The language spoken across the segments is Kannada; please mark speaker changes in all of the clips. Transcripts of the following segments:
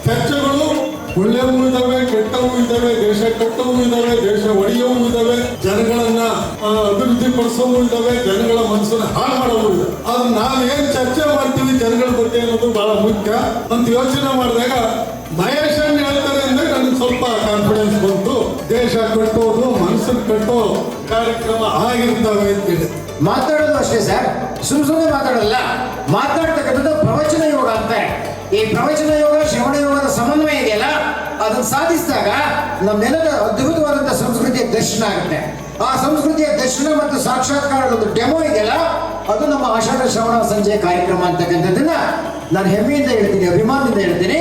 Speaker 1: ಚರ್ಚೆಗಳು ಒಳ್ಳೆಯವು ಇದ್ದಾವೆ, ಕೆಟ್ಟವು ಇದ್ದಾವೆ, ದೇಶ ಕಟ್ಟವು ಇದ್ದಾವೆ, ದೇಶ ಒಡೆಯವು ಇದ್ದಾವೆ, ಜನಗಳನ್ನ ಅಭಿವೃದ್ಧಿ ಪಡಿಸೋವು ಇದ್ದಾವೆ, ಜನಗಳ ಮನಸ್ಸನ್ನ ಹಾಳು ಮಾಡೋವು ಇದೆ. ಆದ್ರೆ ನಾವೇನ್ ಚರ್ಚೆ ಮಾಡ್ತೀವಿ ಜನಗಳ ಬಗ್ಗೆ ಅನ್ನೋದು ಬಹಳ ಮುಖ್ಯ ಅಂತ ಯೋಚನೆ ಮಾಡಿದಾಗ ಮಹೇಶ್ ಅಣ್ಣ ಹೇಳ್ತಾರೆ ಅಂದ್ರೆ ನನಗೆ ಸ್ವಲ್ಪ ಕಾನ್ಫಿಡೆನ್ಸ್ ಬಂತು. ದೇಶ ಕಟ್ಟೋದು ಮನಸ್ಸನ್ನು ಕಟ್ಟೋ ಕಾರ್ಯಕ್ರಮ ಆಗಿರ್ತವೆ ಅಂತೇಳಿ
Speaker 2: ಮಾತಾಡೋದು ಅಷ್ಟೇ ಸರ್, ಸುಮ್ಮನೆ ಮಾತಾಡಲ್ಲ. ಮಾತಾಡ್ತಕ್ಕಂಥದ್ದು ಪ್ರವಚನ ಯೋಗ ಅಂತ. ಈ ಪ್ರವಚನ ಯೋಗ ಶ್ರವಣ ಯೋಗದ ಸಮನ್ವಯ ಇದೆಯಲ್ಲ, ಅದನ್ನು ಸಾಧಿಸಿದಾಗ ನಮ್ಮೆಲ್ಲರ ಅದ್ಭುತವಾದಂತಹ ಸಂಸ್ಕೃತಿಯ ದರ್ಶನ ಆಗುತ್ತೆ. ಆ ಸಂಸ್ಕೃತಿಯ ದರ್ಶನ ಮತ್ತು ಸಾಕ್ಷಾತ್ಕಾರದ ಒಂದು ಡೆಮೋ ಇದೆಯಲ್ಲ, ಅದು ನಮ್ಮ ಆಷಾಢ ಶ್ರವಣ ಸಂಜೆ ಕಾರ್ಯಕ್ರಮ ಅಂತಕ್ಕಂಥದ್ದನ್ನ ನಾನು ಹೆಮ್ಮೆಯಿಂದ ಹೇಳ್ತೀನಿ, ಅಭಿಮಾನದಿಂದ ಹೇಳ್ತೀನಿ.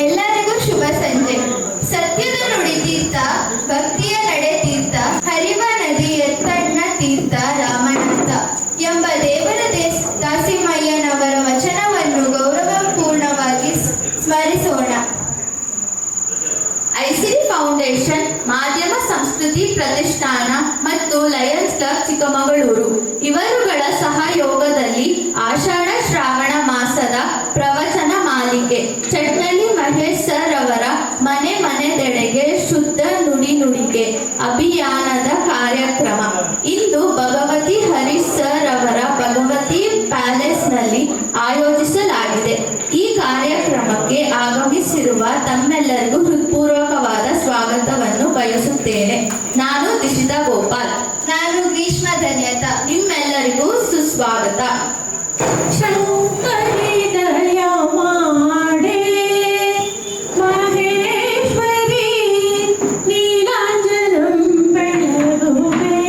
Speaker 3: ಎಲ್ಲರಿಗೂ ಶುಭ ಸಂಜೆ. ಸತ್ಯದ ನುಡಿ ತೀರ್ಥ, ಭಕ್ತಿಯ ನಡೆ ತೀರ್ಥ, ಹರಿವ ನದಿ ಎತ್ತಣ್ಣ ತೀರ್ಥ ರಾಮನಾಥ ಎಂಬ ದೇವರ ದಾಸಿಮಯ್ಯನವರ ವಚನವನ್ನು ಗೌರವಪೂರ್ಣವಾಗಿ ಸ್ಮರಿಸೋಣ. ಐಸಿರಿ ಫೌಂಡೇಶನ್, ಮಾಧ್ಯಮ ಸಂಸ್ಕೃತಿ ಪ್ರತಿಷ್ಠಾನ ಮತ್ತು ಲಯನ್ಸ್ ಕ್ಲಬ್ ಚಿಕ್ಕಮಗಳೂರು ಇವರುಗಳ ಸಹಯೋಗದಲ್ಲಿ ಆಷಾಢ ಶ್ರಾವಣ ಮಾಸದ ಪ್ರವಚನ ಮಾಲಿಕೆ ಚಟ್ನಳ್ಳಿ ಮಹೇಶ್ ಸರ್ ಅವರ ಮನೆ ಮನೆದೆಡೆಗೆ ಶುದ್ಧ ನುಡಿ ನುಡಿಗೆ ಅಭಿಯಾನದ ಕಾರ್ಯಕ್ರಮ ಇಂದು ಭಗವತಿ ಹರೀಶ್ ಸರ್ ಅವರ ಭಗವತಿ ಪ್ಯಾಲೇಸ್ನಲ್ಲಿ ಆಯೋಜಿಸಲಾಗಿದೆ. ಈ ಕಾರ್ಯಕ್ರಮಕ್ಕೆ ಆಗಮಿಸಿರುವ ತಮ್ಮೆಲ್ಲರಿಗೂ ಹೃತ್ಪೂರ್ವಕವಾದ ಸ್ವಾಗತವನ್ನು ಬಯಸುತ್ತೇನೆ. ನಾನು ದಿಶಿತಾ ಗೋಪಾಲ್. ನಾನು ಗ್ರೀಷ್ಮ ಧನ್ಯತ. ನಿಮ್ಮೆಲ್ಲರಿಗೂ ಸುಸ್ವಾಗತ. ಶಂಕರಿ ದಯ ಮಾಡೆ ಮಹೇಶ್ವರಿ ನೀಲಾಂಜನಂ ಬೆಳಗುವೆ.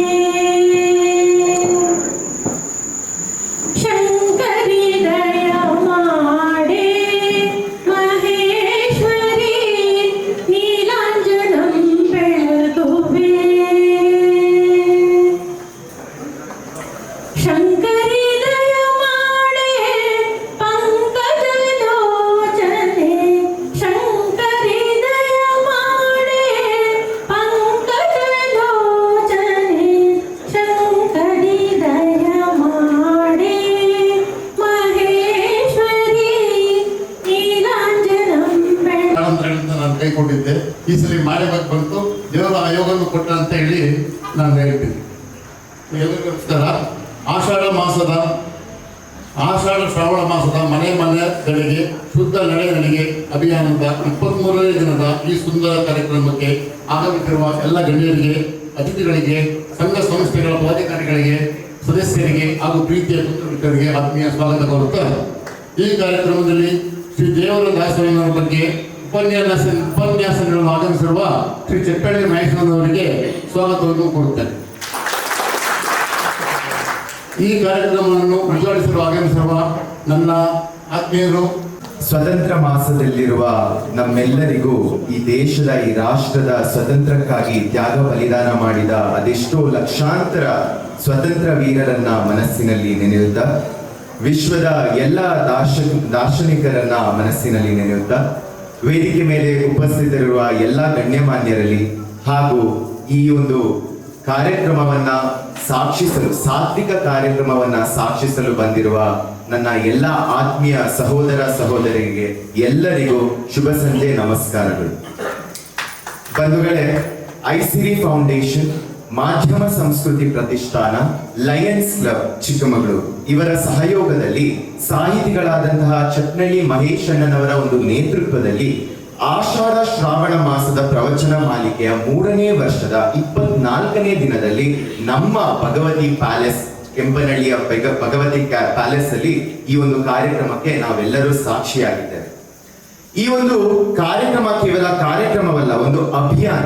Speaker 3: ಶಂಕರಿ ದಯ ಮಾಡೆ ಮಹೇಶ್ವರಿ ನೀಲಾಂಜನಂ ಬೆಳಗುವೆ. ಶಂಕರಿ ದಯ ಮಾಡೆ ಪಂಕಜಲೋಚನೆ. ಶಂಕರಿ ದಯ ಮಾಡೆ ಪಂಕಜಲೋಚನೆ. ಶಂಕರಿ ದಯ ಮಾಡೆ ಮಹೇಶ್ವರಿ ನೀಲಾಂಜನಂ
Speaker 4: ಅಂತ ನಾನು ಕೈಕೊಂಡಿದ್ದೆ. ಈ ಸಲ ಮಾಡಬೇಕು ಬಂತು, ದೇವರ ಆಯೋಗವನ್ನು ಕೊಟ್ಟ ಅಂತ ಹೇಳಿ ನಾನು ಹೇಳ್ತೀನಿ. ನಮಸ್ಕಾರ. ಆಷಾಢ ಶ್ರಾವಣ ಮಾಸದ ಮನೆ ಮನೆಗಳಿಗೆ ಶುದ್ಧ ನಡೆಗೆ ಅಭಿಯಾನದ 23ನೇ ದಿನದ ಈ ಸುಂದರ ಕಾರ್ಯಕ್ರಮಕ್ಕೆ ಆಗಮಿಸಿರುವ ಎಲ್ಲ ಗಣ್ಯರಿಗೆ, ಅತಿಥಿಗಳಿಗೆ, ಸಂಘ ಸಂಸ್ಥೆಗಳ ಪದಾಧಿಕಾರಿಗಳಿಗೆ, ಸದಸ್ಯರಿಗೆ ಹಾಗೂ ಪ್ರೀತಿಯ ಕುಟುಂಬಿಕರಿಗೆ ಆತ್ಮೀಯ ಸ್ವಾಗತ ಕೋರುತ್ತಾ, ಈ ಕಾರ್ಯಕ್ರಮದಲ್ಲಿ ಶ್ರೀ ದೇವರ ದಾಸಯ್ಯನವರ ಬಗ್ಗೆ ಉಪನ್ಯಾಸ ನೀಡಲು ಆಗಮಿಸಿರುವ ಶ್ರೀ ಚಟ್ಟಳ್ಳಿ ಮಹೇಶ್ವರನವರಿಗೆ ಸ್ವಾಗತವನ್ನು ಕೋರುತ್ತೇನೆ. ಈ ಕಾರ್ಯಕ್ರಮವನ್ನು ಉದ್ಘಾಟಿಸಲು ಆಗಮಿಸಿರುವ ನನ್ನ ಆತ್ಮೀಯರು,
Speaker 5: ಸ್ವತಂತ್ರ ಮಾಸದಲ್ಲಿರುವ ನಮ್ಮೆಲ್ಲರಿಗೂ ಈ ದೇಶದ, ಈ ರಾಷ್ಟ್ರದ ಸ್ವತಂತ್ರಕ್ಕಾಗಿ ತ್ಯಾಗ ಬಲಿದಾನ ಮಾಡಿದ ಅದೆಷ್ಟೋ ಲಕ್ಷಾಂತರ ಸ್ವತಂತ್ರ ವೀರರನ್ನ ಮನಸ್ಸಿನಲ್ಲಿ ನೆನೆಯುತ್ತಾ, ವಿಶ್ವದ ಎಲ್ಲ ದಾರ್ಶನಿಕರನ್ನ ಮನಸ್ಸಿನಲ್ಲಿ ನೆನೆಯುತ್ತಾ, ವೇದಿಕೆ ಮೇಲೆ ಉಪಸ್ಥಿತರಿರುವ ಎಲ್ಲ ಗಣ್ಯಮಾನ್ಯರಲ್ಲಿ ಹಾಗೂ ಈ ಒಂದು ಕಾರ್ಯಕ್ರಮವನ್ನ ಸಾಕ್ಷಿಸಲು, ಸಾತ್ವಿಕ ಕಾರ್ಯಕ್ರಮವನ್ನ ಸಾಕ್ಷಿಸಲು ಬಂದಿರುವ ನನ್ನ ಎಲ್ಲ ಆತ್ಮೀಯ ಸಹೋದರ ಸಹೋದರಿಗೆ ಎಲ್ಲರಿಗೂ ಶುಭ ಸಂಜೆ, ನಮಸ್ಕಾರಗಳು. ಬಂಧುಗಳೇ, ಐಸಿರಿ ಫೌಂಡೇಶನ್, ಮಾಧ್ಯಮ ಸಂಸ್ಕೃತಿ ಪ್ರತಿಷ್ಠಾನ, ಲಯನ್ಸ್ ಕ್ಲಬ್ ಚಿಕ್ಕಮಗಳೂರು ಇವರ ಸಹಯೋಗದಲ್ಲಿ ಸಾಹಿತಿಗಳಾದಂತಹ ಚಟ್ನಳ್ಳಿ ಮಹೇಶ್ ಅಣ್ಣನವರ ಒಂದು ನೇತೃತ್ವದಲ್ಲಿ ಆಷಾಢ ಶ್ರಾವಣ ಮಾಸದ ಪ್ರವಚನ ಮಾಲಿಕೆಯ 3ನೇ ವರ್ಷದ 24ನೇ ದಿನದಲ್ಲಿ ನಮ್ಮ ಭಗವತಿ ಪ್ಯಾಲೇಸ್, ಕೆಂಪನಹಳ್ಳಿಯ ಭಗವತಿ ಪ್ಯಾಲೇಸ್ ಅಲ್ಲಿ ಈ ಒಂದು ಕಾರ್ಯಕ್ರಮಕ್ಕೆ ನಾವೆಲ್ಲರೂ ಸಾಕ್ಷಿಯಾಗಿದ್ದೇವೆ. ಈ ಒಂದು ಕಾರ್ಯಕ್ರಮ ಕೇವಲ ಕಾರ್ಯಕ್ರಮವಲ್ಲ, ಒಂದು ಅಭಿಯಾನ.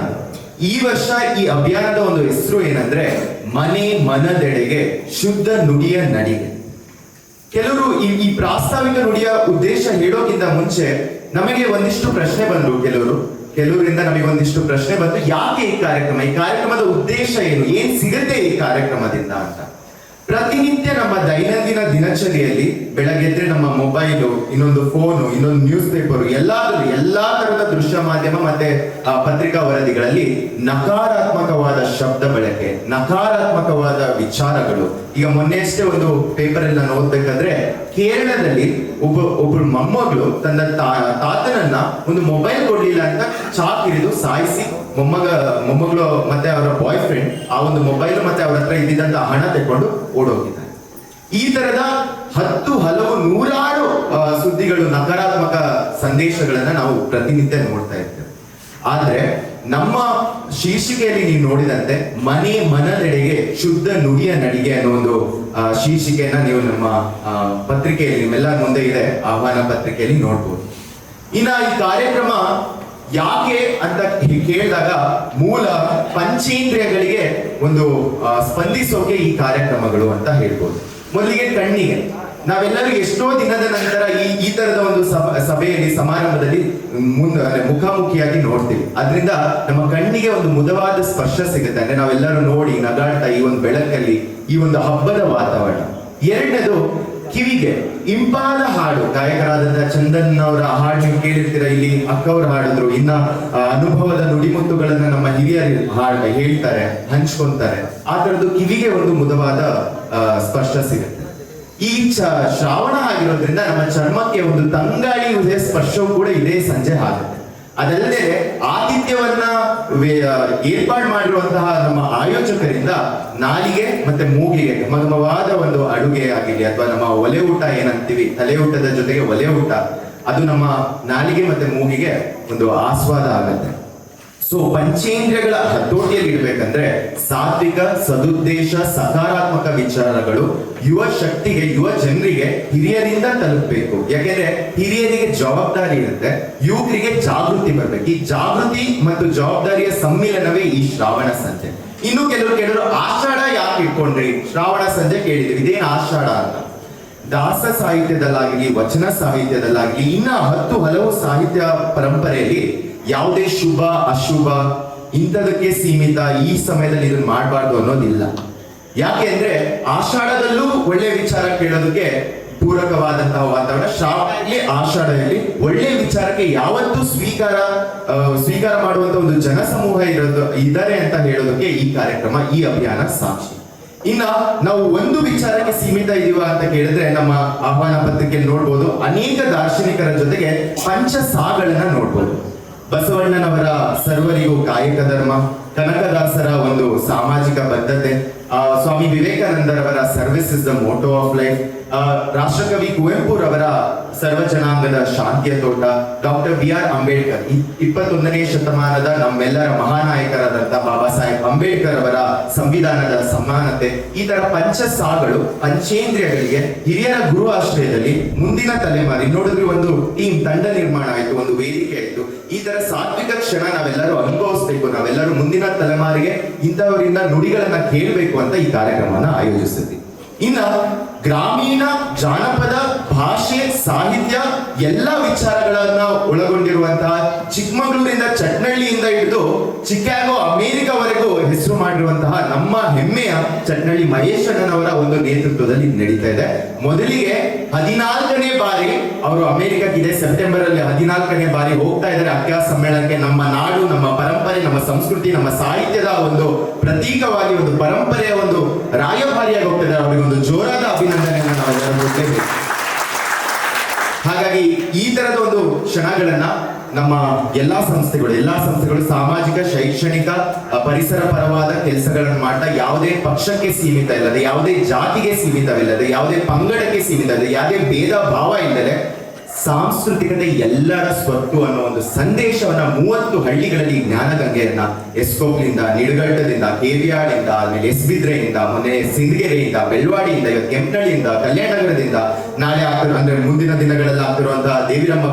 Speaker 5: ಈ ವರ್ಷ ಈ ಅಭಿಯಾನದ ಒಂದು ಹೆಸರು ಏನಂದ್ರೆ ಮನೆ ಮನದೆಡೆಗೆ ಶುದ್ಧ ನುಡಿಯ ನಡಿಗೆ. ಕೆಲವರು ಈ ಪ್ರಾಸ್ತಾವಿಕ ನುಡಿಯ ಉದ್ದೇಶ ಹೇಳೋಕ್ಕಿಂತ ಮುಂಚೆ ನಮಗೆ ಒಂದಿಷ್ಟು ಪ್ರಶ್ನೆ ಬಂದ್ರು. ಕೆಲವರಿಂದ ನಮಗೆ ಒಂದಿಷ್ಟು ಪ್ರಶ್ನೆ ಬಂತು, ಯಾಕೆ ಈ ಕಾರ್ಯಕ್ರಮದ ಉದ್ದೇಶ ಏನು, ಏನ್ ಸಿಗುತ್ತೆ ಈ ಕಾರ್ಯಕ್ರಮದಿಂದ ಅಂತ. ಪ್ರತಿನಿತ್ಯ ನಮ್ಮ ದೈನಂದಿನ ದಿನಚರಿಯಲ್ಲಿ ಬೆಳಗ್ಗೆದ್ರೆ ನಮ್ಮ ಮೊಬೈಲು, ಇನ್ನೊಂದು ಫೋನು, ಇನ್ನೊಂದು ನ್ಯೂಸ್ ಪೇಪರ್, ಎಲ್ಲಾ ತರದ ದೃಶ್ಯ ಮಾಧ್ಯಮ ಮತ್ತೆ ಪತ್ರಿಕಾ ವರದಿಗಳಲ್ಲಿ ನಕಾರಾತ್ಮಕವಾದ ಶಬ್ದ ಬಳಕೆ, ನಕಾರಾತ್ಮಕವಾದ ವಿಚಾರಗಳು. ಈಗ ಮೊನ್ನೆಯಷ್ಟೇ ಒಂದು ಪೇಪರ್ ಅಲ್ಲಿ ನಾನು ಓದ್ಬೇಕಾದ್ರೆ ಕೇರಳದಲ್ಲಿ ಒಬ್ಬರು ಮೊಮ್ಮಗಳು ತನ್ನ ತಾತನನ್ನ ಒಂದು ಮೊಬೈಲ್ ಕೊಡ್ಲಿಲ್ಲ ಅಂತ ಚಾಕ್ ಹಿಡಿದು ಸಾಯಿಸಿ ಮೊಮ್ಮಗಳು ಮತ್ತೆ ಅವರ ಬಾಯ್ ಫ್ರೆಂಡ್ ಆ ಒಂದು ಮೊಬೈಲ್ ಮತ್ತೆ ಅವ್ರ ಹತ್ರ ಇದ್ದಿದ್ದಂತ ಹಣ ತೆಕೊಂಡು ಓಡೋಗಿದ್ದಾರೆ. ಈ ತರದ ಹಲವು ನೂರಾರು ಸುದ್ದಿಗಳು, ನಕಾರಾತ್ಮಕ ಸಂದೇಶಗಳನ್ನ ನಾವು ಪ್ರತಿನಿತ್ಯ ನೋಡ್ತಾ ಇರ್ತೇವೆ. ಆದ್ರೆ ನಮ್ಮ ಶೀರ್ಷಿಕೆಯಲ್ಲಿ ನೀವು ನೋಡಿದಂತೆ ಮನದೆಡೆಗೆ ಶುದ್ಧ ನುಡಿಯ ನಡಿಗೆ ಅನ್ನೋ ಒಂದು ಶೀರ್ಷಿಕೆಯನ್ನ ನೀವು ನಮ್ಮ ಪತ್ರಿಕೆಯಲ್ಲಿ ನಿಮ್ಮೆಲ್ಲರ ಮುಂದೆ ಇದೆ, ಆಹ್ವಾನ ಪತ್ರಿಕೆಯಲ್ಲಿ ನೋಡ್ಬೋದು. ಇನ್ನ ಈ ಕಾರ್ಯಕ್ರಮ ಯಾಕೆ ಅಂತ ಕೇಳಿದಾಗ ಮೂಲ ಪಂಚೇಂದ್ರಿಯಗಳಿಗೆ ಒಂದು ಸ್ಪಂದಿಸೋಕೆ ಈ ಕಾರ್ಯಕ್ರಮಗಳು ಅಂತ ಹೇಳ್ಬೋದು. ಮೊದಲಿಗೆ ಕಣ್ಣಿಗೆ ನಾವೆಲ್ಲರೂ ಎಷ್ಟೋ ದಿನದ ನಂತರ ಈ ತರದ ಒಂದು ಸಭೆಯಲ್ಲಿ ಸಮಾರಂಭದಲ್ಲಿ ಮುಖಾಮುಖಿಯಾಗಿ ನೋಡ್ತೀವಿ. ಅದರಿಂದ ನಮ್ಮ ಕಣ್ಣಿಗೆ ಒಂದು ಮುದವಾದ ಸ್ಪರ್ಶ ಸಿಗುತ್ತೆ. ಅಂದ್ರೆ ನಾವೆಲ್ಲರೂ ನೋಡಿ ನಗಾಡ್ತಾ ಈ ಒಂದು ಬೆಳಕಲ್ಲಿ ಈ ಒಂದು ಹಬ್ಬದ ವಾತಾವರಣ. ಎರಡನೇದು ಕಿವಿಗೆ ಇಂಪಾದ ಹಾಡು, ಗಾಯಕರಾದಂತಹ ಚಂದನ್ ಅವರ ಹಾಡು ನೀವು ಕೇಳಿರ್ತೀರ, ಇಲ್ಲಿ ಅಕ್ಕವ್ರು ಹಾಡಿದ್ರು. ಇನ್ನ ಅನುಭವದ ನುಡಿಮುತ್ತುಗಳನ್ನ ನಮ್ಮ ಹಿರಿಯರು ಹೇಳ್ತಾರೆ, ಹಂಚ್ಕೊಂತಾರೆ. ಆ ತರದ್ದು ಕಿವಿಗೆ ಒಂದು ಮುದವಾದ ಸ್ಪರ್ಶ ಸಿಗುತ್ತೆ. ಈ ಶ್ರಾವಣ ಆಗಿರೋದ್ರಿಂದ ನಮ್ಮ ಚರ್ಮಕ್ಕೆ ಒಂದು ತಂಗಾಳಿ ಸ್ಪರ್ಶವು ಕೂಡ ಇದೇ ಸಂಜೆ ಆಗುತ್ತೆ. ಅದಲ್ಲದೆ ಆತಿಥ್ಯವನ್ನ ಏರ್ಪಾಡು ಮಾಡಿರುವಂತಹ ನಮ್ಮ ಆಯೋಜಕರಿಂದ ನಾಲಿಗೆ ಮತ್ತೆ ಮೂಗಿಗೆ ಘಮಘಮವಾದ ಒಂದು ಅಡುಗೆ ಆಗಿರಲಿ ಅಥವಾ ನಮ್ಮ ಒಲೆ ಊಟ ಏನಂತೀವಿ, ತಲೆ ಊಟದ ಜೊತೆಗೆ ಒಲೆ ಊಟ, ಅದು ನಮ್ಮ ನಾಲಿಗೆ ಮತ್ತೆ ಮೂಗಿಗೆ ಒಂದು ಆಸ್ವಾದ ಆಗುತ್ತೆ. ಸೊ ಪಂಚೇಂದ್ರಿಯಗಳ ಹತೋಟಿಯಲ್ಲಿ ಇಡ್ಬೇಕಂದ್ರೆ ಸಾತ್ವಿಕ, ಸದುದ್ದೇಶ, ಸಕಾರಾತ್ಮಕ ವಿಚಾರಗಳು ಯುವ ಶಕ್ತಿಗೆ, ಯುವ ಜನರಿಗೆ ಹಿರಿಯರಿಂದ ತಲುಪಬೇಕು. ಯಾಕೆಂದ್ರೆ ಹಿರಿಯರಿಗೆ ಜವಾಬ್ದಾರಿ ಇರುತ್ತೆ, ಯುವಕರಿಗೆ ಜಾಗೃತಿ ಬರ್ಬೇಕು. ಈ ಜಾಗೃತಿ ಮತ್ತು ಜವಾಬ್ದಾರಿಯ ಸಮ್ಮಿಲನವೇ ಈ ಶ್ರಾವಣ ಸಂಜೆ. ಇನ್ನು ಕೆಲವರು ಆಷಾಢ ಯಾಕೆ ಇಟ್ಕೊಂಡ್ರಿ, ಶ್ರಾವಣ ಸಂಜೆ ಕೇಳಿದ್ವಿ, ಇದೇನು ಆಷಾಢ ಅಂತ. ದಾಸ ಸಾಹಿತ್ಯದಲ್ಲಾಗಲಿ, ವಚನ ಸಾಹಿತ್ಯದಲ್ಲಾಗಲಿ, ಇನ್ನ ಹಲವು ಸಾಹಿತ್ಯ ಪರಂಪರೆಯಲ್ಲಿ ಯಾವುದೇ ಶುಭ ಅಶುಭ ಇಂಥದಕ್ಕೆ ಸೀಮಿತ, ಈ ಸಮಯದಲ್ಲಿ ಇದನ್ನ ಮಾಡಬಾರ್ದು ಅನ್ನೋದಿಲ್ಲ. ಯಾಕೆ ಅಂದ್ರೆ ಆಷಾಢದಲ್ಲೂ ಒಳ್ಳೆ ವಿಚಾರ ಕೇಳೋದಕ್ಕೆ ಪೂರಕವಾದಂತಹ ವಾತಾವರಣ. ಶ್ರಾವಣದಲ್ಲಿ, ಆಷಾಢದಲ್ಲಿ ಒಳ್ಳೆ ವಿಚಾರಕ್ಕೆ ಯಾವತ್ತೂ ಸ್ವೀಕಾರ ಮಾಡುವಂತ ಒಂದು ಜನಸಮೂಹ ಇದ್ದಾರೆ ಅಂತ ಹೇಳೋದಕ್ಕೆ ಈ ಕಾರ್ಯಕ್ರಮ, ಈ ಅಭಿಯಾನ ಸಾಕ್ಷಿ. ಇನ್ನ ನಾವು ಒಂದು ವಿಚಾರಕ್ಕೆ ಸೀಮಿತ ಇದೀವ ಅಂತ ಕೇಳಿದ್ರೆ ನಮ್ಮ ಆಹ್ವಾನ ಪತ್ರಿಕೆಯಲ್ಲಿ ನೋಡ್ಬೋದು, ಅನೇಕ ದಾರ್ಶನಿಕರ ಜೊತೆಗೆ ಪಂಚಸಾಗಳನ್ನ ನೋಡ್ಬೋದು. ಬಸವಣ್ಣನವರ ಸರ್ವರಿಗೂ ಕಾಯಕ ಧರ್ಮ, ಕನಕದಾಸರ ಒಂದು ಸಾಮಾಜಿಕ ಬದ್ಧತೆ, ಸ್ವಾಮಿ ವಿವೇಕಾನಂದರವರ service is the motto of life, ರಾಷ್ಟ್ರಕವಿ ಕುವೆಂಪುರವರ ಸರ್ವಜನಾಂಗದ ಶಾಂತಿಯ ತೋಟ, ಡಾಕ್ಟರ್ BR ಅಂಬೇಡ್ಕರ್ 21ನೇ ಶತಮಾನದ ನಮ್ಮೆಲ್ಲರ ಮಹಾನಾಯಕರಾದಂತಹ ಬಾಬಾ ಸಾಹೇಬ್ ಅಂಬೇಡ್ಕರ್ ಅವರ ಸಂವಿಧಾನದ ಸಮಾನತೆ. ಈ ತರ ಪಂಚಸಾಗಳು, ಪಂಚೇಂದ್ರಿಯಗಳಿಗೆ ಹಿರಿಯರ ಗುರು ಆಶ್ರಯದಲ್ಲಿ ಮುಂದಿನ ತಲೆಮಾರಿ ನೋಡಿದ್ರೆ ಒಂದು ಟೀಮ್, ತಂಡ ನಿರ್ಮಾಣ ಆಯ್ತು, ಒಂದು ವೇದಿಕೆ ಆಯ್ತು. ಈ ತರ ಸಾತ್ವಿಕ ಕ್ಷಣ ನಾವೆಲ್ಲರೂ ಅನುಭವಿಸ್ಬೇಕು, ನಾವೆಲ್ಲರೂ ಮುಂದಿನ ತಲೆಮಾರಿಗೆ ಇಂಥವರಿಂದ ನುಡಿಗಳನ್ನ ಕೇಳಬೇಕು ಅಂತ ಈ ಕಾರ್ಯಕ್ರಮನ ಆಯೋಜಿಸಿದ್ವಿ. ಇನ್ನ ಗ್ರಾಮೀಣ, ಜಾನಪದ, ಭಾಷೆ, ಸಾಹಿತ್ಯ ಎಲ್ಲ ವಿಚಾರಗಳನ್ನ ಒಳಗೊಂಡಿರುವಂತಹ ಚಿಕ್ಕಮಗಳೂರಿಂದ, ಚಟ್ನಳ್ಳಿಯಿಂದ ಹಿಡಿದು ಚಿಕಾಗೋ, ಅಮೆರಿಕವರೆಗೂ ಹೆಸರು ಮಾಡಿರುವಂತಹ ನಮ್ಮ ಹೆಮ್ಮೆಯ ಚಟ್ನಳ್ಳಿ ಮಹೇಶ್ ಅಣ್ಣನವರ ಒಂದು ನೇತೃತ್ವದಲ್ಲಿ ನಡೀತಾ ಇದೆ. ಮೊದಲಿಗೆ 14ನೇ ಬಾರಿ ಅವರು ಅಮೆರಿಕಕ್ಕಿದೆ, ಸೆಪ್ಟೆಂಬರ್ ಅಲ್ಲಿ 14ನೇ ಬಾರಿ ಹೋಗ್ತಾ ಇದ್ದಾರೆ ಅಖ್ಯಾ ಸಮ್ಮೇಳನಕ್ಕೆ. ನಮ್ಮ ನಾಡು, ನಮ್ಮ ಪರಂಪರೆ, ನಮ್ಮ ಸಂಸ್ಕೃತಿ, ನಮ್ಮ ಸಾಹಿತ್ಯದ ಒಂದು ಪ್ರತೀಕವಾಗಿ, ಒಂದು ಪರಂಪರೆಯ ಒಂದು ರಾಯಭಾರಿಯಾಗಿ ಹೋಗ್ತಿದ್ದಾರೆ. ಅವರಿಗೆ ಒಂದು ಜೋರಾದ ಅಭಿನಂದನೆಯನ್ನು ನಾವೆಲ್ಲರೂ ಕೊಡ್ತೇವೆ. ಹಾಗಾಗಿ ಈ ತರದ ಒಂದು ಕ್ಷಣಗಳನ್ನ ನಮ್ಮ ಎಲ್ಲಾ ಸಂಸ್ಥೆಗಳು ಸಾಮಾಜಿಕ, ಶೈಕ್ಷಣಿಕ, ಪರಿಸರ ಪರವಾದ ಕೆಲಸಗಳನ್ನು ಮಾಡ್ತಾ, ಯಾವುದೇ ಪಕ್ಷಕ್ಕೆ ಸೀಮಿತ ಇಲ್ಲದೆ, ಯಾವುದೇ ಜಾತಿಗೆ ಸೀಮಿತವಿಲ್ಲದೆ, ಯಾವುದೇ ಪಂಗಡಕ್ಕೆ ಸೀಮಿತವಿಲ್ಲದೆ, ಯಾವುದೇ ಭೇದ ಭಾವ ಇಲ್ಲದೆ ಸಾಂಸ್ಕೃತಿಕತೆ ಎಲ್ಲರ ಸ್ವತ್ತು ಅನ್ನೋ ಒಂದು ಸಂದೇಶವನ್ನ 30 ಹಳ್ಳಿಗಳಲ್ಲಿ ಜ್ಞಾನಗಂಗೆಯನ್ನ ಎಸ್ಕೋಪ್ನಿಂದ, ನಿಡಗಟ್ಟದಿಂದ, ಕೇವಿಯಾಡಿಂದ, ಆಮೇಲೆ ಎಸ್ಬಿದ್ರೆಯಿಂದ, ಮೊನ್ನೆ ಸಿಂದಗೆರೆಯಿಂದ, ಬೆಳ್ವಾಡಿಯಿಂದ, ಇವತ್ತು ಕೆಂಪನಹಳ್ಳಿಯಿಂದ, ಕಲ್ಯಾಣನಗರದಿಂದ, ನಾಳೆ ಅಂದ್ರೆ ಮುಂದಿನ ದಿನಗಳಲ್ಲಿ ಆಗ್ತಿರುವಂತಹ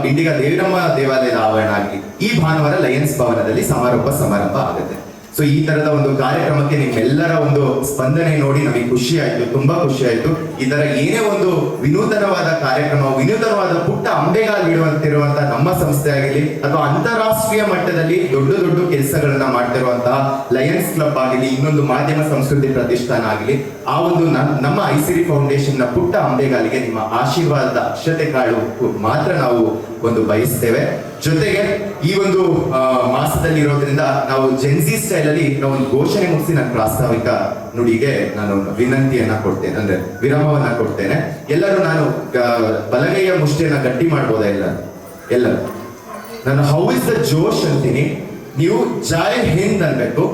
Speaker 5: ಬಿಂಡಿಗ ದೇವಿರಮ್ಮ ದೇವಾಲಯದ ಆವರಣ ಆಗಲಿ, ಈ ಭಾನುವಾರ ಲಯನ್ಸ್ ಭವನದಲ್ಲಿ ಸಮಾರಂಭ ಆಗುತ್ತೆ. ಸೊ ಈ ತರದ ಒಂದು ಕಾರ್ಯಕ್ರಮಕ್ಕೆ ನಿಮ್ಮೆಲ್ಲರ ಒಂದು ಸ್ಪಂದನೆ ನೋಡಿ ನಮಗೆ ಖುಷಿ ಆಯ್ತು, ತುಂಬಾ ಖುಷಿ ಆಯ್ತು. ಈ ತರ ಏನೇ ಒಂದು ವಿನೂತನವಾದ ಕಾರ್ಯಕ್ರಮ, ವಿನೂತನವಾದ ಪುಟ್ಟ ಅಂಬೆಗಾಲು ಇಡುವಂತಿರುವಂತಹ ನಮ್ಮ ಸಂಸ್ಥೆ ಆಗಲಿ ಅಥವಾ ಅಂತಾರಾಷ್ಟ್ರೀಯ ಮಟ್ಟದಲ್ಲಿ ದೊಡ್ಡ ದೊಡ್ಡ ಕೆಲಸಗಳನ್ನ ಮಾಡ್ತಿರುವಂತಹ ಲಯನ್ಸ್ ಕ್ಲಬ್ ಆಗಲಿ, ಇನ್ನೊಂದು ಮಾಧ್ಯಮ ಸಂಸ್ಕೃತಿ ಪ್ರತಿಷ್ಠಾನ ಆಗಲಿ, ಆ ಒಂದು ನಮ್ಮ ಐಸಿರಿ ಫೌಂಡೇಶನ್ ನ ಪುಟ್ಟ ಅಂಬೆಗಾಲಿಗೆ ನಿಮ್ಮ ಆಶೀರ್ವಾದದ ಅಕ್ಷತೆ ಕಾಳು ಮಾತ್ರ ನಾವು ಒಂದು ಬಯಸ್ತೇವೆ. ಜೊತೆಗೆ ಈ ಒಂದು ಮಾಸದಲ್ಲಿ ಇರೋದ್ರಿಂದ ನಾವು ಜೆನ್ಸಿ ಸ್ಟೈಲ್ ಅಲ್ಲಿ ನಾವು ಒಂದು ಘೋಷಣೆ ಮುಗಿಸಿ ನನ್ನ ಪ್ರಾಸ್ತಾವಿಕ ನುಡಿಗೆ ನಾನು ವಿನಂತಿಯನ್ನ ಕೊಡ್ತೇನೆ, ಅಂದ್ರೆ ವಿರಾಮವನ್ನ ಕೊಡ್ತೇನೆ. ಎಲ್ಲರೂ ನಾನು ಬಲಗೈಯ ಮುಷ್ಟಿಯನ್ನ ಗಟ್ಟಿ ಮಾಡ್ಬೋದಾ? ಎಲ್ಲರೂ ನಾನು ಹೌ ಇಸ್ ದ ಜೋಶ್ ಅಂತೀನಿ, ನೀವು ಜೈ ಹಿಂದ್ ಅನ್ಬೇಕು.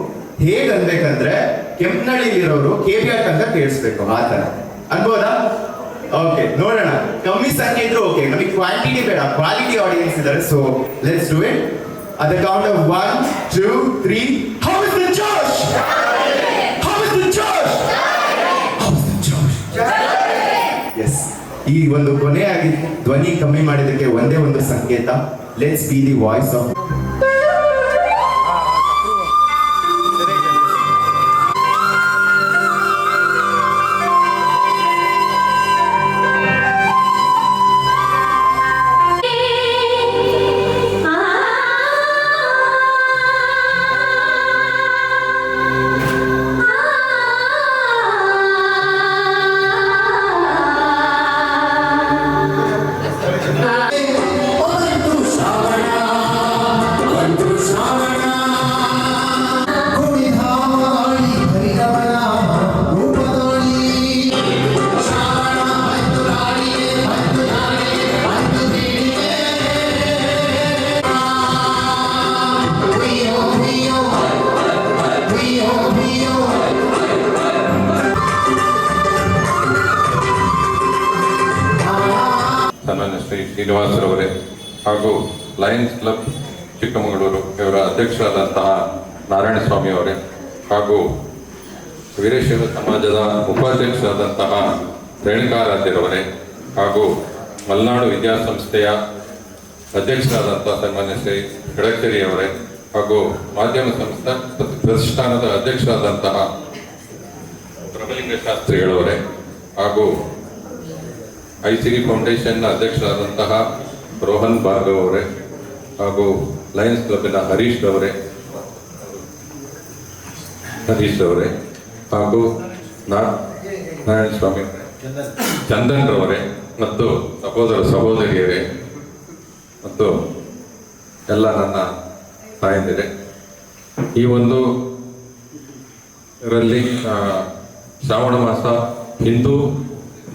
Speaker 5: ಹೇಗ್ ಅನ್ಬೇಕಂದ್ರೆ ಕೆಂಪನಳ್ಳಿಲಿರೋರು KBR ಅಂತ ಕೇಳಿಸ್ಬೇಕು, ಆ ತರ ಅನ್ಬೋದಾ? ಓಕೆ, ನೋಡೋಣ. ಕಮ್ಮಿ ಸಂಖ್ಯೆ ಇದ್ರು ಓಕೆ, ನಮಗೆ ಕ್ವಾಂಟಿಟಿ ಬೇಡ, ಕ್ವಾಲಿಟಿ ಆಡಿಯನ್ಸ್ ಇದ್ದಾರೆ. So let's do it. At the count of 1, 2, 3. How is the josh? How is the josh? How is the josh? Yes, ಈ ಒಂದು ಕೊನೆಯಾಗಿ ಧ್ವನಿ ಕಮ್ಮಿ ಮಾಡಿದಕ್ಕೆ ಒಂದೇ ಒಂದು ಸಂಕೇತ. Let's be the voice of
Speaker 6: ಸನ್ಮಾನ್ಯ ಶ್ರೀ ಶ್ರೀನಿವಾಸರವರೇ ಹಾಗೂ ಲಯನ್ಸ್ ಕ್ಲಬ್ ಚಿಕ್ಕಮಗಳೂರು ಇವರ ಅಧ್ಯಕ್ಷರಾದಂತಹ ನಾರಾಯಣ ಸ್ವಾಮಿ ಅವರೇ ಹಾಗೂ ವೀರಶೈವ ಸಮಾಜದ ಉಪಾಧ್ಯಕ್ಷರಾದಂತಹ ರೇಣುಕಾರಾಧ್ಯರವರೇ ಹಾಗೂ ಮಲೆನಾಡು ವಿದ್ಯಾಸಂಸ್ಥೆಯ ಅಧ್ಯಕ್ಷರಾದಂತಹ ಸನ್ಮಾನ್ಯ ಶ್ರೀ ಬೆಳಕೆರೆಯವರೇ ಹಾಗೂ ಮಾಧ್ಯಮ ಸಂಸ್ಥೆ ಪ್ರತಿಷ್ಠಾನದ ಅಧ್ಯಕ್ಷರಾದಂತಹ ಪ್ರಭಲಿಂಗ ಶಾಸ್ತ್ರಿಗಳವರೇ ಹಾಗೂ ಐಸಿರಿ ಫೌಂಡೇಶನ್ನ ಅಧ್ಯಕ್ಷರಾದಂತಹ ರೋಹನ್ ಭಾರ್ಗವ್ ಅವರೇ ಹಾಗೂ ಲಯನ್ಸ್ ಕ್ಲಬ್ಬಿನ ಹರೀಶ್ ಅವರೇ ಹಾಗೂ ನಾರಾಯಣ ಸ್ವಾಮಿ ಚಂದನ್ ರವರೇ ಮತ್ತು ಸಹೋದರಿಯರೇ ಮತ್ತು ಎಲ್ಲ ನನ್ನ ತಾಯಂದಿರೇ, ಈ ಒಂದು ಇದರಲ್ಲಿ ಶ್ರಾವಣ ಮಾಸ ಹಿಂದೂ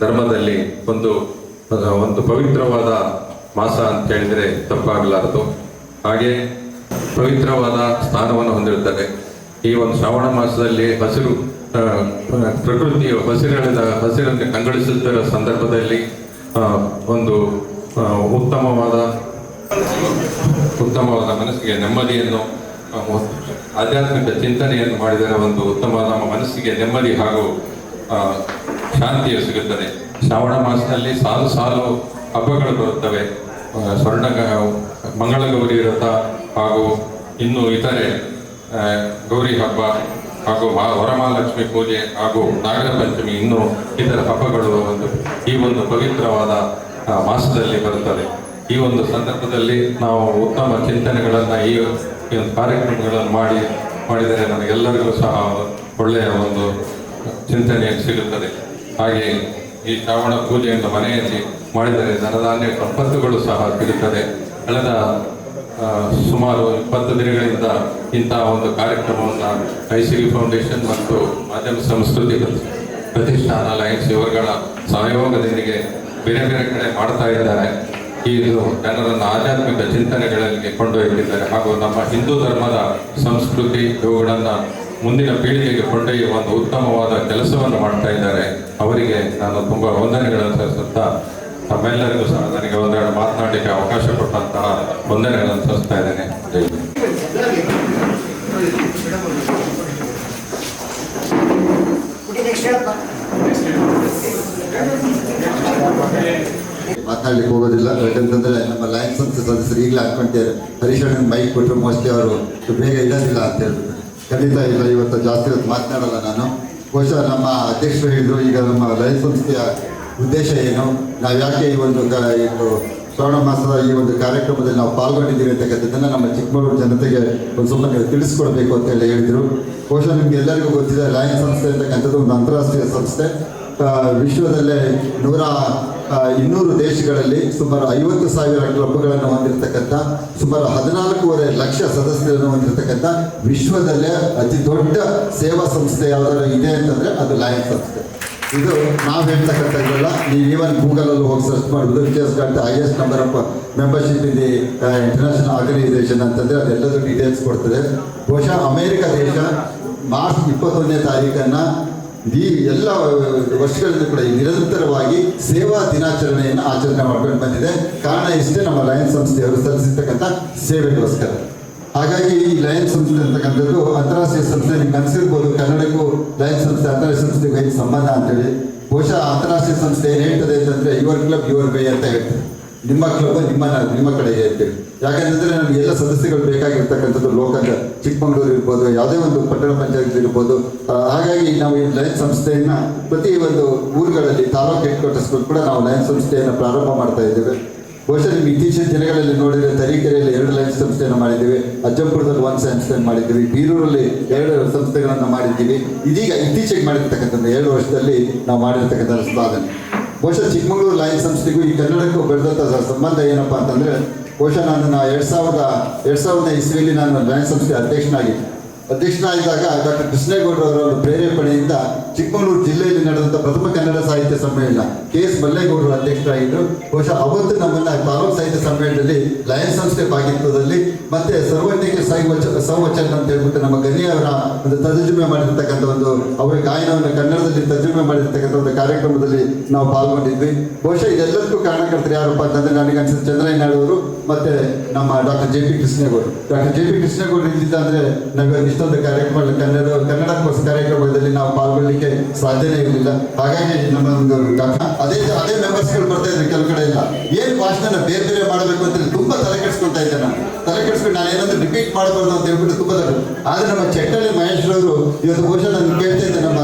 Speaker 6: ಧರ್ಮದಲ್ಲಿ ಒಂದು ಪವಿತ್ರವಾದ ಮಾಸ ಅಂತ ಹೇಳಿದರೆ ತಪ್ಪಾಗಲಾರದು. ಹಾಗೆ ಪವಿತ್ರವಾದ ಸ್ಥಾನವನ್ನು ಹೊಂದಿರುತ್ತದೆ. ಈ ಒಂದು ಶ್ರಾವಣ ಮಾಸದಲ್ಲಿ ಹಸಿರು ಪ್ರಕೃತಿಯು ಹಸಿರನ್ನು ಕಂಗೊಳಿಸುತ್ತಿರುವ ಸಂದರ್ಭದಲ್ಲಿ ಒಂದು ಉತ್ತಮವಾದ ಮನಸ್ಸಿಗೆ ನೆಮ್ಮದಿಯನ್ನು, ಆಧ್ಯಾತ್ಮಿಕ ಚಿಂತನೆಯನ್ನು ಮಾಡಿದರೆ ಒಂದು ಉತ್ತಮವಾದ ನಮ್ಮ ಮನಸ್ಸಿಗೆ ನೆಮ್ಮದಿ ಹಾಗೂ ಶಾಂತಿಯು ಸಿಗುತ್ತದೆ. ಶ್ರಾವಣ ಮಾಸದಲ್ಲಿ ಸಾಲು ಸಾಲು ಹಬ್ಬಗಳು ಬರುತ್ತವೆ. ಮಂಗಳಗೌರಿ ವ್ರತ ಹಾಗೂ ಇನ್ನು ಇತರೆ ಗೌರಿ ಹಬ್ಬ ಹಾಗೂ ವರಮಹಾಲಕ್ಷ್ಮಿ ಪೂಜೆ ಹಾಗೂ ನಾಗರ ಪಂಚಮಿ, ಇನ್ನು ಇತರ ಹಬ್ಬಗಳು ಈ ಒಂದು ಪವಿತ್ರವಾದ ಮಾಸದಲ್ಲಿ ಬರುತ್ತದೆ. ಈ ಒಂದು ಸಂದರ್ಭದಲ್ಲಿ ನಾವು ಉತ್ತಮ ಚಿಂತನೆಗಳನ್ನು ಈ ಒಂದು ಕಾರ್ಯಕ್ರಮಗಳನ್ನು ಮಾಡಿದರೆ ನಮಗೆಲ್ಲರಿಗೂ ಸಹ ಒಳ್ಳೆಯ ಒಂದು ಚಿಂತನೆ ಸಿಗುತ್ತದೆ. ಹಾಗೆ ಈ ಶ್ರಾವಣ ಪೂಜೆಯನ್ನು ಮನೆಯಲ್ಲಿ ಮಾಡಿದರೆ ಧನಧಾನ್ಯ ಸಂಪತ್ತುಗಳು ಸಹ ಸಿಗುತ್ತದೆ. ಕಳೆದ ಸುಮಾರು 20 ದಿನಗಳಿಂದ ಇಂತಹ ಒಂದು ಕಾರ್ಯಕ್ರಮವನ್ನು ಐಸಿರಿ ಫೌಂಡೇಶನ್ ಮತ್ತು ಮಾಧ್ಯಮ ಸಂಸ್ಕೃತಿ ಪ್ರತಿಷ್ಠಾನ ಲಯನ್ಸ್ ಇವರುಗಳ ಸಹಯೋಗದೊಂದಿಗೆ ಬೇರೆ ಬೇರೆ ಕಡೆ ಮಾಡ್ತಾ ಇದ್ದಾರೆ. ಇದು ಜನರನ್ನು ಆಧ್ಯಾತ್ಮಿಕ ಚಿಂತನೆಗಳಿಗೆ ಕೊಂಡೊಯ್ಯುತ್ತಿದ್ದಾರೆ ಹಾಗೂ ನಮ್ಮ ಹಿಂದೂ ಧರ್ಮದ ಸಂಸ್ಕೃತಿ ಇವುಗಳನ್ನು ಮುಂದಿನ ಪೀಳಿಗೆಗೆ ಕೊಂಡೊಯ್ಯುವ ಒಂದು ಉತ್ತಮವಾದ ಕೆಲಸವನ್ನು ಮಾಡ್ತಾ ಇದ್ದಾರೆ. ಅವರಿಗೆ ನಾನು ತುಂಬ ವಂದನೆಗಳನ್ನು ಸಲ್ಲಿಸುತ್ತಾ ತಮ್ಮೆಲ್ಲರಿಗೂ ಸಹ ನನಗೆ ಒಂದೆರಡು ಮಾತನಾಡಲಿಕ್ಕೆ ಅವಕಾಶ ಕೊಟ್ಟಂತಹ ವಂದನೆಗಳನ್ನು ಸಲ್ಲಿಸ್ತಾ ಇದ್ದೇನೆ.
Speaker 7: ಮಾತನಾಡ್ಲಿಕ್ಕೆ ಹೋಗೋದಿಲ್ಲ. ಯಾಕಂತಂದ್ರೆ ನಮ್ಮ ಲಯನ್ಸ್ ಸಂಸ್ಥೆ ಸದಸ್ಯರು ಈಗಲೇ ಹಾಕೊಂತಾರೆ, ಹರೀಶಣ್ಣನ ಮೈಕ್ ಕೊಟ್ಟರು ಮೋಸ್ಟ್ಲಿ ಅವರು ಬೇಗ ಇಡೋದಿಲ್ಲ ಅಂತ ಹೇಳ್ಬಿಟ್ಟು ಖಂಡಿತ ಇಲ್ಲ, ಇವತ್ತು ಜಾಸ್ತಿ ಹೊತ್ತು ಮಾತನಾಡಲ್ಲ ನಾನು. ಬಹುಶಃ ನಮ್ಮ ಅಧ್ಯಕ್ಷರು ಹೇಳಿದರು, ಈಗ ನಮ್ಮ ಲಯನ್ಸ್ ಸಂಸ್ಥೆಯ ಉದ್ದೇಶ ಏನು, ನಾವು ಯಾಕೆ ಈ ಒಂದು ಇದು ಶ್ರಾವಣ ಮಾಸದ ಈ ಒಂದು ಕಾರ್ಯಕ್ರಮದಲ್ಲಿ ನಾವು ಪಾಲ್ಗೊಂಡಿದ್ದೀವಿ ಅಂತಕ್ಕಂಥದ್ದನ್ನು ನಮ್ಮ ಚಿಕ್ಕಮಗಳೂರು ಜನತೆಗೆ ಒಂದು ಸ್ವಲ್ಪ ನೀವು ತಿಳಿಸ್ಕೊಡ್ಬೇಕು ಅಂತ ಹೇಳಿದರು. ಬಹುಶಃ ನಿಮ್ಗೆ ಎಲ್ಲರಿಗೂ ಗೊತ್ತಿದೆ, ಲಯನ್ಸ್ ಸಂಸ್ಥೆ ಅಂತಕ್ಕಂಥದ್ದು ಒಂದು ಅಂತಾರಾಷ್ಟ್ರೀಯ ಸಂಸ್ಥೆ. ವಿಶ್ವದಲ್ಲೇ 200 ದೇಶಗಳಲ್ಲಿ ಸುಮಾರು 50,000 ಕ್ಲಬ್ಗಳನ್ನು ಹೊಂದಿರತಕ್ಕಂಥ, ಸುಮಾರು 14.5 ಲಕ್ಷ ಸದಸ್ಯರನ್ನು ಹೊಂದಿರತಕ್ಕಂಥ ವಿಶ್ವದಲ್ಲೇ ಅತಿ ದೊಡ್ಡ ಸೇವಾ ಸಂಸ್ಥೆ ಯಾವ್ದಾದ್ರು ಇದೆ ಅಂತಂದರೆ ಅದು ಲಯನ್ಸ್ ಸಂಸ್ಥೆ. ಇದು ನಾವು ಹೇಳ್ತಕ್ಕಂಥದ್ದಲ್ಲ, ನೀವು ಈವನ್ ಗೂಗಲಲ್ಲಿ ಹೋಗಿ ಸರ್ಚ್ ಮಾಡ್ಬೋದು, which has got the highest number of membership in the international organisation ಅಂತಂದರೆ ಅದೆಲ್ಲದೂ ಡೀಟೇಲ್ಸ್ ಕೊಡ್ತದೆ. ಬಹುಶಃ ಅಮೇರಿಕ ದೇಶ ಮಾರ್ಚ್ 21ನೇ ತಾರೀಕನ್ನು ಈ ಎಲ್ಲ ವರ್ಷಗಳಲ್ಲಿ ಕೂಡ ನಿರಂತರವಾಗಿ ಸೇವಾ ದಿನಾಚರಣೆಯನ್ನು ಆಚರಣೆ ಮಾಡ್ಕೊಂಡು ಬಂದಿದೆ. ಕಾರಣ ಇಷ್ಟೇ, ನಮ್ಮ ಲಯನ್ಸ್ ಸಂಸ್ಥೆಯವರು ಸಲ್ಲಿಸಿರ್ತಕ್ಕಂಥ ಸೇವೆಗೋಸ್ಕರ. ಹಾಗಾಗಿ ಈ ಲಯನ್ಸ್ ಸಂಸ್ಥೆ ಅಂತಕ್ಕಂಥದ್ದು ಅಂತಾರಾಷ್ಟ್ರೀಯ ಸಂಸ್ಥೆ. ನಿಮ್ಗೆ ಅನಿಸಿರ್ಬೋದು ಕನ್ನಡಕ್ಕೂ ಲಯನ್ಸ್ ಸಂಸ್ಥೆ ಅಂತಾರಾಷ್ಟ್ರೀಯ ಸಂಸ್ಥೆಗೂ ಏನು ಸಂಬಂಧ ಅಂತೇಳಿ. ಬಹುಶಃ ಅಂತಾರಾಷ್ಟ್ರೀಯ ಸಂಸ್ಥೆ ಏನು ಹೇಳ್ತದೆ ಅಂತಂದರೆ ಯುವರ್ ಕ್ಲಬ್ ಯುವರ್ ವೇ ಅಂತ ಹೇಳ್ತಾರೆ. ನಿಮ್ಮ ಕ್ಲಬ್ ನಿಮ್ಮ ಕಡೆಗೆ ಅಂತೇಳಿ. ಯಾಕಂತಂದರೆ ನಮಗೆ ಎಲ್ಲ ಸದಸ್ಯಗಳು ಬೇಕಾಗಿರ್ತಕ್ಕಂಥದ್ದು ಲೋಕಲ್, ಚಿಕ್ಕಮಗಳೂರು ಇರ್ಬೋದು, ಯಾವುದೇ ಒಂದು ಪಟ್ಟಣ ಪಂಚಾಯತ್ ಇರ್ಬೋದು. ಹಾಗಾಗಿ ನಾವು ಈ ಲಯನ್ಸ್ ಸಂಸ್ಥೆಯನ್ನು ಪ್ರತಿ ಒಂದು ಊರುಗಳಲ್ಲಿ, ತಾಲೂಕು ಹೆಡ್ ಕ್ವಾರ್ಟರ್ಸ್ಗಳು ಕೂಡ ನಾವು ಲಯನ್ಸ್ ಸಂಸ್ಥೆಯನ್ನು ಪ್ರಾರಂಭ ಮಾಡ್ತಾ ಇದ್ದೇವೆ. ಬಹುಶಃ ನಿಮ್ಗೆ ಇತ್ತೀಚಿನ ದಿನಗಳಲ್ಲಿ ನೋಡಿದರೆ ತರೀಕೆರೆಯಲ್ಲಿ 2 ಲಯನ್ಸ್ ಸಂಸ್ಥೆಯನ್ನು ಮಾಡಿದ್ದೀವಿ, ಅಜ್ಜಂಪುರದಲ್ಲಿ 1 ಸಂಸ್ಥೆಯನ್ನು ಮಾಡಿದ್ದೀವಿ, ಬೀರೂರಲ್ಲಿ 2 ಸಂಸ್ಥೆಗಳನ್ನು ಮಾಡಿದ್ದೀವಿ. ಇದೀಗ ಇತ್ತೀಚೆಗೆ ಮಾಡಿರ್ತಕ್ಕಂಥದ್ದು 2 ವರ್ಷದಲ್ಲಿ ನಾವು ಮಾಡಿರ್ತಕ್ಕಂಥ ಸಾಧನೆ. ಬಹುಶಃ ಚಿಕ್ಕಮಗಳೂರು ಲಯನ್ಸ್ ಸಂಸ್ಥೆಗೂ ಈ ಕನ್ನಡಕ್ಕೂ ಬೆಳೆದಂಥ ಸಂಬಂಧ ಏನಪ್ಪ ಅಂತಂದರೆ, ಬಹುಶಃ ನಾನು 2000 ಇಸ್ವಿಯಲ್ಲಿ ನಾನು ಲಯನ್ಸ್ ಸಂಸ್ಥೆ ಅಧ್ಯಕ್ಷನಾಗಿದ್ದಾಗ ಡಾಕ್ಟರ್ ಕೃಷ್ಣೇಗೌಡರು ಅವರ ಒಂದು ಪ್ರೇರೇಪಣೆಯಿಂದ ಚಿಕ್ಕಮಗಳೂರು ಜಿಲ್ಲೆಯಲ್ಲಿ ನಡೆದಂಥ ಪ್ರಥಮ ಕನ್ನಡ ಸಾಹಿತ್ಯ ಸಮ್ಮೇಳನ KS ಮಲ್ಲೇಗೌಡರು ಅಧ್ಯಕ್ಷರಾಗಿದ್ದರು. ಬಹುಶಃ ಅವತ್ತು ನಮ್ಮನ್ನು ತಾಲೂಕು ಸಾಹಿತ್ಯ ಸಮ್ಮೇಳನದಲ್ಲಿ ಲಯನ್ಸ್ ಸಂಸ್ಥೆ ಭಾಗಿತ್ವದಲ್ಲಿ ಮತ್ತೆ ಸರ್ವಜ್ಞಕ್ಕೆ ಸೌವಚನ ಅಂತ ಹೇಳ್ಬಿಟ್ಟು ನಮ್ಮ ಗನಿಯವರ ಒಂದು ತರ್ಜುಮೆ ಮಾಡಿರ್ತಕ್ಕಂಥ ಒಂದು ಅವರ ಗಾಯನವನ್ನು ಕನ್ನಡದಲ್ಲಿ ತರ್ಜುಮೆ ಮಾಡಿರ್ತಕ್ಕಂಥ ಒಂದು ಕಾರ್ಯಕ್ರಮದಲ್ಲಿ ನಾವು ಪಾಲ್ಗೊಂಡಿದ್ವಿ. ಬಹುಶಃ ಇದೆಲ್ಲದಕ್ಕೂ ಕಾರಣಕರ್ತರು ಯಾರಪ್ಪ ಅಂತಂದರೆ ನನಗೆ ಅನಿಸಿದ ಚಂದ್ರಯ್ಯನವರು ಮತ್ತೆ ನಮ್ಮ ಡಾಕ್ಟರ್ JP ಕೃಷ್ಣೇಗೌಡರು ಇದ್ದಿದ್ದ ಅಂದರೆ ನಾವು ಇಷ್ಟೊಂದು ಕಾರ್ಯಕ್ರಮ ಕನ್ನಡ ಕಾರ್ಯಕ್ರಮದಲ್ಲಿ ನಾವು ಪಾಲ್ಗೊಳ್ಳಿಕ್ಕೆ ಸಾಧ್ಯನೇ ಇರಲಿಲ್ಲ. ಹಾಗಾಗಿ ನಮ್ಮ ಒಂದು ಅದೇ ಮೆಂಬರ್ಸ್ಗಳು ಬರ್ತಾ ಇದ್ರು ಕೆಲವು ಕಡೆ ಎಲ್ಲ. ಏನು ಭಾಷಣ ಬೇರೆ ಮಾಡಬೇಕು ಅಂತ ತುಂಬಾ ತಲೆ ಕೆಡಿಸ್ಕೊಳ್ತಾ ಇದ್ದೆ. ತಲೆ ಕೆಡಿಸ್ಕೊಂಡು ನಾನು ಏನಾದ್ರು ರಿಪೀಟ್ ಮಾಡಬಾರ್ದು ಅಂತ ಹೇಳ್ಬಿಟ್ಟು ತುಂಬ ಆದರೆ ನಮ್ಮ ಚಟ್ಟಳ್ಳಿ ಮಹೇಶ್ವರವರು ಇವತ್ತು ಬಹುಶಃ ನಾನು ಕೇಳ್ತಾ ಇದ್ದೆ, ನಮ್ಮ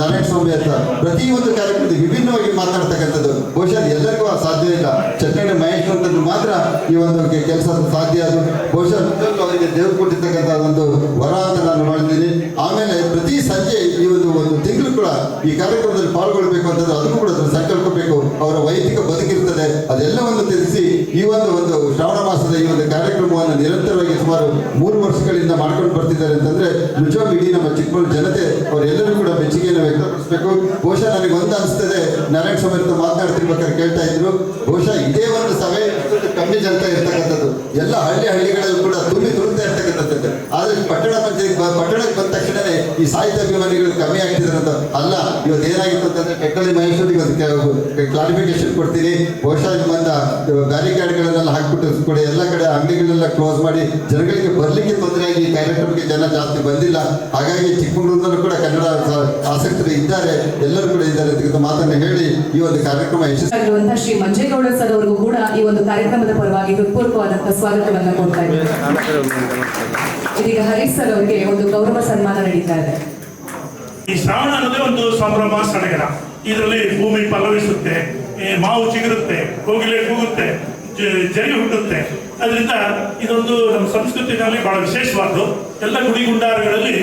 Speaker 7: ನಾರಾಯಣ ಸ್ವಾಮಿ ಅಂತ ಪ್ರತಿಯೊಂದು ಕಾರ್ಯಕ್ರಮದಲ್ಲಿ ವಿಭಿನ್ನವಾಗಿ ಮಾತನಾಡ್ತಕ್ಕಂಥದ್ದು. ಬಹುಶಃ ಎಲ್ಲರಿಗೂ ಸಾಧ್ಯ ಇಲ್ಲ, ಚಟ್ಟಳ್ಳಿ ಮಹೇಶ್ವರದ್ದು ಮಾತ್ರ ಈ ಒಂದು ಕೆಲಸ ಸಾಧ್ಯ. ಅದು ಬಹುಶಃ ಅವರಿಗೆ ದೇವರು ಕೊಟ್ಟಿರ್ತಕ್ಕಂಥ ಒಂದು ವರ ಅಂತ ನಾನು ಮಾಡಿದ್ದೀನಿ. ಆಮೇಲೆ ಪ್ರತಿ ಸಂಜೆ ಈ ಒಂದು ತಿಂಗಳು ಕೂಡ ಈ ಕಾರ್ಯಕ್ರಮದಲ್ಲಿ ಪಾಲ್ಗೊಳ್ಬೇಕು ಅಂತಂದ್ರೆ ಅದಕ್ಕೂ ಕೂಡ ಸಂಕಲ್ಪ ಬೇಕು. ಅವರ ವೈಯಕ್ತಿಕ ಬದುಕಿರ್ತದೆ, ಅದೆಲ್ಲವನ್ನು ತಿಳಿಸಿ ಈ ಒಂದು ಶ್ರಾವಣ ಮಾಸದ ಈ ಒಂದು ಕಾರ್ಯಕ್ರಮವನ್ನು ನಿರಂತರವಾಗಿ ಸುಮಾರು 3 ವರ್ಷಗಳಿಂದ ಮಾಡ್ಕೊಂಡು ಬರ್ತಿದ್ದಾರೆ ಅಂತಂದ್ರೆ ನಿಜವಾಗ್ಲೂ ಇಡೀ ನಮ್ಮ ಚಿಕ್ಕಮಗಳೂರು ಜನತೆ ಅವರೆಲ್ಲರೂ ಕೂಡ ಮೆಚ್ಚುಗೆಯನ್ನು ವ್ಯಕ್ತಪಡಿಸಬೇಕು. ಬಹುಶಃ ನನಗೆ ಒಂದು ಅನಿಸ್ತದೆ, ನಾರಾಯಣ ಸ್ವಾಮಿ ಮಾತನಾಡ್ತಿರ್ಬೇಕಾದ್ರೆ ಕೇಳ್ತಾ ಇದ್ರು, ಬಹುಶಃ ಇದೇ ಒಂದು ಸಭೆ ಕಮ್ಮಿ ಜನತೆ ಇರ್ತಕ್ಕಂಥದ್ದು, ಎಲ್ಲ ಹಳ್ಳಿಗಳಲ್ಲೂ ಕೂಡ ತುಳುತ್ತಾ ಇರ್ತಕ್ಕಂಥದ್ದು. ಆದರೆ ಪಟ್ಟಣಕ್ಕೆ ಬಂದ ತಕ್ಷಣವೇ ಈ ಸಾಹಿತ್ಯ ಅಭಿಮಾನಿಗಳು ಕಮ್ಮಿ ಆಗ್ತಿದ್ದಾರೆ ಅಂತ ಅಲ್ಲ. ಇವತ್ತು ಏನಾಗಿತ್ತು ಅಂತಂದ್ರೆ ಚಟ್ಟಳ್ಳಿ ಮಹೇಶ್ವರಿಗೆ ಒಂದು ಕ್ಲಾರಿಫಿಕೇಶನ್ ಕೊಡ್ತೀನಿ. ಬಹುಶಃ ನಿಮ್ಮನ್ನ ಬ್ಯಾರಿಕೇಡ್ಗಳನ್ನೆಲ್ಲ ಹಾಕ್ಬಿಟ್ಟು ಕೂಡ ಎಲ್ಲ ಕಡೆ ಅಂಗಡಿಗಳೆಲ್ಲ ಕ್ಲೋಸ್ ಮಾಡಿ ಜನಗಳಿಗೆ ಬರ್ಲಿಕ್ಕೆ ತೊಂದರೆಯಾಗಿ ಈ ಕಾರ್ಯಕ್ರಮಕ್ಕೆ ಜನ ಜಾಸ್ತಿ ಬಂದಿಲ್ಲ. ಹಾಗಾಗಿ ಚಿಕ್ಕಮಗಳೂರಿನಲ್ಲೂ ಕೂಡ ಕನ್ನಡ ಆಸಕ್ತರು ಇದ್ದಾರೆ, ಎಲ್ಲರೂ ಕೂಡ ಇದ್ದಾರೆ ಅಂತ ಮಾತನ್ನು ಹೇಳಿ ಈ ಒಂದು ಕಾರ್ಯಕ್ರಮ
Speaker 8: ಯಶಸ್ವಿಯಾಗಿರುವಂತಹ ಶ್ರೀ ಮಂಜೇಗೌಡ ಸರ್ ಅವರಿಗೂ ಕೂಡ ಈ ಒಂದು ಕಾರ್ಯಕ್ರಮದ ಪರವಾಗಿ ಹೃತ್ಪೂರ್ವಕವಾದಂತಹ ಸ್ವಾಗತವನ್ನು ಕೊಡ್ತಾ ಇದ್ದಾರೆ. ಇದೀಗ ಹರೀಶ್ ಸರ್ ಅವರಿಗೆ ಒಂದು ಗೌರವ ಸನ್ಮಾನ ನಡೀತಾ ಇದೆ.
Speaker 9: ಈ ಶ್ರಾವಣ ಅನ್ನೋದೇ ಒಂದು ಸಂಭ್ರಮ ಸಡಗರ. ಇದರಲ್ಲಿ ಭೂಮಿ ಪಲ್ಲವಿಸುತ್ತೆ, ಮಾವು ಚಿಗುರುತ್ತೆ, ಕೋಗಿಲೆ ಕೂಗುತ್ತೆ, ಜರಿ ಹುಟ್ಟುತ್ತೆ. ಅದರಿಂದ ಇದೊಂದು ನಮ್ಮ ಸಂಸ್ಕೃತಿನಲ್ಲಿ ಬಹಳ ವಿಶೇಷವಾದ್ದು. ಎಲ್ಲ ಗುಡಿಗುಂಡಾರಗಳಲ್ಲಿ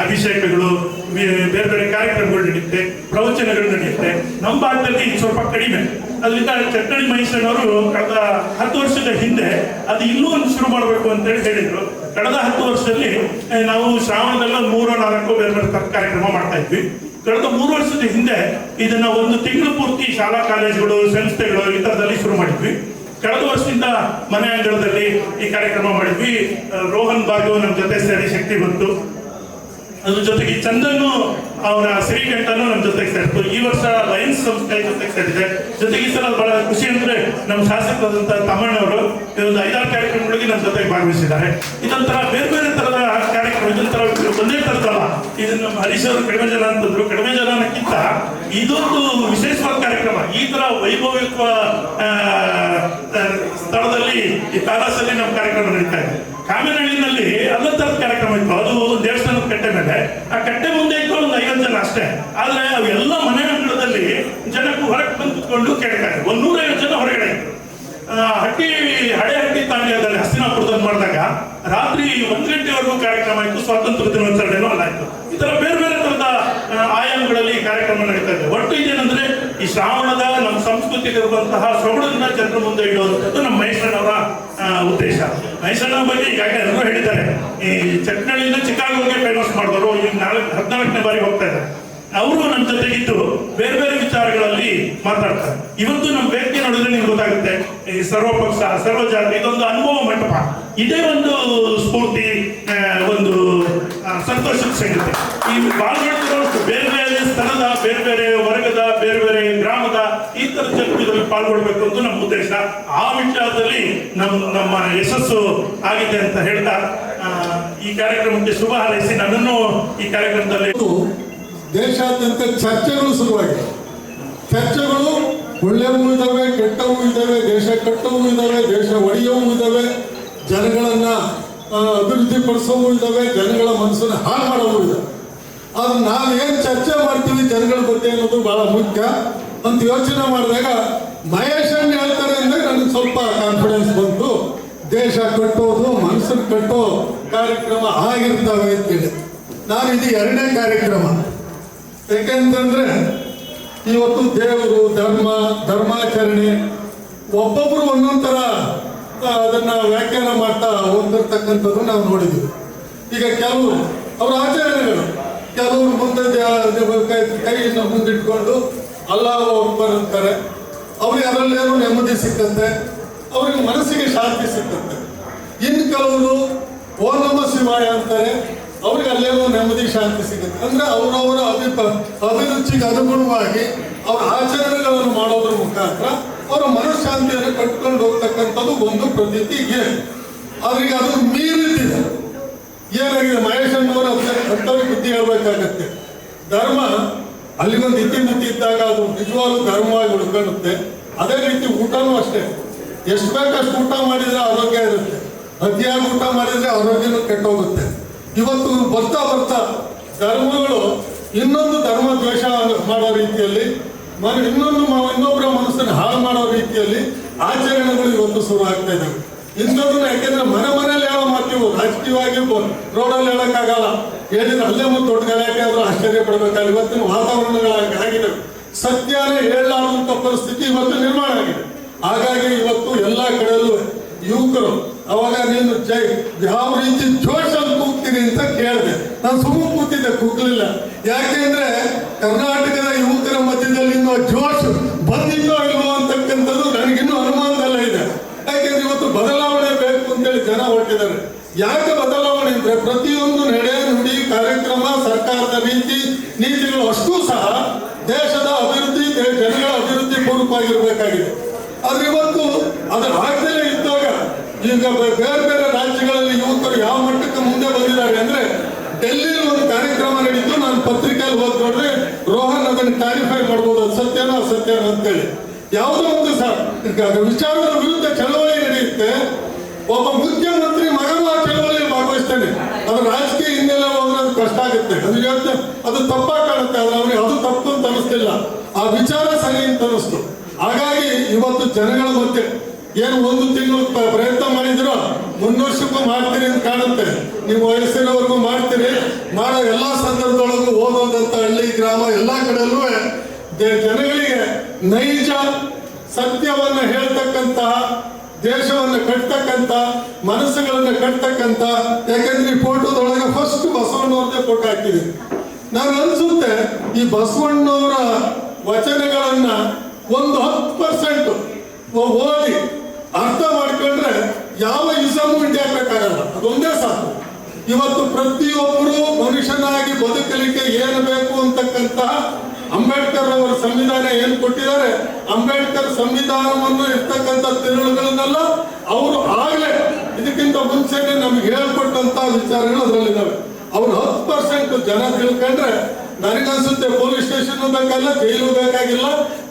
Speaker 9: ಅಭಿಷೇಕಗಳು, ಬೇರೆ ಬೇರೆ ಕಾರ್ಯಕ್ರಮಗಳು ನಡೆಯುತ್ತೆ, ಪ್ರವಚನಗಳು ನಡೆಯುತ್ತೆ. ನಮ್ಮ ಭಾಗದಲ್ಲಿ ಸ್ವಲ್ಪ ಕಡಿಮೆ. ಅದರಿಂದ ಚಟ್ಟಳ್ಳಿ ಮಹೇಶ್ವರನವರು ಕಳೆದ 10 ವರ್ಷದ ಹಿಂದೆ ಅದು ಇನ್ನೂ ಒಂದು ಶುರು ಮಾಡಬೇಕು ಅಂತೇಳಿ ಹೇಳಿದ್ರು. ಕಳೆದ 10 ವರ್ಷದಲ್ಲಿ ನಾವು ಶ್ರಾವಣದಲ್ಲ 3-4 ಬೇರೆ ಬೇರೆ ಕಾರ್ಯಕ್ರಮ ಮಾಡ್ತಾ ಇದ್ವಿ. ಕಳೆದ 3 ವರ್ಷದ ಹಿಂದೆ ಇದನ್ನ ಒಂದು ತಿಂಗಳು ಪೂರ್ತಿ ಶಾಲಾ ಕಾಲೇಜುಗಳು, ಸಂಸ್ಥೆಗಳು ಈ ಥರದಲ್ಲಿ ಶುರು ಮಾಡಿದ್ವಿ. ಕಳೆದ ವರ್ಷದಿಂದ ಮನೆ ಅಂಗಳದಲ್ಲಿ ಈ ಕಾರ್ಯಕ್ರಮ ಮಾಡಿದ್ವಿ. ರೋಹನ್ ಬಾಗು ನಮ್ಮ ಜೊತೆ ಸೇರಿ ಶಕ್ತಿ ಬಂತು. ಅದ್ರ ಜೊತೆಗೆ ಚಂದನ್ನು ಅವರ ಶ್ರೀಕಂಠನು ನಮ್ಮ ಜೊತೆಗೆ ಸೇರಿತು. ಈ ವರ್ಷ ಲಯನ್ಸ್ ಸಂಸ್ಥೆ ಜೊತೆಗೆ ಸೇರಿದೆ. ಜೊತೆಗೆ ಈ ಸಲ ಬಹಳ ಖುಷಿ ಅಂದ್ರೆ ನಮ್ಮ ಶಾಸಕರಾದಂಥ ತಮ್ಮಣ್ಣವರು ಒಂದು 5-6 ಕಾರ್ಯಕ್ರಮಗಳಿಗೆ ನಮ್ಮ ಜೊತೆಗೆ ಭಾಗವಹಿಸಿದ್ದಾರೆ. ಇದೊಂಥರ ಬೇರೆ ಬೇರೆ ತರದ ಕಾರ್ಯಕ್ರಮ, ಇದೊಂಥರ ಒಂದೇ ತರದಲ್ಲ. ಇದನ್ನ ನಮ್ಮ ಹರೀಶ್ ಅವರು ಕಡಿಮೆ ಜನ ಅಂತಂದ್ರು. ಕಡಿಮೆ ಜನಕ್ಕಿಂತ ಇದೊಂದು ವಿಶೇಷವಾದ ಕಾರ್ಯಕ್ರಮ. ಈ ತರ ವೈಭವಿಕ ಸ್ಥಳದಲ್ಲಿ ಈ ತಾರಾಸಲ್ಲಿ ನಮ್ಮ ಕಾರ್ಯಕ್ರಮ ನಡೀತಾ ಇದೆ. ಕಾಮೇನಹಳ್ಳಿನಲ್ಲಿ ಎಲ್ಲ ತರದ ಕಾರ್ಯಕ್ರಮ ಇತ್ತು. ಅದು ದೇವಸ್ಥಾನ ಆಯ್ತು, ಸ್ವಾತಂತ್ರ್ಯ ದಿನಾಚರಣೆನೂ ಅಲ್ಲಾಯ್ತು. ಈ ತರ ಬೇರೆ ಬೇರೆ ತರದ ಆಯಾಮಗಳಲ್ಲಿ ಈ ಕಾರ್ಯಕ್ರಮ ನಡೀತಾ ಇದೆ. ಒಟ್ಟು ಇದೇನಂದ್ರೆ ಈ ಶ್ರಾವಣದ ನಮ್ಮ ಸಂಸ್ಕೃತಿಗೆ ಇರುವಂತಹ ಸೊಗಡನ್ನ ಜನರ ಮುಂದೆ ಇಡುವಂಥದ್ದು ನಮ್ಮ ಮಹೇಶಣ್ಣವರ ಉದ್ದೇಶ. ಮಹೇಶಣ್ಣ ಬಗ್ಗೆ ಈಗಾಗಲೇ ಎಲ್ಲರೂ ಹೇಳಿದ್ದಾರೆ. ಈ ಚಟ್ನಳ್ಳಿಯಿಂದ ಚಿಕಾಗೋಗೆ ಫೇಮಸ್ ಮಾಡಿದವರು ಈಗ 14ನೇ ಬಾರಿ ಹೋಗ್ತಾ ಇದ್ದಾರೆ. ಅವರು ನಮ್ಮ ಜೊತೆಗಿದ್ದು ಬೇರೆ ಬೇರೆ ವಿಚಾರಗಳಲ್ಲಿ ಮಾತಾಡ್ತಾರೆ. ಇವತ್ತು ನಮ್ಮ ವ್ಯಕ್ತಿ ನೋಡಿದ್ರೆ ನಿಮ್ಗೆ ಗೊತ್ತಾಗುತ್ತೆ, ಈ ಸರ್ವಪಕ್ಷ ಸರ್ವಜಾತಿ ಇದೊಂದು ಅನುಭವ ಮಂಟಪ. ಇದೇ ಒಂದು ಸ್ಫೂರ್ತಿ, ಒಂದು ಸಂತೋಷದ ಸಂಗತಿ. ಈ ಪಾಲ್ಗೊಳ್ತಿರೋಷ್ಟು ಬೇರೆ ಬೇರೆ ಸ್ಥಳದ, ಬೇರೆ ಬೇರೆ ವರ್ಗದ, ಬೇರೆ ಬೇರೆ ಗ್ರಾಮದ ಈ ತರ ಜನರು ಇದರಲ್ಲಿ ಪಾಲ್ಗೊಳ್ಬೇಕು ಅಂತ ನಮ್ಮ ಉದ್ದೇಶ. ಆ ವಿಚಾರದಲ್ಲಿ ನಮ್ಮ ಯಶಸ್ಸು ಆಗಿದೆ ಅಂತ ಹೇಳ್ತಾ ಈ ಕಾರ್ಯಕ್ರಮಕ್ಕೆ ಶುಭ ಹಾರೈಸಿ ನನ್ನನ್ನು ಈ ಕಾರ್ಯಕ್ರಮದಲ್ಲಿ
Speaker 1: ದೇಶಾದ್ಯಂತ ಚರ್ಚೆಗಳು ಶುರುವಾಗಿದೆ. ಚರ್ಚೆಗಳು ಒಳ್ಳೆಯವು ಇದ್ದಾವೆ, ಕೆಟ್ಟವು ಇದ್ದಾವೆ, ದೇಶ ಕಟ್ಟವು ಇದ್ದಾವೆ, ದೇಶ ಒಡೆಯವು ಇದ್ದಾವೆ, ಜನಗಳನ್ನ ಅಭಿವೃದ್ಧಿ ಪಡಿಸೋವು ಇದ್ದಾವೆ, ಜನಗಳ ಮನಸ್ಸನ್ನು ಹಾಳು ಮಾಡೋವು ಇದೆ. ಆದ್ರೆ ನಾವೇನು ಚರ್ಚೆ ಮಾಡ್ತೀವಿ ಜನಗಳ ಬಗ್ಗೆ ಅನ್ನೋದು ಬಹಳ ಮುಖ್ಯ ಅಂತ ಯೋಚನೆ ಮಾಡಿದಾಗ ಮಹೇಶಣ್ಣ ಹೇಳ್ತಾರೆ ಅಂದ್ರೆ ನನಗೆ ಸ್ವಲ್ಪ ಕಾನ್ಫಿಡೆನ್ಸ್ ಬಂತು. ದೇಶ ಕಟ್ಟೋದು, ಮನಸ್ಸನ್ನು ಕಟ್ಟೋ ಕಾರ್ಯಕ್ರಮ ಆಗಿರ್ತವೆ ಅಂತೇಳಿ ನಾನು ಇದು 2ನೇ ಕಾರ್ಯಕ್ರಮ. ಯಾಕೆಂತಂದ್ರೆ ಇವತ್ತು ದೇವರು, ಧರ್ಮಾಚರಣೆ ಒಬ್ಬೊಬ್ರು ಒಂದೊಂಥರ ಅದನ್ನ ವ್ಯಾಖ್ಯಾನ ಮಾಡ್ತಾ ಹೋಗ್ತಿರ್ತಕ್ಕಂಥದ್ದು ನಾವು ನೋಡಿದ್ದೀವಿ. ಈಗ ಕೆಲವರು ಅವರ ಆಚರಣೆಗಳು, ಕೆಲವರು ಮುಂದೆ ಕೈಯನ್ನು ಮುಂದಿಟ್ಕೊಂಡು ಅಲ್ಲಾಹು ಅಕ್ಬರ್ ಅಂತಾರೆ. ಅವ್ರಿಗೆ ಅದರಲ್ಲೇನೋ ನೆಮ್ಮದಿ ಸಿಕ್ಕಂತೆ, ಅವ್ರಿಗೆ ಮನಸ್ಸಿಗೆ ಶಾಂತಿ ಸಿಕ್ಕಂತೆ. ಇನ್ನು ಕೆಲವರು ಓ ನಮ ಶಿವಾಯ ಅಂತಾರೆ, ಅವ್ರಿಗೆ ಅಲ್ಲೇನೋ ನೆಮ್ಮದಿ ಶಾಂತಿ ಸಿಗುತ್ತೆ. ಅಂದ್ರೆ ಅವರವರ ಅಭಿರುಚಿಗೆ ಅನುಗುಣವಾಗಿ ಅವರ ಆಚರಣೆಗಳನ್ನು ಮಾಡೋದ್ರ ಮುಖಾಂತರ ಅವರ ಮನಃಶಾಂತಿಯನ್ನು ಕಟ್ಕೊಂಡು ಹೋಗ್ತಕ್ಕಂಥದ್ದು ಒಂದು ಪ್ರತೀತಿ ಇದೆ. ಅವ್ರಿಗೆ ಅದು ಮೀರಿದ್ದಿದೆ. ಏನಾಗಿದೆ, ಮಹೇಶಣ್ಣವರು ಅಂಥವ್ರಿಗೆ ಬುದ್ಧಿ ಹೇಳ್ಬೇಕಾಗತ್ತೆ. ಧರ್ಮ ಅಲ್ಲಿಗೊಂದು ಇತಿಮಿತಿ ಇದ್ದಾಗ ಅದು ನಿಜವಾಗ್ಲೂ ಧರ್ಮವಾಗಿ ಉಳ್ಕೊಳ್ಳುತ್ತೆ. ಅದೇ ರೀತಿ ಊಟನೂ ಅಷ್ಟೇ. ಎಷ್ಟು ಬೇಕಷ್ಟು ಊಟ ಮಾಡಿದ್ರೆ ಆರೋಗ್ಯ ಇರುತ್ತೆ, ಅತಿಯಾಗಿ ಊಟ ಮಾಡಿದ್ರೆ ಆರೋಗ್ಯನೂ ಕೆಟ್ಟೋಗುತ್ತೆ. ಇವತ್ತು ಬರ್ತಾ ಬರ್ತಾ ಧರ್ಮಗಳು ಇನ್ನೊಂದು ಧರ್ಮ ದ್ವೇಷ ಮಾಡೋ ರೀತಿಯಲ್ಲಿ, ಇನ್ನೊಬ್ಬರ ಮನಸ್ಸನ್ನು ಹಾಳು ಮಾಡೋ ರೀತಿಯಲ್ಲಿ ಆಚರಣೆಗಳು ಇವತ್ತು ಶುರು ಆಗ್ತಾ ಇದ್ದಾವೆ. ಇನ್ನೊಂದನ್ನು ಯಾಕೆಂದ್ರೆ ಮನೆಯಲ್ಲಿ ಹೇಳೋ ಮಾತೀವು, ರಾಜಕೀಯವಾಗಿ ರೋಡಲ್ಲಿ ಹೇಳಕ್ಕಾಗಲ್ಲ. ಹೇಳಿದ್ರೆ ಅಲ್ಲೇ ಒಂದು ದೊಡ್ಡ ಗಲಾಟೆ ಆದ್ರೂ ಆಶ್ಚರ್ಯ ಪಡಬೇಕಾದ್ರೆ ಇವತ್ತಿನ ವಾತಾವರಣಗಳಾಗಿದ್ದಾವೆ. ಸತ್ಯನೇ ಹೇಳಲಾರುವಂತ ಪರಿಸ್ಥಿತಿ ಇವತ್ತು ನಿರ್ಮಾಣ ಆಗಿದೆ. ಹಾಗಾಗಿ ಇವತ್ತು ಎಲ್ಲ ಕಡೆಯಲ್ಲೂ ಯುವಕರು, ಅವಾಗ ನೀನು ಯಾವ ರೀತಿ ಜೋಶಲ್ಲಿ ಕೂಗ್ತೀನಿ ಅಂತ ಕೇಳಿದೆ. ನಾನು ಸುಮ್ಮನೆ ಕೂತಿದ್ದೆ, ಕೂಗ್ಲಿಲ್ಲ. ಯಾಕೆಂದ್ರೆ ಕರ್ನಾಟಕದ ಯುವಕರ ಮಧ್ಯದಲ್ಲಿ ಇನ್ನೂ ಜೋಶ್ ಬಂದಿದ್ದೋ ಇಲ್ವೋ ಅಂತಕ್ಕಂಥದ್ದು ನನಗಿನ್ನೂ ಅನುಮಾನದಲ್ಲ ಇದೆ. ಯಾಕೆಂದ್ರೆ ಇವತ್ತು ಬದಲಾವಣೆ ಬೇಕು ಅಂತೇಳಿ ಜನ ಹೊರಟಿದ್ದಾರೆ. ಯಾಕೆ ಬದಲಾವಣೆ ಅಂದ್ರೆ ಪ್ರತಿಯೊಂದು ನಡೆ, ನುಡಿ, ಕಾರ್ಯಕ್ರಮ, ಸರ್ಕಾರದ ನೀತಿಗಳು ಅಷ್ಟೂ ಸಹ ದೇಶದ ಅಭಿವೃದ್ಧಿ, ಜನಗಳ ಅಭಿವೃದ್ಧಿ ಪೂರ್ವಕವಾಗಿರ್ಬೇಕಾಗಿದೆ. ಆದ್ರೆ ಇವತ್ತು ಅದು ಆಗ್ದಲೇ ಇದ್ದಾಗ ಈಗ ಬೇರೆ ಬೇರೆ ರಾಜ್ಯಗಳಲ್ಲಿ ಯುವಕರು ಯಾವ ಮಟ್ಟಕ್ಕೆ ಮುಂದೆ ಬಂದಿದ್ದಾರೆ ಅಂದ್ರೆ, ಡೆಲ್ಲಿಲಿ ಒಂದು ಕಾರ್ಯಕ್ರಮ ನಡೀತು. ನಾನು ಪತ್ರಿಕೆಯಲ್ಲಿ ಓದ್ ನೋಡ್ರೆ ರೋಹನ್ ಅದನ್ನು ಕ್ಲಾರಿಫೈ ಮಾಡ್ಬೋದು, ಅದು ಸತ್ಯನೋ ಅಸತ್ಯನೋ ಅಂತೇಳಿ. ಯಾವುದೋ ಒಂದು ವಿಚಾರದ ವಿರುದ್ಧ ಚಳವಳಿ ನಡೆಯುತ್ತೆ. ಒಬ್ಬ ಮುಖ್ಯಮಂತ್ರಿ ಮಗನು ಆ ಚಳವಳಿಯಲ್ಲಿ ಭಾಗವಹಿಸ್ತಾನೆ. ಅದು ರಾಜಕೀಯ ಹಿನ್ನೆಲೆ ಹೋದ್ರೆ ಅದು ಕಷ್ಟ ಆಗುತ್ತೆ, ಅದು ತಪ್ಪಾಗಿ ಕಾಣುತ್ತೆ. ಆದ್ರೆ ಅವನಿಗೆ ಅದು ತಪ್ಪು ಅಂತ ಅನಿಸ್ತಿಲ್ಲ, ಆ ವಿಚಾರ ಸರಿ ಅಂತ ಅನಿಸ್ತು. ಹಾಗಾಗಿ ಇವತ್ತು ಜನಗಳ ಮಧ್ಯೆ ಏನು ಒಂದು ತಿಂಗಳು ಪ್ರಯತ್ನ ಮಾಡಿದ್ರು 3 ವರ್ಷಕ್ಕೂ ಮಾಡ್ತೀರಿ ಅಂತ ಕಾಣುತ್ತೆ. ನೀವು ವಯಸ್ಸಿನವರೆಗೂ ಮಾಡ್ತೀರಿ. ಮಾಡೋ ಎಲ್ಲಾ ಸಂದರ್ಭದೊಳಗೂ ಓದೋದಂತ ಹಳ್ಳಿ, ಗ್ರಾಮ ಎಲ್ಲ ಕಡೆಯಲ್ಲೂ ಜನಗಳಿಗೆ ನೈಜ ಸತ್ಯವನ್ನ ಹೇಳ್ತಕ್ಕಂತಹ, ದೇಶವನ್ನು ಕಟ್ತಕ್ಕಂಥ, ಮನಸ್ಸುಗಳನ್ನ ಕಟ್ತಕ್ಕಂಥ. ಯಾಕಂದ್ರೆ ಈ ಫೋಟೋದೊಳಗೆ ಫಸ್ಟ್ ಬಸವಣ್ಣವ್ರದ್ದೇ ಫೋಟೋ ಹಾಕಿದೆ. ನಾನು ಅನ್ಸುತ್ತೆ ಈ ಬಸವಣ್ಣವರ ವಚನಗಳನ್ನ ಒಂದು 10% ಓದಿ ಅರ್ಥ ಮಾಡ್ಕೊಂಡ್ರೆ ಯಾವ ಇಸಮು ಇಂಡಿಯಾ ಬೇಕಾಗಲ್ಲ. ಅದೊಂದೇ ಸಾಕು. ಇವತ್ತು ಪ್ರತಿಯೊಬ್ಬರು ಮನುಷ್ಯನಾಗಿ ಬದುಕಲಿಕ್ಕೆ ಏನು ಬೇಕು ಅಂತಕ್ಕಂಥ ಅಂಬೇಡ್ಕರ್ ಅವರ ಸಂವಿಧಾನ ಏನು ಕೊಟ್ಟಿದ್ದಾರೆ, ಅಂಬೇಡ್ಕರ್ ಸಂವಿಧಾನವನ್ನು ಇರ್ತಕ್ಕಂಥ ತಿರುಳುಗಳನ್ನೆಲ್ಲ ಅವರು ಆಗ್ಲೇ ಇದಕ್ಕಿಂತ ಮುಂಚೆನೆ ನಮ್ಗೆ ಹೇಳ್ಕೊಟ್ಟಂತ ವಿಚಾರಗಳು ಅದರಲ್ಲಿದ್ದಾವೆ. ಅವ್ರು 10% ಜನ ತಿಳ್ಕೊಂಡ್ರೆ ನನಗನ್ಸುತ್ತೆ ಪೊಲೀಸ್ ಸ್ಟೇಷನ್ ಬೇಕಲ್ಲ, ಜೈಲು ಬೇಕಾಗಿಲ್ಲ,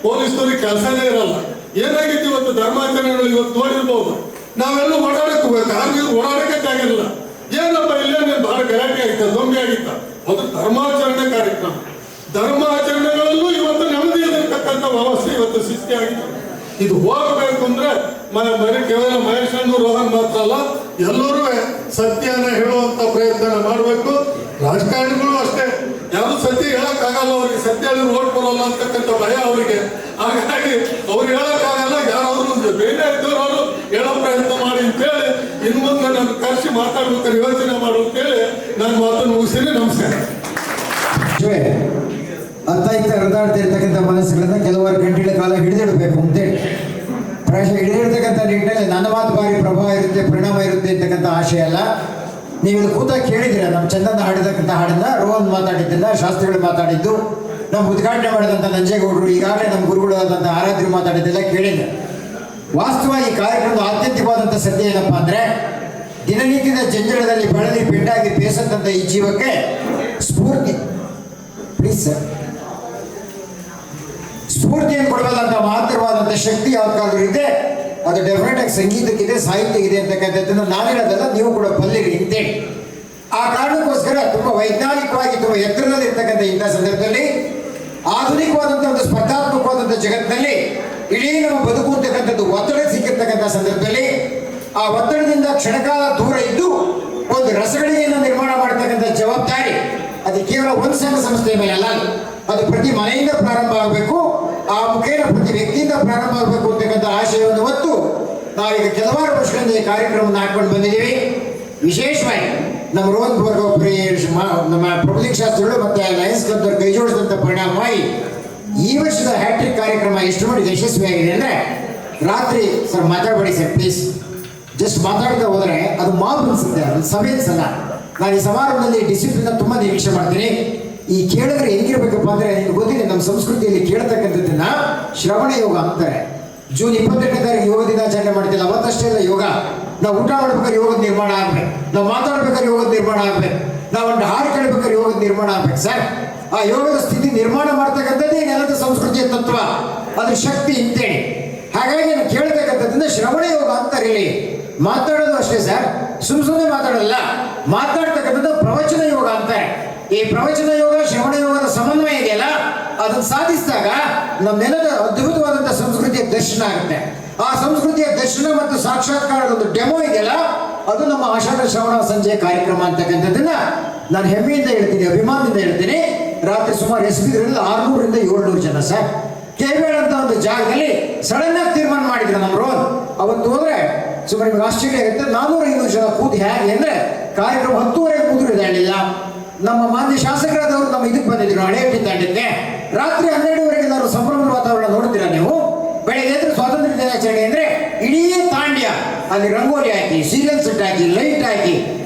Speaker 1: ಪೊಲೀಸ್ನವ್ರಿಗೆ ಕೆಲಸನೇ ಇರಲ್ಲ. ಏನಾಗಿತ್ತು ಇವತ್ತು ಧರ್ಮಾಚರಣೆಗಳು ಇವತ್ತು ನೋಡಿರ್ಬೋದು. ನಾವೆಲ್ಲ ಓಡಾಡಕ್ಕೆ ಹೋಗ್ಬೇಕು, ಆರ್ಮಿ ಓಡಾಡಕ್ಕೆ ಆಗಿರಲಿಲ್ಲ. ಏನಪ್ಪ ಇಲ್ಲೇ ಬಹಳ ಗಲಾಟೆ ಆಗಿತ್ತ, ದೊಂಬಿ ಆಗಿತ್ತ. ಅದು ಧರ್ಮಾಚರಣೆ ಕಾರ್ಯಕ್ರಮ. ಧರ್ಮಾಚರಣೆಗಳಲ್ಲೂ ಇವತ್ತು ನೆಮ್ಮದಿ ಇರತಕ್ಕಂಥ ವ್ಯವಸ್ಥೆ ಇವತ್ತು ಸೃಷ್ಟಿಯಾಗಿದೆ. ಇದು ಹೋಗಬೇಕು ಅಂದ್ರೆ ಕೇವಲ ಮಹೇಶ್ ರೋಹನ್ ಮಾತ್ರ ಅಲ್ಲ, ಎಲ್ಲರೂ ಸತ್ಯನ ಹೇಳುವಂತ ಪ್ರಯತ್ನ ಮಾಡಬೇಕು. ರಾಜಕಾರಣಿಗಳು ಅಷ್ಟೇ, ಯಾರು ಸತ್ಯ ಹೇಳಕ್ಕಾಗಲ್ಲ, ಅವ್ರಿಗೆ ಸತ್ಯ ಹೇಳಿದ್ರೆ ಓಟ್ ಬರೋಲ್ಲ ಅಂತಕ್ಕಂಥ ಭಯ ಅವರಿಗೆ. ಹಾಗಾಗಿ ಅವ್ರು ಹೇಳಕ್ಕಾಗಲ್ಲ, ಯಾರಾದ್ರೂ ಬೇರೆ ಇದ್ದವರು ಹೇಳೋ ಪ್ರಯತ್ನ ಮಾಡಿ ಅಂತೇಳಿ ಇನ್ನು ಮುಂದೆ ನಾನು ಕರೆಸಿ ಮಾತಾಡ್ಬೇಕಾದ್ರೆ ಯೋಚನೆ ಮಾಡು ಅಂತೇಳಿ ನಾನು ಮಾತನ್ನು ಮುಗಿಸ್ತೀನಿ. ನಮಸ್ಕಾರ.
Speaker 2: ಅತ್ತ ಇತ್ತ ಹರಿದಾಡ್ತಾ ಇರ್ತಕ್ಕಂಥ ಮನಸ್ಸುಗಳನ್ನ ಕೆಲವಾರು ಗಂಟೆಗಳ ಕಾಲ ಹಿಡಿದಿಡಬೇಕು ಅಂತೇಳಿ ಪ್ರಾಯಶಃ ಹಿಡಿದಿರ್ತಕ್ಕಂಥ ನಿಟ್ಟಿನಲ್ಲಿ ನನ್ನ ಮಾತು ಭಾರಿ ಪ್ರಭಾವ ಇರುತ್ತೆ, ಪರಿಣಾಮ ಇರುತ್ತೆ ಅಂತಕ್ಕಂಥ ಆಶಯ ಅಲ್ಲ. ನೀವು ಇದು ಕೂತಾಗ ಕೇಳಿದಿರ ನಮ್ಮ ಚಂದನ ಹಾಡಿರ್ತಕ್ಕಂಥ ಹಾಡನ್ನ ರೋಹನ್ ಮಾತಾಡಿದ್ದನ್ನ, ಶಾಸ್ತ್ರಿಗಳು ಮಾತಾಡಿದ್ದು, ನಮ್ಮ ಉದ್ಘಾಟನೆ ಮಾಡಿದಂಥ ನಂಜೇಗೌಡರು, ಈಗಾಗಲೇ ನಮ್ಮ ಗುರುಗಳಾದಂಥ ಆರಾಧ್ಯರು ಮಾತಾಡಿದ್ದೆಲ್ಲ ಕೇಳಿದ್ದೆ. ವಾಸ್ತವ ಈ ಕಾರ್ಯಕ್ರಮದ ಆತ್ಯಂತಿಕವಾದಂಥ ಸತ್ಯ ಏನಪ್ಪ ಅಂದರೆ, ದಿನನಿತ್ಯದ ಜಂಜಡದಲ್ಲಿ ಬಳಲಿ ಬೆಂಡಾಗಿ ಬೇಸತ್ತಂಥ ಈ ಜೀವಕ್ಕೆ ಸ್ಫೂರ್ತಿ, ಪ್ಲೀಸ್ ಸರ್, ಸ್ಫೂರ್ತಿಯನ್ನು ಕೊಡಬಲ್ಲಂಥ ಮಹತ್ತರವಾದಂಥ ಶಕ್ತಿ ಯಾವ್ದಾದ್ರು ಇದೆ, ಅದು ಡೆಫಿನೆಟ್ ಆಗಿ ಸಂಗೀತಕ್ಕಿದೆ, ಸಾಹಿತ್ಯಕ್ಕಿದೆ ಅಂತಕ್ಕಂಥದ್ದನ್ನು ನಾನು ಹೇಳೋದಲ್ಲ, ನೀವು ಕೂಡ ಬಲ್ಲಿರಿ ಅಂತೇಳಿ. ಆ ಕಾರಣಕ್ಕೋಸ್ಕರ ತುಂಬ ವೈಜ್ಞಾನಿಕವಾಗಿ ತುಂಬ ಎತ್ತರದಲ್ಲಿ ಇರ್ತಕ್ಕಂಥ ಇಂಥ ಸಂದರ್ಭದಲ್ಲಿ, ಆಧುನಿಕವಾದಂಥ ಒಂದು ಸ್ಪರ್ಧಾತ್ಮಕವಾದಂಥ ಜಗತ್ತಿನಲ್ಲಿ ಇಡೀ ನಮ್ಮ ಬದುಕು ಅಂತಕ್ಕಂಥದ್ದು ಒತ್ತಡ ಸಿಕ್ಕಿರ್ತಕ್ಕಂಥ ಸಂದರ್ಭದಲ್ಲಿ, ಆ ಒತ್ತಡದಿಂದ ಕ್ಷಣಕಾಲ ದೂರ ಇದ್ದು ಒಂದು ರಸಗಳಿಗೆಯನ್ನು ನಿರ್ಮಾಣ ಮಾಡತಕ್ಕಂಥ ಜವಾಬ್ದಾರಿ ಅದು ಕೇವಲ ಒಂದು ಸಂಘ ಸಂಸ್ಥೆಯ ಮೇಲೆ ಅಲ್ಲ, ಅದು ಪ್ರತಿ ಮನೆಯಿಂದ ಪ್ರಾರಂಭ ಆಗಬೇಕು, ಆ ಮುಖೇನ ಪ್ರತಿ ವ್ಯಕ್ತಿಯಿಂದ ಪ್ರಾರಂಭ ಆಗಬೇಕು ಅಂತಕ್ಕಂಥ ಆಶಯವನ್ನು ಹೊತ್ತು ನಾವೀಗ ಕೆಲವಾರು ವರ್ಷಗಳಿಂದ ಈ ಕಾರ್ಯಕ್ರಮವನ್ನು ಹಾಕೊಂಡು ಬಂದಿದ್ದೀವಿ. ವಿಶೇಷವಾಗಿ ನಮ್ಮ ರೋಹನ್ ಬೋರ್ಗೊಬ್ಬರಿ, ನಮ್ಮ ಪ್ರಬಲಿಂಗ್ ಶಾಸ್ತ್ರಿಗಳು ಮತ್ತು ಲಯನ್ಸ್ ಕ್ಲಬ್ದವ್ರು ಕೈ ಜೋಡಿಸಿದಂಥ ಪರಿಣಾಮವಾಗಿ ಈ ವರ್ಷದ ಹ್ಯಾಟ್ರಿಕ್ ಕಾರ್ಯಕ್ರಮ ಎಷ್ಟು ಮಟ್ಟಿಗೆ ಯಶಸ್ವಿಯಾಗಿದೆ ಅಂದರೆ, ರಾತ್ರಿ ಸರ್ ಮಾತಾಡಬೇಡಿ ಸರ್ ಪ್ಲೀಸ್, ಜಸ್ಟ್ ಮಾತಾಡ್ತಾ ಹೋದರೆ ಅದು ಮಾತು ಅನಿಸುತ್ತೆ, ಅದು ಸಭೆ ಅನ್ಸಲ್ಲ. ನಾನು ಈ ಸಮಾರಂಭದಲ್ಲಿ ಡಿಸಿಪ್ಲಿನ್ ತುಂಬ ನಿರೀಕ್ಷೆ ಮಾಡ್ತೀನಿ. ಈ ಕೇಳಿದ್ರೆ ಹೆಂಗಿರ್ಬೇಕಪ್ಪ ಅಂದರೆ, ನಿಮ್ಗೆ ಗೊತ್ತಿದೆ ನಮ್ಮ ಸಂಸ್ಕೃತಿಯಲ್ಲಿ ಕೇಳ್ತಕ್ಕಂಥದ್ದನ್ನ ಶ್ರವಣ ಯೋಗ ಅಂತಾರೆ. ಜೂನ್ 22ನೇ ತಾರೀಕು ಯೋಗ ದಿನಾಚರಣೆ ಮಾಡ್ತಿಲ್ಲ, ಅವತ್ತಷ್ಟೇ ಇಲ್ಲ ಯೋಗ. ನಾವು ಊಟ ಮಾಡ್ಬೇಕಾದ್ರೆ ಯೋಗದ ನಿರ್ಮಾಣ ಆಗ್ಬೇಕು, ನಾವು ಮಾತಾಡ್ಬೇಕಾದ್ರೆ ಯೋಗದ ನಿರ್ಮಾಣ ಆಗ್ಬೇಕು, ನಾವು ಒಂದು ಹಾಡು ಕೇಳಬೇಕಾದ್ರೆ ಯೋಗದ ನಿರ್ಮಾಣ ಆಗ್ಬೇಕು ಸರ್. ಆ ಯೋಗದ ಸ್ಥಿತಿ ನಿರ್ಮಾಣ ಮಾಡ್ತಕ್ಕಂಥದ್ದೇ ನೆಲದ ಸಂಸ್ಕೃತಿಯ ತತ್ವ, ಅದ್ರ ಶಕ್ತಿ ಅಂತೇಳಿ. ಹಾಗಾಗಿ ನಾನು ಕೇಳ್ತಕ್ಕಂಥದ್ದನ್ನ ಶ್ರವಣ ಯೋಗ ಅಂತಾರೆ. ಇಲ್ಲಿ ಮಾತಾಡೋದು ಅಷ್ಟೇ ಸರ್, ಸುಮ್ಮನೆ ಮಾತಾಡೋಲ್ಲ, ಮಾತಾಡ್ತಕ್ಕಂಥದ್ದು ಪ್ರವಚನ ಯೋಗ ಅಂತಾರೆ. ಈ ಪ್ರವಚನ ಯೋಗ ಶ್ರವಣ ಯೋಗದ ಸಮನ್ವಯ ಇದೆಯಲ್ಲ, ಅದನ್ನು ಸಾಧಿಸಿದಾಗ ನಮ್ಮ ನೆಲದ ಅದ್ಭುತವಾದಂಥ ಸಂಸ್ಕೃತಿಯ ದರ್ಶನ ಆಗುತ್ತೆ. ಆ ಸಂಸ್ಕೃತಿಯ ದರ್ಶನ ಮತ್ತು ಸಾಕ್ಷಾತ್ಕಾರದ ಒಂದು ಡೆಮೋ ಇದೆಯಲ್ಲ, ಅದು ನಮ್ಮ ಆಷಾಢ ಶ್ರವಣ ಸಂಜೆ ಕಾರ್ಯಕ್ರಮ ಅಂತಕ್ಕಂಥದ್ದನ್ನ ನಾನು ಹೆಮ್ಮೆಯಿಂದ ಹೇಳ್ತೀನಿ, ಅಭಿಮಾನದಿಂದ ಹೇಳ್ತೀನಿ. ರಾತ್ರಿ ಸುಮಾರು ಎಸ್ಬಿದ್ರಲ್ಲಿ 600ರಿಂದ 700 ಜನ ಸರ್. ಕೇಬೇಳ ಅಂತ ಒಂದು ಜಾಗದಲ್ಲಿ ಸಡನ್ ಆಗಿ ತೀರ್ಮಾನ ಮಾಡಿದ್ರು ನಮ್ಮ ರೋಹನ್. ಅವತ್ತು ಹೋದ್ರೆ ಸುಮಾರು ನಿಮ್ಗೆ ಆಶ್ಚರ್ಯ ಆಗುತ್ತೆ, 400-500 ಜನ ಕೂತಿ ಹೇಗೆ ಅಂದರೆ ಕಾರ್ಯಕ್ರಮ 10:30 ಕೂತ್ರು ಇದಾಗಲಿಲ್ಲ. ನಮ್ಮ ಮಾನ್ಯ ಶಾಸಕರಾದವರು ನಮ್ಮ ಇದಕ್ಕೆ ಬಂದಿದ್ರು, ಹಳೆಯಟ್ಟಿ ತಾಂಡಕ್ಕೆ. ರಾತ್ರಿ 12:30 ನಾನು ಸಂಭ್ರಮದ ವಾತಾವರಣ ನೋಡ್ತೀರಾ ನೀವು. ಬೆಳಗ್ಗೆ ಎದ್ರೆ ಸ್ವಾತಂತ್ರ್ಯ ದಿನಾಚರಣೆ ಅಂದರೆ ಇಡೀ ತಾಂಡ್ಯ ಅಲ್ಲಿ ರಂಗೋಲಿ ಹಾಕಿ, ಸೀರಿಯಲ್ ಸೆಟ್ ಹಾಕಿ, ಲೈಟ್ ಹಾಕಿ,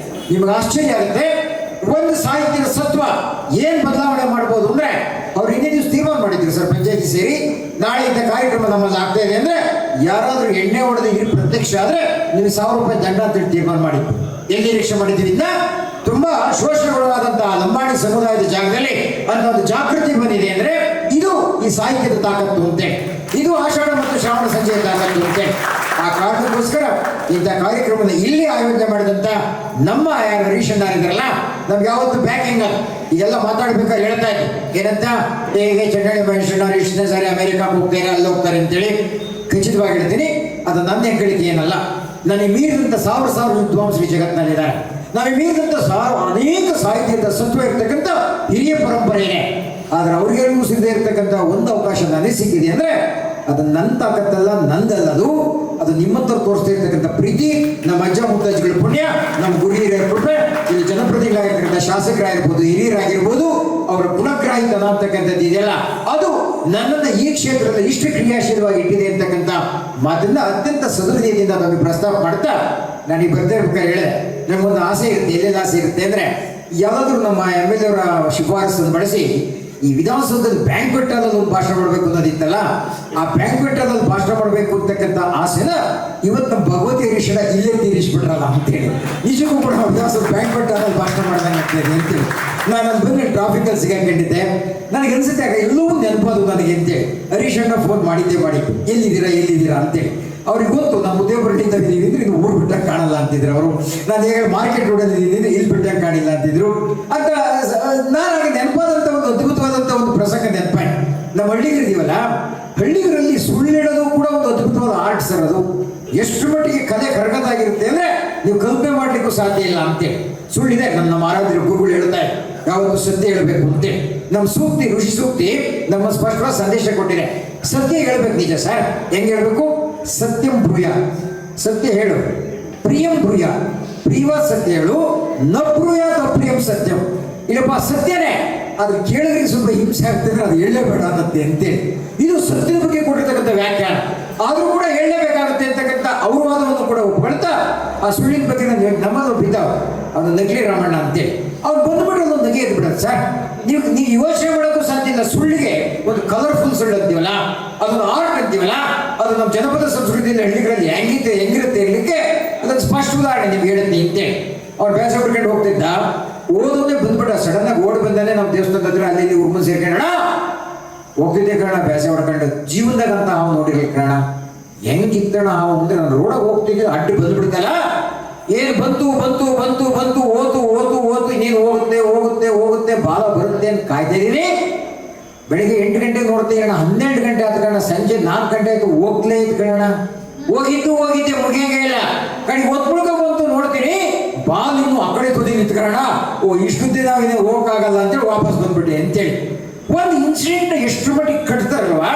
Speaker 2: ನಿಮ್ಗೆ ಆಶ್ಚರ್ಯ ಆಗುತ್ತೆ. ಒಂದು ಸಾಹಿತ್ಯದ ಸತ್ವ ಏನು ಬದಲಾವಣೆ ಮಾಡ್ಬೋದು ಅಂದರೆ, ಅವ್ರು ಹಿಂದಿನ ದಿವಸ ತೀರ್ಮಾನ ಮಾಡಿದ್ರು ಸರ್ ಪಂಚಾಯತಿ ಸೇರಿ, ನಾಳೆ ಇಂಥ ಕಾರ್ಯಕ್ರಮ ನಮ್ಮಲ್ಲಿ ಆಗ್ತಾ ಇದೆ ಅಂದರೆ ಯಾರಾದರೂ ಎಣ್ಣೆ ಹೊಡೆದು ಇಲ್ಲಿ ಪ್ರತ್ಯಕ್ಷ ಆದರೆ ನಿಮಗೆ 1000 ರೂಪಾಯಿ ದಂಡ ಅಂತೇಳಿ ತೀರ್ಮಾನ ಮಾಡಿದ್ರು. ಎಲ್ಲಿ ನಿರೀಕ್ಷೆ ಮಾಡಿದ್ದೀವಿ ಇಂದ ತುಂಬಾ ಶೋಷಣೆಗೊಳಗಾದಂತಹ ಲಂಬಾಣಿ ಸಮುದಾಯದ ಜಾಗದಲ್ಲಿ ಅಂತ ಒಂದು ಜಾಗೃತಿ ಬಂದಿದೆ ಅಂದರೆ ಇದು ಈ ಸಾಹಿತ್ಯದ ತಾಕತ್ತು ಅಂತೆ, ಇದು ಆಷಾಢ ಮತ್ತು ಶ್ರಾವಣ ಸಂಜೆಯ ತಾಕತ್ತು ಅಂತೆ. ಆ ಕಾರಣಕ್ಕೋಸ್ಕರ ಇಂಥ ಕಾರ್ಯಕ್ರಮದ ಇಲ್ಲಿ ಆಯೋಜನೆ ಮಾಡಿದಂಥ ನಮ್ಮ ಯಾರು ಹರೀಶ್ ಇದ್ದಾರಲ್ಲ, ನಮ್ಗೆ ಯಾವತ್ತು ಬ್ಯಾಕಿಂಗ್ ಈಗೆಲ್ಲ ಮಾತಾಡ್ಬೇಕಾದ್ರೆ ಹೇಳ್ತಾ ಇದ್ದೆ ಏನಂತ, ಹೇಗೆ ಚಂಡಾಳಿ ಮಹೇಶ್ವರ ಇಷ್ಟನೇ ಸಾರಿ ಅಮೆರಿಕಾಕ್ಕೆ ಹೋಗ್ತಾರೆ, ಅಲ್ಲಿ ಹೋಗ್ತಾರೆ ಅಂತೇಳಿ ಖಚಿತವಾಗಿ ಹೇಳ್ತೀನಿ. ಅದು ನನ್ನ ಹೆಗ್ಗಳಿಕೆ ಏನಲ್ಲ, ನನಗೆ ಮೀರಿದಂಥ ಸಾವಿರ ವಿದ್ವಾಂಸರು ಜಗತ್ತಿನಲ್ಲಿದ್ದಾರೆ. ನಾವು ಮೀರಿದಂಥ ಅನೇಕ ಸಾಹಿತ್ಯದ ಸತ್ವ ಇರ್ತಕ್ಕಂಥ ಹಿರಿಯ ಪರಂಪರೆಯೇ. ಆದರೆ ಅವ್ರಿಗೆಲ್ಲೂ ಸಿಗದೆ ಇರ್ತಕ್ಕಂಥ ಒಂದು ಅವಕಾಶ ನನಗೆ ಸಿಕ್ಕಿದೆ ಅಂದರೆ ಅದು ನನ್ನ ತಾಕತ್ತಲ್ಲ, ನಂದಲ್ಲದು, ಅದು ನಿಮ್ಮಂಥವ್ರು ತೋರಿಸ್ತಾ ಇರ್ತಕ್ಕಂಥ ಪ್ರೀತಿ, ನಮ್ಮ ಅಜ್ಜ ಮುತ್ತಜ್ಜಿಗಳ ಪುಣ್ಯ, ನಮ್ಮ ಗುರು ಹಿರಿಯರ ಕೃಪೆ, ಇಲ್ಲಿ ಜನಪ್ರತಿನಿಧಿಗಳಾಗಿರ್ತಕ್ಕಂಥ ಶಾಸಕರಾಗಿರ್ಬೋದು, ಹಿರಿಯರಾಗಿರ್ಬೋದು, ಅವರ ಗುಣಗ್ರಾಹಿತನ ಅಂತಕ್ಕಂಥದ್ದು ಇದೆಯಲ್ಲ, ಅದು ನನ್ನನ್ನು ಈ ಕ್ಷೇತ್ರದಲ್ಲಿ ಇಷ್ಟು ಕ್ರಿಯಾಶೀಲವಾಗಿ ಇಟ್ಟಿದೆ ಅಂತಕ್ಕಂಥ ಮಾತನ್ನ ಅತ್ಯಂತ ಸದೃಢತೆಯಿಂದ ನಮಗೆ ಪ್ರಸ್ತಾಪ ಮಾಡ್ತಾ ನನಗೆ ಬರ್ತಿರ್ಬೇಕಾದ್ರೆ ಹೇಳಿದೆ, ನಮಗೊಂದು ಆಸೆ ಇರುತ್ತೆ. ಎಲ್ಲೆಲ್ಲ ಆಸೆ ಇರುತ್ತೆ ಅಂದರೆ, ಯಾವುದಾದ್ರೂ ನಮ್ಮ MLA ಅವರ ಶಿಫಾರಸನ್ನು ಬಳಸಿ ಈ ವಿಧಾನಸೌಧದಲ್ಲಿ ಬ್ಯಾಂಕ್ವೆಟ್ ಹಾಲಲ್ಲಿ ಒಂದು ಭಾಷಣ ಮಾಡಬೇಕು ಅನ್ನೋದಿತ್ತಲ್ಲ, ಆ ಬ್ಯಾಂಕ್ವೆಟ್ ಹಾಲಲ್ಲಿ ಭಾಷಣ ಮಾಡಬೇಕು ಅಂತಕ್ಕಂಥ ಆಸೆನ ಇವತ್ತು ನಮ್ಮ ಭಗವತಿ ಹರೀಶನ ಇಲ್ಲೇ ತೀರಿಸ್ಬಿಟ್ರಲ್ಲ ಅಂತೇಳಿ, ನಿಜಕ್ಕೂ ಕೂಡ ವಿಧಾನಸೌಧ ಬ್ಯಾಂಕ್ವೆಟ್ ಹಾಲಲ್ಲಿ ಭಾಷಣ ಮಾಡ್ದಂಗೆ ಆಗ್ತದೆ ಅಂತೇಳಿ ನಾನು ಅಲ್ಲಿ ಬಂದು ಟ್ರಾಫಿಕಲ್ಲಿ ಸಿಗಾಕೊಂಡಿದ್ದೆ. ನನಗೆ ಅನ್ಸುತ್ತೆ ಆಗ ಎಲ್ಲೂ ನೆನಪದು ನನಗೆ ಅಂತೇಳಿ ಹರೀಶ್ ಅಣ್ಣ ಫೋನ್ ಮಾಡಿದ್ದು, ಎಲ್ಲಿದ್ದೀರಾ ಅಂತೇಳಿ. ಅವ್ರಿಗೆ ಗೊತ್ತು ನಾವು ಮುದ್ದೇಪುರದಿಂದ ಇದ್ದೀವಿ ಅಂದ್ರೆ ಇದು ಊರು ಬಿಟ್ಟಂಗೆ ಕಾಣಲ್ಲ ಅಂತಿದ್ರು ಅವರು. ನಾನು ಹೇಗೆ ಮಾರ್ಕೆಟ್ ರೋಡಲ್ಲಿ ಇದ್ದೀನಿ, ಇಲ್ಲಿ ಬಿಟ್ಟಂಗೆ ಕಾಣಿಲ್ಲ ಅಂತಿದ್ರು ಅಂತ. ನಾನು ನೆನಪಾದಂಥ ಒಂದು ಅದ್ಭುತವಾದಂಥ ಒಂದು ಪ್ರಸಂಗ ನೆನಪಾಯಿ. ನಮ್ಮ ಹಳ್ಳಿಗರಿದೀವಲ್ಲ, ಹಳ್ಳಿಗರಲ್ಲಿ ಸುಳ್ಳು ಹೇಳೋದು ಕೂಡ ಒಂದು ಅದ್ಭುತವಾದ ಆರ್ಟ್ ಸರ್. ಅದು ಎಷ್ಟು ಮಟ್ಟಿಗೆ ಕಲೆ ಕರಗದಾಗಿರುತ್ತೆ ಅಂದರೆ ನೀವು ಕಲ್ಪನೆ ಮಾಡ್ಲಿಕ್ಕೂ ಸಾಧ್ಯ ಇಲ್ಲ ಅಂತೇಳಿ. ಸುಳ್ಳಿದೆ. ನಮ್ಮ ಆರಾಧ್ಯ ಗುರುಗಳು ಹೇಳ್ತಾರೆ ಯಾವತ್ತು ಸತ್ಯ ಹೇಳಬೇಕು ಅಂತೇಳಿ. ನಮ್ಮ ಸೂಕ್ತಿ, ಋಷಿ ಸೂಕ್ತಿ ನಮ್ಮ ಸ್ಪಷ್ಟವಾದ ಸಂದೇಶ ಕೊಟ್ಟಿದೆ. ಸತ್ಯ ಹೇಳ್ಬೇಕು. ನಿಜ ಸರ್. ಹೆಂಗೆ ಹೇಳ್ಬೇಕು? ಸತ್ಯಂ ಬ್ರೂಯ, ಸತ್ಯ ಹೇಳು. ಪ್ರಿಯಂ ಬ್ರೂಯ, ಪ್ರಿಯವಾದ ಸತ್ಯ ಹೇಳು. ನ ಬ್ರೂಯ ಅಪ್ರಿಯಂ ಸತ್ಯಂ. ಇಲ್ಲಪ್ಪ ಸತ್ಯನೇ, ಅದು ಕೇಳಿದ್ರೆ ಸ್ವಲ್ಪ ಹಿಂಸೆ ಆಗ್ತದೆ, ಅದು ಹೇಳಲೇಬೇಡ ಅನ್ನತ್ತೆ ಅಂತೇಳಿ. ಇದು ಸತ್ಯದ ಬಗ್ಗೆ ಕೊಟ್ಟಿರ್ತಕ್ಕಂಥ ವ್ಯಾಖ್ಯಾನ. ಆದರೂ ಕೂಡ ಹೇಳಲೇಬೇಕಾಗುತ್ತೆ ಅಂತಕ್ಕಂಥ ಅವ್ರ ವಾದವನ್ನು ಕೂಡ ಒಪ್ಕೊಳ್ತಾ ಆ ಸುಳ್ಳಿನ ಬಗ್ಗೆ ನಮ್ಮದು ಬಿದ್ದಾವ. ಅವನು ನಕಲಿ ರಾಮಣ್ಣ ಅಂತೇಳಿ ಅವ್ನು ಬಂದ್ಬಿಟ್ಟು ಒಂದು ನಗೆ ಎದ್ಬಿಡೋದು ಸರ್. ನೀವು ಯೋಚನೆ ಮಾಡೋಕ್ಕೂ ಸಾಧ್ಯ ಇಲ್ಲ. ಸುಳ್ಳಿಗೆ ಒಂದು ಕಲರ್ಫುಲ್ ಸುಳ್ಳು ಅಂತೀವಲ್ಲ, ಅದೊಂದು ಆರ್ಟ್ ಅಂತೀವಲ್ಲ, ಅದು ನಮ್ಮ ಜನಪದ ಸಂಸ್ಕೃತಿಯಲ್ಲಿ ಹಳ್ಳಿಗಳಲ್ಲಿ ಹೆಂಗಿರುತ್ತೆ ಇರಲಿಕ್ಕೆ ಅದೊಂದು ಸ್ಪಷ್ಟ ಉದಾಹರಣೆ ನಿಮ್ಗೆ ಹೇಳುತ್ತೆ ಅಂತೇಳಿ. ಅವ್ನು ಬೇಸ ಬಿಡ್ಕೊಂಡು ಹೋಗ್ತಿದ್ದ, ಓದೋದೇ ಬಂದ್ಬಿಟ್ಟ. ಸಡನ್ ಆಗಿ ಓಡಿ ಬಂದಾನೆ ನಮ್ಮ ದೇವಸ್ಥಾನದ ಹತ್ರ ಅಲ್ಲಿ ಇಲ್ಲಿ ಉರ್ಮನ್ ಸೇರ್ಕೊಳ್ಳೋಣ ಹೋಗ್ತಿದ್ದೆ ಕಣ. ಬೇಸ ಹೊಡ್ಕೊಂಡು ಜೀವನದಾಗ ಅಂತ ಹಾವು ನೋಡಿರ್ಲಿ ಕಣ. ಹೆಂಗಿತ್ತಣ ಹಾವು ಅಂದ್ರೆ ನಾನು ರೋಡಾಗ ಹೋಗ್ತಿದ್ದೆ, ಅಡ್ಡಿ ಬಂದ್ಬಿಡ್ತಲ್ಲ. ಏನು ಬಂತು ಬಂತು ಬಂತು ಬಂತು ಓತು ಓತು ಓತು ನೀನು ಹೋಗುತ್ತೆ ಹೋಗುತ್ತೆ ಹೋಗುತ್ತೆ ಬಾಲ ಬರುತ್ತೆ ಅಂತ ಕಾಯ್ತಾ ಇದೀನಿ. ಬೆಳಿಗ್ಗೆ 8 ಗಂಟೆಗೆ ನೋಡ್ತೀವಿ ಕಣ, 12 ಗಂಟೆ ಆದ ಕಾರಣ ಸಂಜೆ 4 ಗಂಟೆ ಆಯ್ತು ಹೋಗ್ಲೇ ಇತ್ತು ಕಣ. ಹೋಗಿದ್ದೆ ಮುಗಿಯಂಗೆ ಇಲ್ಲ. ಕಡೆಗೆ ಒತ್ಬಿಡ್ಕೊ ಬಂತು ನೋಡ್ತೀನಿ ಬಾಲ್ ಇನ್ನು ಆ ಕಡೆ ತುದಿ ನಿಂತ್ಕೊಳ್ಳೋಣ. ಇಷ್ಟು ದಿನ ಹೋಗಕ್ಕಾಗಲ್ಲ ಅಂತೇಳಿ ವಾಪಸ್ ಬಂದ್ಬಿಟ್ಟೆ ಅಂತೇಳಿ. ಒಂದು ಇನ್ಸಿಡೆಂಟ್ ಎಷ್ಟು ಮಟ್ಟಿಗೆ ಕಟ್ತಾರಲ್ವಾ,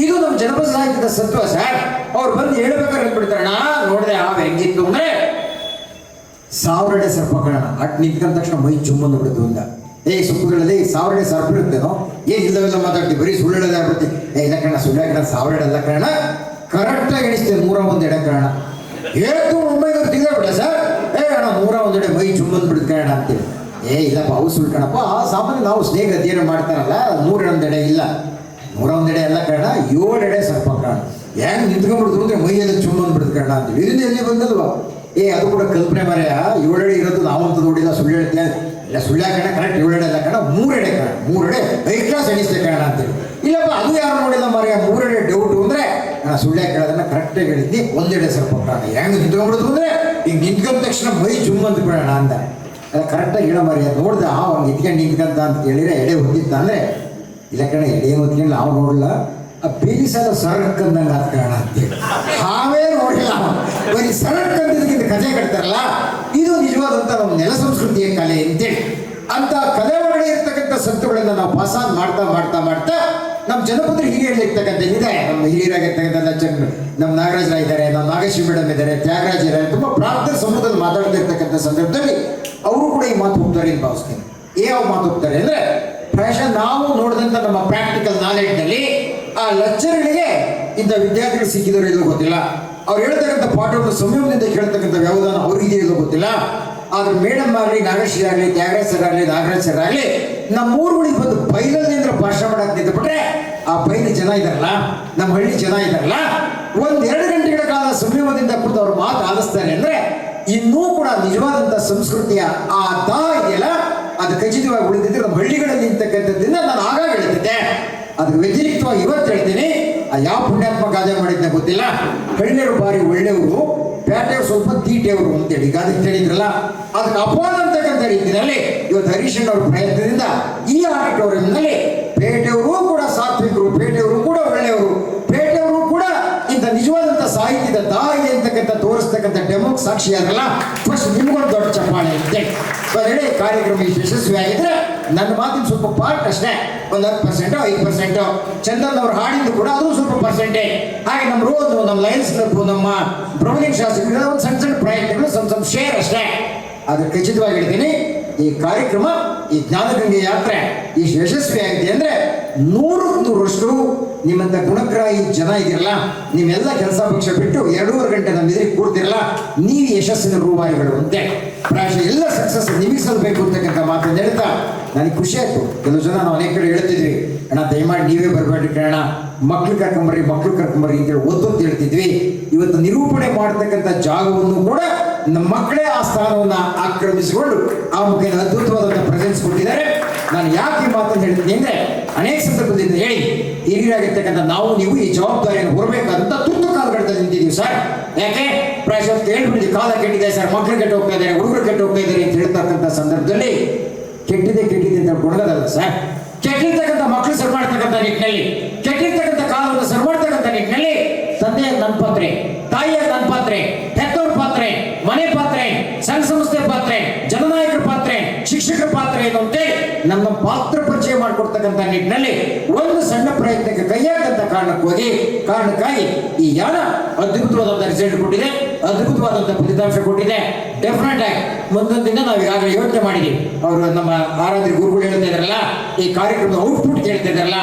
Speaker 2: ಇದು ನಮ್ಮ ಜನಪದ ಸಾಹಿತ್ಯದ ಸತ್ವ ಸರ್. ಅವ್ರು ಬಂದು ಹೇಳ್ಬೇಕಾದ್ರೆ ಅಂದ್ಬಿಡ್ತಾರಣ. ನೋಡಿದೆ ಹಾವು ಹೆಂಗಿತ್ತು ಅಂದ್ರೆ 1000 ಅಡಿ ಸರ್ಪ ಕಣ. ಅಟ್ ನಿಂತ್ಕೊಂಡ ತಕ್ಷಣ ಮೈ ಚುಮ್ಮಂದು ಬಿಡುತ್ತೆ ಅಂತ. ಸುಕ್ಕುಗಳಲ್ಲಿ 1000 ಅಡಿ ಸರ್ಪ ಇರ್ತೇನೋ, ಇಲ್ಲವೆಲ್ಲ ಮಾತಾಡ್ತೀವಿ, ಬರೀ ಸುಳ್ಳು ಹೇಳೋದೇ ಆಗ್ಬಿಡ್ತಿ. ಇಲ್ಲ ಕಣ, ಸುಳ್ಳು ಕಣ, 1000 ಅಡಿ ಅಲ್ಲ ಕಣ, ಕರೆಕ್ಟಾಗಿ ಎಣಿಸ್ತೇನೆ 101 ಎಡೆ ಕಣ. ಹೇಳ್ತು ಒಂಬೈನೂರು ತಿಂಗಳ ಸರ್. ಅಣ್ಣ 101 ಎಡೆ ಮೈ ಚುಮ್ಮಂದು ಬಿಡುತ್ತೆ ಕಣ ಅಂತೇಳಿ. ಇಲ್ಲಪ್ಪ ಅವು ಸುಳ್ಳು ಕಣಪ್ಪ. ಸಾಮಾನ್ಯ ನಾವು ಸ್ನೇಹಿತರ ಅಧ್ಯಯನ ಮಾಡ್ತಾರಲ್ಲ, 101 ಎಡೆ ಇಲ್ಲ, 101 ಎಡೆ ಅಲ್ಲ ಕಣ, 7 ಎಡೆ ಸರ್ಪ ಕಣ. ಹೆಂಗ್ ನಿಂತ್ಕೊಂಡ್ಬಿಡ್ತು ಅಂದ್ರೆ ಮೈಯೆಲ್ಲ ಚುಮ್ಮಂದು ಬಿಡುತ್ತೆ ಕಣ ಅಂತೇಳಿ. ಇದರಿಂದ ಎಲ್ಲಿ ಬಂದಲ್ವಾ? ಅದು ಕೂಡ ಕಲ್ಪನೆ ಮರೆಯ. 7 ಅಡಿ ಇರೋದು ನಾವಂತೂ ನೋಡಿಲ್ಲ. ಸುಳ್ಳು ಹೇಳ್ತೇನೆ ಇಲ್ಲ, ಸುಳ್ಳು ಕಣ, ಕರೆಕ್ಟ್ 7 ಎಡೆ ಅಲ್ಲ ಕಣ, 3 ಎಡೆ ಕಣ. 3 ಎಡೆ ಹೈ ಕ್ಲಾಸ್ ಎಣಿಸ್ತೇ ಕಣ ಅಂತೇಳಿ. ಇಲ್ಲಪ್ಪ ಅದು ಯಾರು ನೋಡಿಲ್ಲ ಮರೆಯ, 3 ಎಡೆ ಡೌಟು ಅಂದ್ರೆ ನಾನು ಸುಳ್ಳು ಕೇಳೋದನ್ನ ಕರೆಕ್ಟಾಗಿ ಹೇಳಿದ್ದಿ, 1 ಎಡೆ ಸ್ವಲ್ಪ ಕಾಣ. ಹೆಂಗ್ ನಿಂತ್ಕೊಂಡ್ಬಿಡುದು ಅಂದ್ರೆ ಈಗ ನಿಂತ್ಕೊಂಡ ತಕ್ಷಣ ಮೈ ಜುಮ್ ಅಂತ ಬಿಡೋಣ ಅಂದ. ಕರೆಕ್ಟಾಗಿ ಹೇಳೋ ಮರೆಯ. ನೋಡ್ದೆ ಅವ್ನು ಇದ್ಕೊಂಡು ನಿಂತ್ಕಂತ ಅಂತ ಕೇಳಿದ್ರೆ ಎಡೆ ಹೊಂದಿತ್ತ ಅಂದ್ರೆ ಇಲ್ಲ ಕಣ, ಎಡೆ ಹೊತ್ಕೊಂಡು ನಾವು ನೋಡಲ್ಲ, ಆ ಬೇಲಿ ಸಾಲ ಸರಕ್ಕಂದಂಗೆ ಆದ ಕಾರಣ ಅಂತೇಳಿ. ಹಾವೇ ನೋಡಿಲ್ಲ, ಬರೀ ಸರಕ್ಕಂದಿದ್ದಕ್ಕಿಂತ ಕಥೆ ಕಟ್ತಾರಲ್ಲ, ಇದು ನಿಜವಾದಂಥ ನಮ್ಮ ನೆಲ ಸಂಸ್ಕೃತಿಯ ಕಲೆ ಅಂತೇಳಿ. ಅಂತ ಕಲೆ ಒಳಗಡೆ ಇರ್ತಕ್ಕಂಥ ಸಂತುಗಳನ್ನ ನಾವು ಪಾಸಾನ್ ಮಾಡ್ತಾ ಮಾಡ್ತಾ ಮಾಡ್ತಾ ನಮ್ಮ ಜನಪದರು ಹಿರಿಯಲ್ಲಿರ್ತಕ್ಕಂಥ ಇದೆ. ನಮ್ಮ ಹಿರಿಯರಾಗಿರ್ತಕ್ಕಂಥ ನಮ್ಮ ನಾಗರಾಜರ ಇದ್ದಾರೆ, ನಮ್ಮ ನಾಗೇಶ್ವರಿ ಮೇಡಮ್ ಇದ್ದಾರೆ, ತ್ಯಾಗರಾಜ್ ಇದ್ದಾರೆ. ತುಂಬ ಪ್ರಾಂತ ಸಮೂಹದಲ್ಲಿ ಮಾತಾಡ್ತಿರ್ತಕ್ಕಂಥ ಸಂದರ್ಭದಲ್ಲಿ ಅವರು ಕೂಡ ಈ ಮಾತು ಹೋಗ್ತಾರೆ ಅಂತ ಭಾವಿಸ್ತೀನಿ. ಯಾವ ಮಾತು ಹೋಗ್ತಾರೆ ಅಂದ್ರೆ, ಪ್ರಾಯಶಃ ನಾವು ನೋಡಿದಂಥ ನಮ್ಮ ಪ್ರಾಕ್ಟಿಕಲ್ ನಾಲೆಡ್ಜಲ್ಲಿ ಆ ಲೆಕ್ಚರ್ಗಳಿಗೆ ಇಂಥ ವಿದ್ಯಾರ್ಥಿಗಳು ಸಿಕ್ಕಿದವರು ಎಲ್ಲೂ ಗೊತ್ತಿಲ್ಲ. ಅವ್ರು ಹೇಳ್ತಕ್ಕಂಥ ಪಾಠವನ್ನು ಸಂಯಮದಿಂದ ಕೇಳ್ತಕ್ಕಂಥ ವ್ಯವಧಾನ ಅವ್ರಿಗೆ ಎಲ್ಲೂ ಗೊತ್ತಿಲ್ಲ. ಆದ್ರೆ ಮೇಡಮ್ ಆಗಲಿ, ನಾಗೇಶ್ವರಿ ಆಗಲಿ, ತ್ಯಾಗರಾಜ್ ಸರ್ ಆಗಲಿ, ನಾಗರಾಜ್ ಸರ್ ಆಗಲಿ, ನಮ್ಮ ಊರುಗಳಿಗೆ ಬಂದು ಬೈಲಲ್ಲಿಂದ ಭಾಷಣ ಮಾಡಕ್ಕೆ ನಿಂತುಬಿಟ್ರೆ ಆ ಬೈಲಿ ಜನ ಇದಾರಲ್ಲ, ನಮ್ಮ ಹಳ್ಳಿ ಜನ ಇದಾರಲ್ಲ, 1-2 ಗಂಟೆಗಳ ಕಾಲ ಸಂಯಮದಿಂದ ಕುರಿತು ಅವ್ರು ಮಾತು ಆಲಿಸ್ತಾರೆ ಅಂದ್ರೆ ಇನ್ನೂ ಕೂಡ ನಿಜವಾದಂಥ ಸಂಸ್ಕೃತಿಯ ಆ ಇದೆಯಲ್ಲ, ಅದು ಖಚಿತವಾಗಿ ಉಳಿದಿದ್ರೆ ನಮ್ಮ ಹಳ್ಳಿಗಳಲ್ಲಿ ಇರ್ತಕ್ಕಂಥದ್ದನ್ನ ನಾನು ಆಗಾಗ ಹೇಳ್ತಿದ್ದೆ. ಅದಕ್ಕೆ ವ್ಯತಿರಿಕ್ತವಾಗಿ ಇವತ್ತು ಹೇಳ್ತೀನಿ. ಯಾವ ಪುಣ್ಯಾತ್ಮ ಗಾದೆ ಮಾಡಿದ್ನ ಗೊತ್ತಿಲ್ಲ. ಹಳ್ಳಿಯವರು ಬಾರಿ ಒಳ್ಳೆಯವರು, ಪೇಟೆಯವರು ಸ್ವಲ್ಪ ತೀಟೆಯವರು ಅಂತೇಳಿ ಗಾದೆ ಹೇಳಿದ್ರಲ್ಲ, ಅದಕ್ಕೆ ಅಪವಾದ ಅಂತಕ್ಕಂಥ ರೀತಿಯಲ್ಲಿ ಇವತ್ತು ಹರೀಶನ್ ಅವರ ಪ್ರಯತ್ನದಿಂದ ಈ ಆಡಿಟೋರಿಯಂನಲ್ಲಿ ಪೇಟೆಯವರು ಕೂಡ ಸಾತ್ವಿಕರು, ಪೇಟೆಯವರು ಕೂಡ ಒಳ್ಳೆಯವರು, ಪೇಟೆಯವರು ಕೂಡ ಇಂಥ ನಿಜವಾದಂಥ ಸಾಹಿತ್ಯದ ದಾಯಿದೆ ಅಂತಕ್ಕಂಥ ತೋರಿಸ್ತಕ್ಕಂಥ ಡೆಮೋಕ್ ಸಾಕ್ಷಿಯಾಗಲ್ಲ. ಫಸ್ಟ್ ನಿಮ್ಗೊಂದು ದೊಡ್ಡ ಚಪ್ಪಾಳೆ ಅಂತೇಳಿ ಹೇಳಿ ಕಾರ್ಯಕ್ರಮ ಯಶಸ್ವಿ ಆಗಿದ್ರೆ ನನ್ನ ಮಾತಿನ ಸ್ವಲ್ಪ ಪಾರ್ಟ್ ಅಷ್ಟೇ, ಒಂದು 10%, 5%. ಚಂದನ್ ಅವ್ರು ಹಾಡಿದ್ದು ಕೂಡ ಅದು ಸ್ವಲ್ಪ ಪರ್ಸೆಂಟೇಜ್. ಹಾಗೆ ನಮ್ಮ ರೋದು, ನಮ್ಮ ಲಯನ್ಸ್ ಕ್ಲಬ್, ನಮ್ಮ ಪ್ರಬಲಿಂಗ್ ಶಾಸ್ತ್ರಿಗಳ ಒಂದು ಸಣ್ಣ ಸಣ್ಣ ಪ್ರಯತ್ನಗಳು ಸ್ವಲ್ಪ ಶೇರ್ ಅಷ್ಟೇ. ಅದು ಖಚಿತವಾಗಿ ಹೇಳ್ತೀನಿ, ಈ ಕಾರ್ಯಕ್ರಮ, ಈ ಜ್ಞಾನಗಂಗೆ ಯಾತ್ರೆ ಇಷ್ಟು ಯಶಸ್ವಿ ಆಗಿದೆ ಅಂದ್ರೆ 100% ನಿಮ್ಮಂತ ಗುಣಗ್ರಾಹಿ ಜನ ಇದಿರಲ್ಲ, ನೀವೆಲ್ಲ ಕೆಲಸ ಪಕ್ಷ ಬಿಟ್ಟು 2.5 ಗಂಟೆ ನಮ್ಮ ಎದುರಿಗೆ ಕೂಡ್ತಿರಲ್ಲ, ನೀವು ಯಶಸ್ಸಿನ ರೂವಾರಿಗಳು ಅಂತೆ. ಪ್ರಾಯಶಃ ಎಲ್ಲ ಸಕ್ಸಸ್ ನಿಮಗೆ ಸಲ್ಲಬೇಕು ಅಂತಕ್ಕಂಥ ಮಾತನ್ನು ಹೇಳ್ತಾ ನನಗೆ ಖುಷಿ ಆಯ್ತು. ಕೆಲವು ಜನ ನಾವು ಅನೇಕ ಕಡೆ ಹೇಳ್ತಿದ್ವಿ, ಅಣ್ಣ ದಯಮಾಡಿ ನೀವೇ ಬರಬೇಡ್ರಿ ಕಣ, ಮಕ್ಳು ಕರ್ಕೊಂಬರ್ರಿ ಅಂತೇಳಿ ಒತ್ತೊತ್ತು ಹೇಳ್ತಿದ್ವಿ. ಇವತ್ತು ನಿರೂಪಣೆ ಮಾಡ್ತಕ್ಕಂಥ ಜಾಗವನ್ನು ಕೂಡ ನಮ್ಮ ಮಕ್ಕಳೇ ಆ ಸ್ಥಾನವನ್ನು ಆಕ್ರಮಿಸಿಕೊಂಡು ಆ ಮುಖೇನ ಅದ್ಭುತವಾದಂಥ ಪ್ರೆಸೆನ್ಸ್ ಕೊಟ್ಟಿದ್ದಾರೆ. ನಾನು ಯಾಕೆ ಈ ಮಾತನ್ನು ಹೇಳ್ತೀನಿ ಅಂದ್ರೆ, ಅನೇಕ ಸಂದರ್ಭದಿಂದ ಹೇಳಿ ಹಿರಿಯರಾಗಿರ್ತಕ್ಕಂಥ ನಾವು ನೀವು ಈ ಜವಾಬ್ದಾರಿಯನ್ನು ಹೊರಬೇಕಾದಂಥ ತುರ್ತು ಕಾಲಘಟ್ಟದಲ್ಲಿ ನಿಂತಿದ್ದೀವಿ ಸರ್. ಯಾಕೆ ಪ್ರಾಯಶಃ ಹೇಳ್ಬಿಟ್ಟಿದ್ದೀವಿ, ಕಾಲ ಕೆಟ್ಟಿದೆ ಸರ್, ಮಕ್ಕಳು ಕೆಟ್ಟು ಹೋಗ್ತಾ ಇದ್ದಾರೆ, ಹುಡುಗರು ಕೆಟ್ಟು ಹೋಗ್ತಾ ಇದ್ದಾರೆ ಅಂತ ಹೇಳ್ತಕ್ಕಂಥ ಸಂದರ್ಭದಲ್ಲಿ ಕೆಟ್ಟಿದೆ ಅಂತ ಕೊಡೋದಲ್ಲ ಸರ್. ಕೆಟ್ಟಿರ್ತಕ್ಕಂಥ ಮಕ್ಕಳು ಸರಿ ಮಾಡ್ತಕ್ಕಂಥ ನಿಟ್ಟಿನಲ್ಲಿ, ಕೆಟ್ಟಿರ್ತಕ್ಕಂಥ ಕಾಲವನ್ನು ಸರಿ ಮಾಡ್ತಕ್ಕಂಥ ನಿಟ್ಟಿನಲ್ಲಿ ತಂದೆಯ ನನ್ನ ಪಾತ್ರೆ, ತಾಯಿಯ ನನ್ನ ಪಾತ್ರೆ, ಹೆತ್ತವ್ರ ಪಾತ್ರೆ, ಮನೆ ಪಾತ್ರೆ, ಪಾತ್ರ ಏನು, ಜನನಾಯಕರ ಪಾತ್ರ ಏನು, ಶಿಕ್ಷಕರ ಪಾತ್ರ ಏನು ಅಂತೇಳಿ ನಮ್ಮ ಪಾತ್ರ ಪರಿಚಯ ಮಾಡಿಕೊಡ್ತಕ್ಕಂಥ ನಿಟ್ಟಿನಲ್ಲಿ ಒಂದು ಸಣ್ಣ ಪ್ರಯತ್ನಕ್ಕೆ ಕೈಯಾಗಂತ ಕಾರಣಕ್ಕಾಗಿ ಈ ಯಾನ ಅದ್ಭುತವಾದಂಥ ರಿಸಲ್ಟ್ ಕೊಟ್ಟಿದೆ, ಅದ್ಭುತವಾದಂಥ ಫಲಿತಾಂಶ ಕೊಟ್ಟಿದೆ. ಡೆಫಿನೆಟ್ ಆಗಿ ಮುಂದೊಂದು ದಿನ ನಾವು ಈಗಾಗಲೇ ಯೋಚನೆ ಮಾಡಿದ್ದೀವಿ. ಅವರು ನಮ್ಮ ಆರಾಧ್ಯ ಗುರುಗಳು ಹೇಳ್ತಾ ಇದಾರಲ್ಲ, ಈ ಕಾರ್ಯಕ್ರಮದ ಔಟ್ಪುಟ್ ಕೇಳ್ತಾ ಇದಾರಲ್ಲ,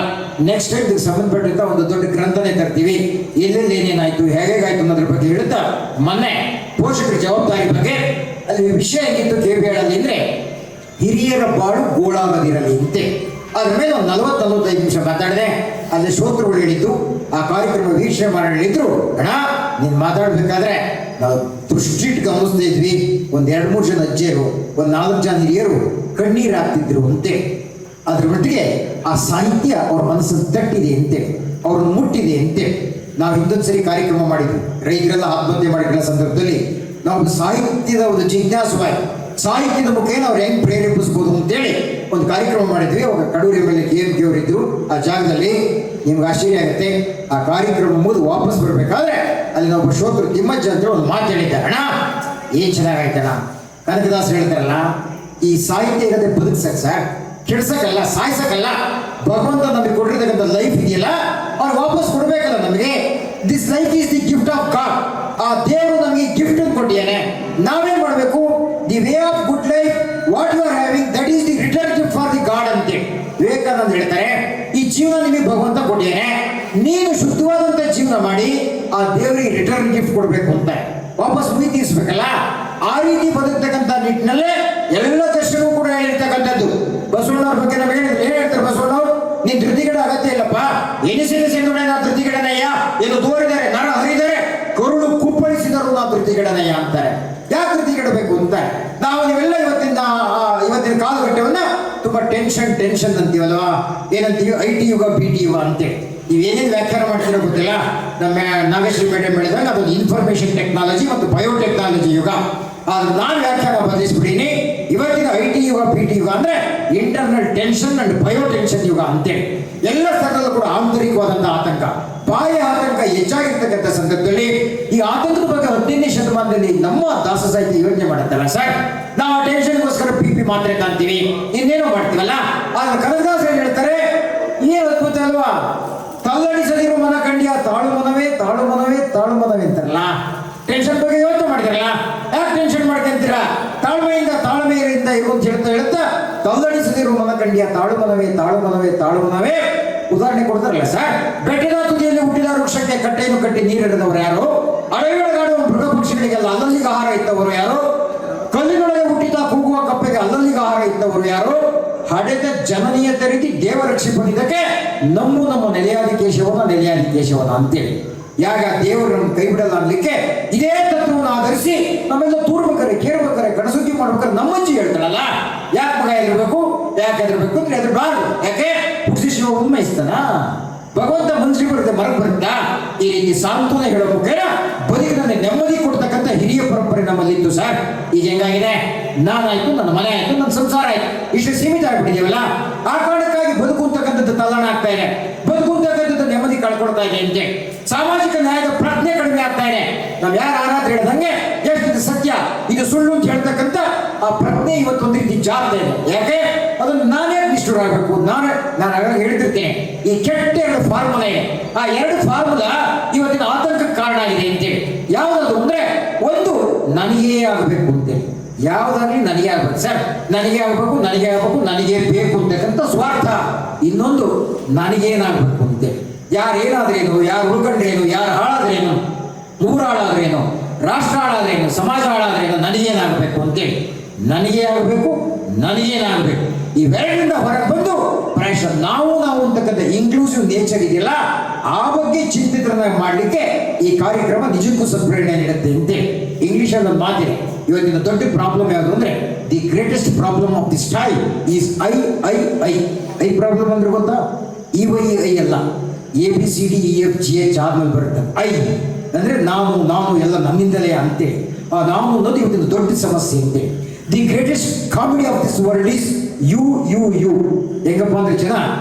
Speaker 2: ನೆಕ್ಸ್ಟ್ ಟೈಮ್ ಇದಕ್ಕೆ ಸಂಬಂಧಪಟ್ಟಂತ ಒಂದು ದೊಡ್ಡ ಗ್ರಂಥನೇ ತರ್ತೀವಿ. ಎಲ್ಲೆಲ್ಲಿ ಏನೇನಾಯ್ತು, ಹೇಗಾಯ್ತು ಅನ್ನೋದ್ರ ಬಗ್ಗೆ ಹೇಳ್ತಾ, ಮೊನ್ನೆ ಪೋಷಕರ ಜವಾಬ್ದಾರಿ ಬಗ್ಗೆ ಅಲ್ಲಿ ವಿಷಯ ಹೇಗಿತ್ತು ಕೇಳಿ ಅಂದ್ರೆ ಹಿರಿಯರ ಬಾಳು ಗೋಳಾಗದಿರಲಿ ಅಂತೆ. ಅದ್ರ ಮೇಲೆ ಒಂದು 40-45 ನಿಮಿಷ ಮಾತಾಡಿದೆ. ಅಲ್ಲಿ ಶ್ರೋತೃಗಳು ಹೇಳಿದ್ದು, ಆ ಕಾರ್ಯಕ್ರಮ ವೀಕ್ಷಣೆ ಮಾಡಿ ಹೇಳಿದ್ರು, ಅಣ್ಣ ನೀನು ಮಾತಾಡ್ಬೇಕಾದ್ರೆ ನಾವು ದೃಷ್ಟಿಟ್ ಗಮನಿಸ್ತಾ ಇದ್ವಿ, ಒಂದ್ 2-3 ಜನ ಅಜ್ಜಿಯರು, ಒಂದ್ 4 ಜನ ಹಿರಿಯರು ಕಣ್ಣೀರು ಹಾಕ್ತಿದ್ರು ಅಂತೆ. ಅದ್ರ ಮಟ್ಟಿಗೆ ಆ ಸಾಹಿತ್ಯ ಅವ್ರ ಮನಸ್ಸನ್ನು ತಟ್ಟಿದೆ ಅಂತೆ, ಅವ್ರನ್ನ ಮುಟ್ಟಿದೆ ಅಂತೆ. ನಾವು ಹಿಂದೊಂದು ಸರಿ ಕಾರ್ಯಕ್ರಮ ಮಾಡಿದ್ವಿ, ರೈತರೆಲ್ಲ ಆತ್ಮಹತ್ಯೆ ಮಾಡಿರೋ ಸಂದರ್ಭದಲ್ಲಿ ನಾವು ಸಾಹಿತ್ಯದ ಒಂದು ಜಿಜ್ಞಾಸವಾಗಿ ಸಾಹಿತ್ಯದ ಮುಖೇನ ಅವ್ರು ಹೆಂಗ್ ಪ್ರೇರೇಪಿಸ್ಬೋದು ಅಂತೇಳಿ ಒಂದು ಕಾರ್ಯಕ್ರಮ ಮಾಡಿದ್ವಿ. ಅವಾಗ ಕಡೂರಿ ಮೇಲೆ KMK ಅವರು ಇದ್ರು ಆ ಜಾಗದಲ್ಲಿ. ನಿಮ್ಗೆ ಆಶ್ಚರ್ಯ ಆಗುತ್ತೆ, ಆ ಕಾರ್ಯಕ್ರಮ ಮುಗಿದು ವಾಪಸ್ ಬರ್ಬೇಕಾದ್ರೆ ಅಲ್ಲಿ ನಾವು ಶ್ರೋತೃ ತಿಮ್ಮಜ್ಜ ಅಂತ ಒಂದು ಮಾತು ಹೇಳಿದ್ದಾರೆ. ಅಣ್ಣ ಏನ್ ಚೆನ್ನಾಗಾಯ್ತಣ್ಣ, ಕನಕದಾಸ್ ಹೇಳ್ತಾರಲ್ಲ, ಈ ಸಾಹಿತ್ಯ ಇರೋದೇ ಬದುಕ್ಸಕ್ ಸರ್, ಕೆಡ್ಸಕ್ಕಲ್ಲ, ಸಾಯ್ಸಕ್ಕಲ್ಲ. ಭಗವಂತ ನಮಗೆ ಕೊಟ್ಟಿರ್ತಕ್ಕಂಥ ಲೈಫ್ ಇದೆಯಲ್ಲ, ಅವ್ರು ವಾಪಸ್ ಕೊಡ್ಬೇಕಲ್ಲ ನಮಗೆ. This life is the gift of God. ಆ ದೇವರು ನಮಗೆ ಗಿಫ್ಟ್ ಕೊಟ್ಟಿದ್ದಾನೆ. ನಾವೇನ್ ಮಾಡಬೇಕು? The way of good life what you are having, that is the return gift for the God ಅಂತ ವಿವೇಕಾನಂದ ಹೇಳ್ತಾರೆ. ಈ ಜೀವನ ನಿಮಗೆ ಭಗವಂತ ಕೊಟ್ಟಿದ್ದಾನೆ, ನೀನು ಶುದ್ಧವಾದಂತ ಜೀವನ ಮಾಡಿ ಆ ದೇವರಿಗೆ ರಿಟರ್ನ್ ಗಿಫ್ಟ್ ಕೊಡ್ಬೇಕು ಅಂತ, ವಾಪಸ್ ಮುಗಿ ತೀರಿಸ್ಬೇಕಲ್ಲ. ಆ ರೀತಿ ಬದುಕ್ತಕ್ಕಂಥ ನಿಟ್ಟಿನಲ್ಲೇ ಎಲ್ಲ ದರ್ಶನವೂ ಕೂಡ ಹೇಳಿರ್ತಕ್ಕಂಥದ್ದು. ಬಸವಣ್ಣವ್ರ ಬಗ್ಗೆ ನಾವು ಹೇಳಿದ್ರೆ ಏನ್ ಹೇಳ್ತಾರೆ ಬಸವಣ್ಣವ್ರು? ನೀನ್ ಧೃತಿಗಡ ಅಗತ್ಯ ಇಲ್ಲಪ್ಪ, ಎನಿಸಿನ ನಾ ಧೃತಿಗಡನಯ್ಯ, ಏನು ದೂರಿದ್ದಾರೆ ನರ ಹರಿದರೆ ಕರುಳು ಕುಪ್ಪಳಿಸಿದರು ನಾ ಧೃತಿಗಡನಯ್ಯ ಅಂತಾರೆ. ಯಾಕೆ ಧೃತಿಗಡಬೇಕು ಅಂತ ನಾವು ನೀವೆಲ್ಲ ಇವತ್ತಿನ ಕಾಲಘಟ್ಟವನ್ನ ತುಂಬಾ ಟೆನ್ಷನ್ ಅಂತೀವಲ್ವಾ, ಏನಂತೀವಿ? IT ಯುಗ BT ಯುಗ ಅಂತೇಳಿ ನೀವೇನೇನು ವ್ಯಾಖ್ಯಾನ ಮಾಡ್ತೀರೋ ಗೊತ್ತಿಲ್ಲ. ನಮ್ಮ ನಾಗೇಶ್ವರಿ ಮೇಡಮ್ ಹೇಳಿದಾಗ ಅದೊಂದು ಇನ್ಫಾರ್ಮೇಶನ್ ಟೆಕ್ನಾಲಜಿ ಮತ್ತು ಬಯೋಟೆಕ್ನಾಲಜಿ ಯುಗ. ಆದ್ರೆ ನಾನು ವ್ಯಾಖ್ಯಾನ ಬದಲಿಸ್ಬಿಡೀನಿ, ಇವತ್ತಿನ IT ಯುಗ BT ಯುಗ ಅಂದ್ರೆ ಇಂಟರ್ನಲ್ ಟೆನ್ಷನ್ ಅಂಡ್ ಬಯೋಟೆನ್ಷನ್ ಯುಗ ಅಂತೇಳಿ. ಎಲ್ಲ ಸ್ಥಳದಲ್ಲೂ ಕೂಡ ಆಂತರಿಕವಾದಂತಹ ಆತಂಕ, ಬಾಹ್ಯ ಆತಂಕ ಹೆಚ್ಚಾಗಿರ್ತಕ್ಕಂಥ ಸಂದರ್ಭದಲ್ಲಿ ಈ ಆತಂಕದ ಬಗ್ಗೆ 15ನೇ ಶತಮಾನದಲ್ಲಿ ನಮ್ಮ ದಾಸ ಸಾಹಿತ್ಯ ಯೋಚನೆ ಮಾಡುತ್ತಲ್ಲ ಸರ್. ನಾವು ಆ ಟೆನ್ಷನ್ಗೋಸ್ಕರ PP ಮಾತ್ರೆ ಕಾಣ್ತೀವಿ, ಇನ್ನೇನೋ ಮಾಡ್ತೀವಲ್ಲ. ಆದ್ರೆ ಕನಕದಾಸ ಏನ್ ಹೇಳ್ತಾರೆ, ಏನು ಅದ್ಭುತ ಅಲ್ವಾ? ತಲ್ಲಣಿಸದಿರೋ ಮನ ಕಂಡಿಯ ತಾಳು ಮನವೇ ತಾಳು ಮನವೇ ತಾಳು ಮನವೇ ಅಂತಾರಲ್ಲ. ಟೆನ್ಷನ್ ಬಗ್ಗೆ ಯೋಚನೆ ಮಾಡ್ತಾರಲ್ಲ, ಯಾಕೆ ಟೆನ್ಷನ್ ಮಾಡ್ಕೊಂತೀರಾ? ತಾಳ್ಮೆಯಿಂದ ತಾಳ್ಮೆಯಿಂದ ಇರು ಅಂತ ಹೇಳ್ತಾ ತಲ್ಲಣಿಸದಿರೋ ಮನ ಕಂಡಿಯ ತಾಳು ಮನವೇ ತಾಳು ಮನವೇ ತಾಳು ಮನವೇ. ಉದಾಹರಣೆ ಕೊಡ್ತಾರಲ್ಲ ಸರ್, ಬೆಟ್ಟದ ತುದಿಯಲ್ಲಿ ಹುಟ್ಟಿದ ವೃಕ್ಷಕ್ಕೆ ಕಟ್ಟೆಯನ್ನು ಕಟ್ಟಿ ನೀರಿಡದವರು ಯಾರು? ಅಡವಿಯೊಳಗಾಡುವ ಮೃಗ ಪಕ್ಷಿಗಳಿಗೆಲ್ಲ ಅಲ್ಲಲ್ಲಿಗೆ ಆಹಾರ ಇದ್ದವರು ಯಾರು? ಕಲ್ಲಿನೊಳಗೆ ಹುಟ್ಟಿದ ಕೂಗುವ ಕಪ್ಪೆಗೆ ಅಲ್ಲಲ್ಲಿಗೆ ಆಹಾರ ಇದ್ದವರು ಯಾರು? ಹಡೆದ ಜನನೀಯತೆ ರೀತಿ ದೇವರಕ್ಷಿ ಬಂದಿದ್ದಕ್ಕೆ ನಮ್ಮ ನೆಲೆಯಾದಿ ಕೇಶವನ ಅಂತೇಳಿ. ಯಾಗ ದೇವರು ನಮ್ಮ ಕೈ ಬಿಡಲ್ಲ ಅನ್ಲಿಕ್ಕೆ ಇದೇ ತತ್ವವನ್ನು ಆಧರಿಸಿ ನಮ್ಮೆಲ್ಲ ತೂರ್ಬೇಕಾರೆ, ಕೇಳ್ಬೇಕಾರೆ, ಗಣಸುದ್ದಿ ಮಾಡ್ಬೇಕಾರೆ ನಮ್ಮಜ್ಜಿ ಹೇಳ್ತಾಳಲ್ಲ, ಯಾಕೆ ಮಗ ಎದುರ್ಬೇಕು, ಯಾಕೆ ಎದುರ್ಬೇಕು ಅಂದ್ರೆ ಎದುರ್ಬಾರ್ದು. ಯಾಕೆ? ಹುಟ್ಟಿಸಿ ಶಿವ ಉನ್ಮಯಿಸ್ತಾನ, ಭಗವಂತ ಮನ್ಸಿ ಬರುತ್ತೆ, ಮರಕ್ಕೆ ಬರುತ್ತಾ? ಈ ರೀತಿ ಸಾಂತ್ವನ ಹೇಳೋ ಮುಖೇನ ಬದುಕಿನಲ್ಲಿ ನೆಮ್ಮದಿ ಕೊಡ್ತಕ್ಕಂಥ ಹಿರಿಯ ಪರಂಪರೆ ನಮ್ಮಲ್ಲಿ ಇತ್ತು ಸರ್. ಈಗ ಹೆಂಗಾಗಿದೆ, ನಾನಾಯ್ತು, ನನ್ನ ಮನೆ ಆಯ್ತು, ನನ್ನ ಸಂಸಾರ ಆಯ್ತು, ಇಷ್ಟು ಸೀಮಿತ ಆಗ್ಬಿಟ್ಟಿದೀವಲ್ಲ. ಆ ಕಾರಣಕ್ಕಾಗಿ ಬದುಕು ಅಂತಕ್ಕಂಥದ್ದು ತಲ್ಲಣ ಆಗ್ತಾ ಇದೆ, ಬದುಕು ಅಂತಕ್ಕಂಥದ್ದು ನೆಮ್ಮದಿ ಕಳ್ಕೊಡ್ತಾ ಇದೆ ಅಂತೆ. ಸಾಮಾಜಿಕ ನ್ಯಾಯದ ಪ್ರಜ್ಞೆ ಕಡಿಮೆ ಆಗ್ತಾ ಇದೆ. ನಾವ್ ಯಾರು ಆರಾಧ್ಯ ಹೇಳ್ದಂಗೆ ಎಷ್ಟು ಸತ್ಯ ಇದು ಸುಳ್ಳು ಅಂತ ಹೇಳ್ತಕ್ಕಂಥ ಆ ಪ್ರಜ್ಞೆ ಇವತ್ತೊಂದು ರೀತಿ ಜಾಗ್ತಾ ಇದೆ. ಯಾಕೆ? ಅದನ್ನು ನಾನೇ ನಿಷ್ಠುರ ಆಗಬೇಕು. ನಾನು ಹೇಳ್ತಿರ್ತೇನೆ, ಈ ಕೆಟ್ಟ 2 ಫಾರ್ಮುಲಾ ಇದೆ. ಆ 2 ಫಾರ್ಮುಲಾ ಇವತ್ತಿನ ಆತಂಕಕ್ಕೆ ಕಾರಣ ಆಗಿದೆ ಅಂತೇಳಿ. ಯಾವ್ದು ಅಂದ್ರೆ, ಒಂದು ನನಗೇ ಆಗಬೇಕು ಅಂತೇಳಿ, ಯಾವ್ದಾಗ್ಲಿ ನನಗೆ ಆಗ್ಬೇಕು ಸರ್, ನನಗೆ ಆಗ್ಬೇಕು, ನನಗೆ ಬೇಕು ಅಂತಕ್ಕಂಥ ಸ್ವಾರ್ಥ. ಇನ್ನೊಂದು ನನಗೇನಾಗಬೇಕು ಅಂತೇಳಿ, ಯಾರೇನಾದ್ರೇನು, ಯಾರು ಉಳ್ಕೊಂಡ್ರೇನು, ಯಾರು ಹಾಳಾದ್ರೇನು, ಊರು ಹಾಳಾದ್ರೇನು, ರಾಷ್ಟ್ರ ಹಾಳಾದ್ರೇನು, ಸಮಾಜ ಹಾಳಾದ್ರೇನು, ನನಗೇನಾಗಬೇಕು ಅಂತೇಳಿ, ನನಗೇ ಆಗಬೇಕು, ನನಗೇನಾಗಬೇಕು. ಇವೆರಡರಿಂದ ಹೊರಗೆ ಬಂದು ಪ್ರಾಯಶಃ ನಾವು ಅಂತಕ್ಕಂಥ ಇನ್ಕ್ಲೂಸಿವ್ ನೇಚರ್ ಇದೆಯಲ್ಲ, ಆ ಬಗ್ಗೆ ಚಿಂತಿತರನ್ನಾಗಿ ಮಾಡಲಿಕ್ಕೆ ಈ ಕಾರ್ಯಕ್ರಮ ನಿಜಕ್ಕೂ ಸತ್ಪ್ರೇರಣೆ ನೀಡುತ್ತೆ ಅಂತೇಳಿ. ಇಂಗ್ಲಿಷಲ್ಲಿ ಒಂದು ಮಾತಿದೆ, ಇವತ್ತಿನ ದೊಡ್ಡ ಪ್ರಾಬ್ಲಮ್ ಯಾವುದು ಅಂದ್ರೆ, the greatest problem of this time is I problem ಅಂದ್ರೆ ಗೊತ್ತಾ? EYI ಅಲ್ಲ, ABCDEFGH ಆದ್ಮೇಲೆ ಬರುತ್ತೆ ಐ ಅಂದ್ರೆ ನಾನು ಎಲ್ಲ ನನ್ನಿಂದಲೇ ಅಂತೇಳಿ. ನಾವು ಅನ್ನೋದು ಇವತ್ತಿನ ದೊಡ್ಡ ಸಮಸ್ಯೆ ಅಂತೇಳಿ. The greatest comedy of this world is you. ಹೆಂಗಪ್ಪ ಅಂದ್ರೆ ಜನ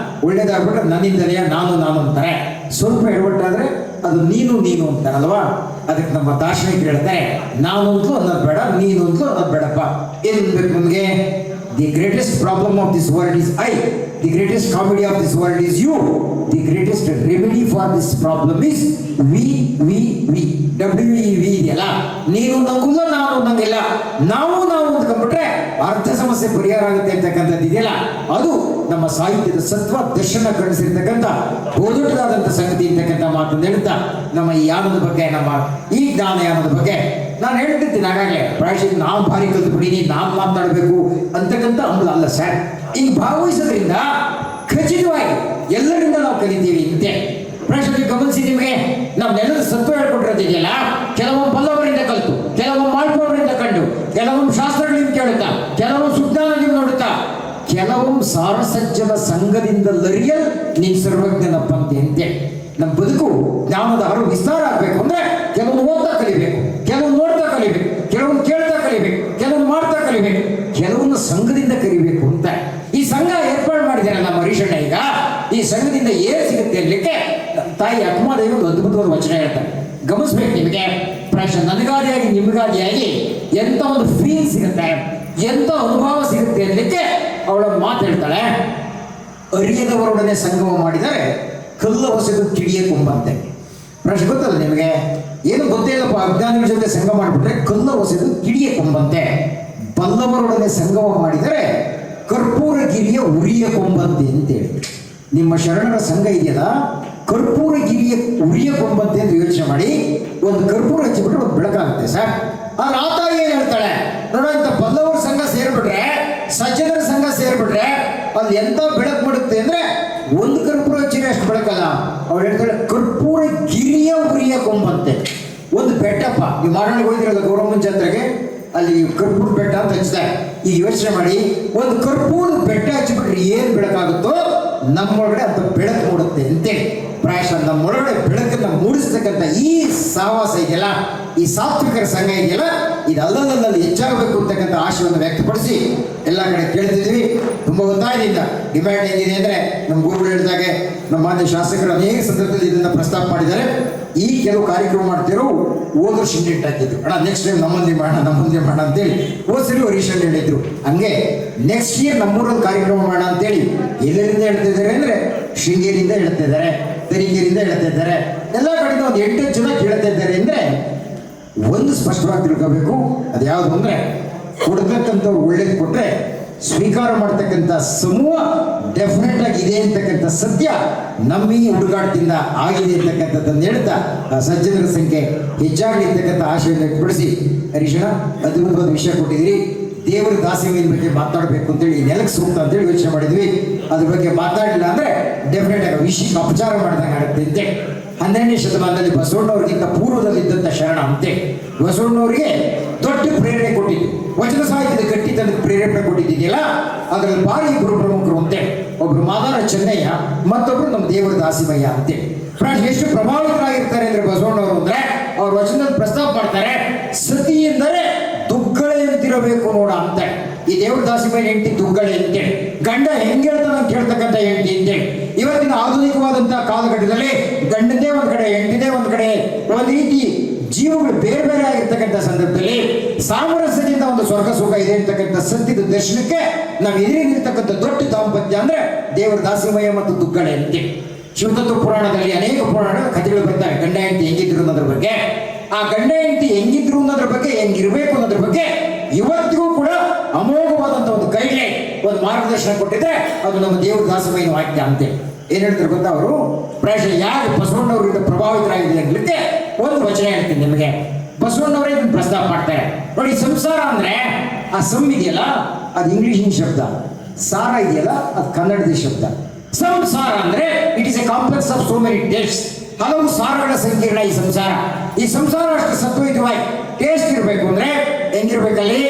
Speaker 2: ಒಳ್ಳೇದಾಗ್ಬಿಟ್ರೆ ನನ್ನಿಂದಲೇ, ನಾನು ಅಂತಾರೆ. ಸ್ವಲ್ಪ ಎಡವಟ್ಟಾದ್ರೆ ಅದು ನೀನು ಅಂತಾರಲ್ವಾ. ಅದಕ್ಕೆ ನಮ್ಮ ದಾರ್ಶನಿಕರು ಹೇಳ್ತಾರೆ, ನಾನೊಂದು ಅನ್ನೋದು ಬೇಡ, ನೀನೊಂದು ಅನ್ನೋದು ಬೇಡಪ್ಪ. ಏನ್ ಬೇಕು ನಮಗೆ? The greatest problem of this world is I, the greatest comedy of this world is you, the greatest remedy for this problem is we WEV ಇದೆಯಲ್ಲ, ನೀನು ನಂಗಿಲ್ಲ ನಾನು ನಂಗಿಲ್ಲ, ನಾವು ಅಂದ್ಕೊಂಡ್ಬಿಟ್ರೆ ಅರ್ಥ ಸಮಸ್ಯೆ ಪರಿಹಾರ ಆಗುತ್ತೆ ಅಂತಕ್ಕಂಥದ್ದು ಇದೆಯಲ್ಲ, ಅದು ನಮ್ಮ ಸಾಹಿತ್ಯದ ಸತ್ವ ದರ್ಶನ ಕಳಿಸಿರ್ತಕ್ಕಂಥ ಬಹುದೊಡ್ಡದಾದಂಥ ಸಂಗತಿ ಅಂತಕ್ಕಂಥ ಮಾತನ್ನು ಹೇಳ್ತಾ ನಮ್ಮ ಈ ಯಾನದ ಬಗ್ಗೆ, ನಮ್ಮ ಈ ಜ್ಞಾನಯಾನದ ಬಗ್ಗೆ ನಾನು ಹೇಳ್ತಿರ್ತೀನಿ ಆಗಾಗಲೇ. ಪ್ರಾಯಶಃ ನಾವು ಭಾರಿ ಕಲ್ತು ಬಿಡೀನಿ, ನಾವು ಮಾತನಾಡಬೇಕು ಅಂತಕ್ಕಂಥ ಅಂಬಲ ಅಲ್ಲ ಸರ್. ಈಗ ಭಾಗವಹಿಸೋದ್ರಿಂದ ಖಚಿತವಾಗಿ ಎಲ್ಲರಿಂದ ನಾವು ಕಲಿತೀವಿ ಅಂತೆ. ಪ್ರಾಯಶಃ ಗಮನಿಸಿ, ನಿಮಗೆ ನಾವು ನೆಲದ ಸತ್ವ ಹೇಳ್ಕೊಟ್ಟಿರೋದಿದೆಯಲ್ಲ, ಕೆಲವೊಮ್ಮೆ ಬಲ್ಲವರಿಂದ ಕಲಿತು, ಕೆಲವೊಮ್ಮೆ ಮಾಡ್ಕೊಳ್ಳೋರಿಂದ ಕಂಡು, ಕೆಲವೊಮ್ಮೆ ಶಾಸ್ತ್ರಗಳಿಂದ ಕೇಳುತ್ತಾ, ಕೆಲವೊಮ್ಮೆ ಸುಜ್ಞಾನದಿಂದ ನೋಡುತ್ತಾ, ಕೆಲವೊಮ್ಮೆ ಸಾರಸಜ್ಜನ ಸಂಘದಿಂದ ಲರಿಯಲ್ ನೀನು ಸರ್ವಜ್ಞನಪ್ಪಂತೆ ಅಂತೆ. ನಮ್ಮ ಬದುಕು ಜ್ಞಾನದ ಹರಿವು ವಿಸ್ತಾರ ಆಗಬೇಕು ಅಂದ್ರೆ ಕೆಲವೊಂದು ಓದ್ತಾ ಕಲಿಬೇಕು, ಕೆಲವೊಂದು ನೋಡ್ತಾ ಕಲಿಬೇಕು, ಕೆಲವೊಂದು ಕೇಳ್ತಾ ಕಲಿಬೇಕು, ಕೆಲವೊಂದು ಮಾಡ್ತಾ ಕಲಿಬೇಕು, ಕೆಲವೊಂದು ಸಂಘದಿಂದ ಕಲಿಬೇಕು ಅಂತ ಈ ಸಂಘ ಏರ್ಪಾಡು ಮಾಡಿದ್ದಾರೆ ನಮ್ಮ ಹರೀಶಣ್ಣ. ಈಗ ಈ ಸಂಘದಿಂದ ಏನ್ ಸಿಗುತ್ತೆ ಅನ್ಲಿಕ್ಕೆ ತಾಯಿ ಅಕ್ಕಮದೇವಿ ಒಂದು ಅದ್ಭುತವಾದ ವಚನ ಹೇಳ್ತಾರೆ, ಗಮನಿಸ್ಬೇಕು. ನಿಮಗೆ ಪ್ರಾಯಶಃ ನನಗಾದಿಯಾಗಿ ನಿಮಗಾದಿಯಾಗಿ ಎಂತ ಒಂದು ಫೀಲ್ ಸಿಗುತ್ತೆ, ಎಂತ ಅನುಭವ ಸಿಗುತ್ತೆ ಅನ್ಲಿಕ್ಕೆ ಅವಳ ಮಾತು ಹೇಳ್ತಾಳೆ, ಅರಿಯದವರೊಡನೆ ಸಂಗಮ ಮಾಡಿದರೆ ಕಲ್ಲ ಹೊಸದು ಕಿಡಿಯ ಕೊಂಬಂತೆ. ಪ್ರಶ್ನೆ ಗೊತ್ತಲ್ಲ ನಿಮಗೆ? ಏನು ಗೊತ್ತೇ ಇಲ್ಲಪ್ಪ, ಅಜ್ಞಾನಿಗಳ ಜೊತೆ ಸಂಗಮ ಮಾಡಿಬಿಟ್ರೆ ಕಲ್ಲ ಹೊಸದು ಕಿಡಿಯ ಕೊಂಬಂತೆ, ಬಲ್ಲವರೊಡನೆ ಸಂಗಮ ಮಾಡಿದರೆ ಕರ್ಪೂರ ಗಿರಿಯ ಉರಿಯ ಕೊಂಬಂತೆ ಅಂತೇಳಿ. ನಿಮ್ಮ ಶರಣರ ಸಂಘ ಇದೆಯಲ್ಲ, ಕರ್ಪೂರ ಗಿರಿಯ ಉರಿಯ ಕೊಂಬಂತೆ ಅಂತ ಯೋಚನೆ ಮಾಡಿ. ಒಂದು ಕರ್ಪೂರ ಹಚ್ಚಿಬಿಟ್ರೆ ಒಂದು ಬೆಳಕಾಗುತ್ತೆ ಸರ್. ಆದ್ರೆ ಆ ತಾಯಿ ಏನ್ ಹೇಳ್ತಾಳೆ ನೋಡ, ಇಂಥ ಬಲ್ಲವರ ಸಂಘ ಸೇರ್ಬಿಟ್ರೆ, ಸಜ್ಜನರ ಸಂಘ ಸೇರ್ಬಿಟ್ರೆ ಅದು ಎಂತ ಬೆಳಕು ಬಿಡುತ್ತೆ ಅಂದ್ರೆ ಒಂದು ಕರ್ಪೂರ ಹಚ್ಚಿದ್ರೆ ಅಷ್ಟು ಬೆಳಕಲ್ಲ. ಅವ್ರು ಹೇಳ್ತಾಳೆ ಕರ್ಪೂರ ಗಿರಿಯ ಉರಿಯ ಕೊಂಬಂತೆ. ಒಂದು ಬೆಟ್ಟಪ್ಪ, ನೀವು ಮಾರಣಿಗೆ ಹೋಗಿದ್ರಲ್ಲ ಗೌರಮ್ಮನ ಜಾತ್ರೆಗೆ, ಅಲ್ಲಿ ಕರ್ಪೂರ ಬೆಟ್ಟ ಅಂತ ಹಚ್ತಾರೆ. ಈಗ ಯೋಚನೆ ಮಾಡಿ, ಒಂದು ಕರ್ಪೂರದ ಬೆಟ್ಟ ಹಚ್ಚಿಬಿಟ್ರೆ ಏನ್ ಬೆಳಕಾಗುತ್ತೋ ನಮ್ಮೊಳಗಡೆ ಅಂತ ಬೆಳಕು ಮೂಡುತ್ತೆ ಅಂತೇಳಿ. ಪ್ರಾಯಶಃ ನಮ್ಮೊಳಗಡೆ ಬೆಳಕನ್ನು ಮೂಡಿಸ್ತಕ್ಕಂಥ ಈ ಸಹವಾಸ ಇದೆಯಲ್ಲ, ಈ ಸಾತ್ವಿಕರ ಸಂಘ ಇದೆಯಲ್ಲ, ಇದು ಅಲ್ಲದಲ್ಲಿ ಹೆಚ್ಚಾಗಬೇಕು ಅಂತಕ್ಕಂಥ ಆಶಯವನ್ನು ವ್ಯಕ್ತಪಡಿಸಿ ಎಲ್ಲ ಕಡೆ ಕೇಳ್ತಿದ್ವಿ. ತುಂಬ ಒತ್ತಾಯದಿಂದ ಡಿಮ್ಯಾಂಡ್ ಏನಿದೆ ಅಂದರೆ, ನಮ್ಮ ಗುರುಗಳು ಹೇಳಿದಾಗೆ ನಮ್ಮ ಮಾನ್ಯ ಶಾಸಕರು ಅನೇಕ ಸಂದರ್ಭದಲ್ಲಿ ಇದನ್ನು ಪ್ರಸ್ತಾಪ ಮಾಡಿದ್ದಾರೆ. ಈ ಕೆಲವು ಕಾರ್ಯಕ್ರಮ ಮಾಡ್ತಿರೋ ಹೋದ ವರ್ಷ ಇಂಡೆಂಟ್ ಹಾಕಿದ್ರು, ಅಣ್ಣ ನೆಕ್ಸ್ಟ್ ಟೈಮ್ ನಮ್ಮಂದಿ ಮಾಡೋಣ ಅಂತೇಳಿ. ಹೋದ್ಸರಿ ಹರೀಶನ್ ಹೇಳಿದ್ರು, ಹಂಗೆ ನೆಕ್ಸ್ಟ್ ಇಯರ್ ನಮ್ಮೂರಲ್ಲಿ ಕಾರ್ಯಕ್ರಮ ಮಾಡೋಣ ಅಂತೇಳಿ. ಎಲ್ಲರಿಂದ ಹೇಳ್ತಿದ್ದಾರೆ ಅಂದರೆ ಶೃಂಗೇರಿಯಿಂದ ಹೇಳ್ತಿದ್ದಾರೆ, ತರೀಕೆರೆಯಿಂದ ಹೇಳ್ತಿದ್ದಾರೆ, ಎಲ್ಲ ಕಡೆಯಿಂದ ಒಂದು 8 ಜನ ಕೇಳ್ತಾ ಇದ್ದಾರೆ. ಅಂದರೆ ಒಂದು ಸ್ಪಷ್ಟವಾಗಿ ತಿಳ್ಕೋಬೇಕು, ಅದು ಯಾವುದು ಅಂದರೆ ಕೊಡ್ತಕ್ಕಂಥವ್ರು ಒಳ್ಳೇದು ಕೊಟ್ಟರೆ ಸ್ವೀಕಾರ ಮಾಡ್ತಕ್ಕಂಥ ಸಮೂಹ ಡೆಫಿನೆಟ್ ಆಗಿ ಇದೆ ಅಂತಕ್ಕಂಥ ಸತ್ಯ ನಮ್ಮ ಈ ಹುಡುಗಾಟದಿಂದ ಆಗಿದೆ ಅಂತಕ್ಕಂಥದ್ದನ್ನು ಹೇಳ್ತಾ ಸಜ್ಜನರ ಸಂಖ್ಯೆ ಹೆಚ್ಚಾಗಲಿ ಅಂತಕ್ಕಂಥ ಆಶಯವನ್ನು ವ್ಯಕ್ತಪಡಿಸಿ, ಹರೀಶಣ್ಣ ಅದ್ಭುತವಾದ ವಿಷಯ ಕೊಟ್ಟಿದ್ದೀರಿ. ದೇವರ ದಾಸಿಮಯ್ಯನ ಬಗ್ಗೆ ಮಾತಾಡಬೇಕು ಅಂತೇಳಿ ನೆಲಕ್ಕೆ ಸೂಕ್ತ ಅಂತೇಳಿ ಯೋಚನೆ ಮಾಡಿದ್ವಿ. ಅದ್ರ ಬಗ್ಗೆ ಮಾತಾಡಲಿಲ್ಲ ಅಂದರೆ ಡೆಫಿನೆಟ್ ಆಗಿ ವಿಷಯಕ್ಕೆ ಅಪಚಾರ ಮಾಡಿದಂಗೆ ಆಗುತ್ತೆ ಅಂತೆ. 12ನೇ ಶತಮಾನದಲ್ಲಿ ಬಸವಣ್ಣವ್ರಿಗಿಂತ ಪೂರ್ವದಲ್ಲಿದ್ದಂಥ ಶರಣ ಅಂತೆ. ಬಸವಣ್ಣವರಿಗೆ ದೊಡ್ಡ ಪ್ರೇರಣೆ ಕೊಟ್ಟಿದ್ದು, ವಚನ ಸಾಹಿತ್ಯದ ಗಟ್ಟಿತನಕ್ಕೆ ಪ್ರೇರಣೆ ಕೊಟ್ಟಿದ್ದೀಯಲ್ಲ, ಅದರಲ್ಲಿ ಭಾರಿ ಇಬ್ಬರು ಪ್ರಮುಖರು ಅಂತೆ. ಒಬ್ರು ಮಾದಾರ ಚೆನ್ನಯ್ಯ, ಮತ್ತೊಬ್ರು ನಮ್ಮ ದೇವರ ದಾಸಿಮಯ್ಯ ಅಂತೆ. ಎಷ್ಟು ಪ್ರಭಾವಿತರಾಗಿರ್ತಾರೆ ಅಂದ್ರೆ ಬಸವಣ್ಣವರು ಅಂದ್ರೆ, ಅವ್ರ ವಚನದಲ್ಲಿ ಪ್ರಸ್ತಾಪ ಮಾಡ್ತಾರೆ, ಸತಿ ಎಂದರೆ ದುಗ್ಗಳೆ ಅಂತಿರಬೇಕು ನೋಡ ಅಂತ. ಈ ದೇವರ ದಾಸಿಮಯ್ಯ ಹೆಂಡತಿ ದುಗ್ಗಳೆ ಅಂತೇಳಿ, ಗಂಡ ಹೆಂಗೆ ಹೇಳ್ತಾನೆ ಅಂತ ಹೇಳ್ತಕ್ಕಂಥ ಹೆಂಡತಿ ಅಂತೇಳಿ. ಇವತ್ತಿನ ಆಧುನಿಕವಾದಂತಹ ಕಾಲಘಟ್ಟದಲ್ಲಿ ಗಂಡದೇ ಒಂದ್ ಕಡೆ, ಹೆಂಡತಿದೇ ಒಂದ್ ಕಡೆ, ಒಂದ್ ರೀತಿ ಜೀವಗಳು ಬೇರೆ ಬೇರೆ ಆಗಿರ್ತಕ್ಕಂಥ ಸಂದರ್ಭದಲ್ಲಿ ಸಾಮರಸ್ಯದಿಂದ ಒಂದು ಸ್ವರ್ಗ ಸುಖ ಇದೆ ಅಂತಕ್ಕಂಥ ಸತ್ಯದ ದರ್ಶನಕ್ಕೆ ನಾವು ಎದುರಿಗಿರ್ತಕ್ಕಂಥ ದೊಡ್ಡ ದಾಂಪತ್ಯ ಅಂದ್ರೆ ದೇವರ ದಾಸಿಮಯ್ಯ ಮತ್ತು ದುಗ್ಗಳೆ ಅಂತೇಳಿ. ಶಿವತತ್ವ ಪುರಾಣದಲ್ಲಿ ಅನೇಕ ಪುರಾಣಗಳ ಕಥೆಗಳು ಬರ್ತವೆ ಗಂಡ ಹೆಂಡತಿ ಹೆಂಗಿದ್ರು ಅನ್ನೋದ್ರ ಬಗ್ಗೆ. ಆ ಗಂಡ ಹೆಂಡತಿ ಹೆಂಗಿದ್ರು ಅನ್ನೋದ್ರ ಬಗ್ಗೆ, ಹೆಂಗಿರ್ಬೇಕು ಅನ್ನೋದ್ರ ಬಗ್ಗೆ ಇವತ್ತಿಗೂ ಕೂಡ ಅಮೋಘವಾದಂಥ ಒಂದು ಗೈಡ್ಲೈನ್, ಒಂದು ಮಾರ್ಗದರ್ಶನ ಕೊಟ್ಟಿದ್ರೆ ಅದು ನಮ್ಮ ದೇವರ ದಾಸಿಮಯ್ಯನ ವಾಕ್ಯ ಅಂತೆ. ಏನ್ ಹೇಳ್ತಾರೆ ಗೊತ್ತಾ, ಅವರು ಪ್ರಾಯಶಃ ಯಾರು ಬಸವಣ್ಣವರಿಂದ ಪ್ರಭಾವಿತರಾಗಿದೆ ಅನ್ನಲಿಕ್ಕೆ ಒಂದು ವಚನ ಹೇಳ್ತೀನಿ ನಿಮಗೆ. ಬಸವಣ್ಣವರೇ ಇದನ್ನು ಪ್ರಸ್ತಾಪ ಮಾಡ್ತಾರೆ ನೋಡಿ. ಸಂಸಾರ ಅಂದ್ರೆ ಆ ಸಮ್ ಇದೆಯಲ್ಲ, ಅದು ಇಂಗ್ಲಿಷಿನ ಶಬ್ದ, ಸಾರ ಇದೆಯಲ್ಲ ಅದು ಕನ್ನಡದ ಶಬ್ದ. ಸಂಸಾರ ಅಂದ್ರೆ it is A complex of so many taste, ಹಲವು ಸಾರಗಳ ಸಂಕೀರ್ಣ ಈ ಸಂಸಾರ. ಈ ಸಂಸಾರ ಅಷ್ಟು ಸತ್ವಯುತವಾಗಿ ಟೇಸ್ಟ್ ಇರಬೇಕು ಅಂದ್ರೆ ಹೆಂಗಿರ್ಬೇಕಲ್ಲಿ,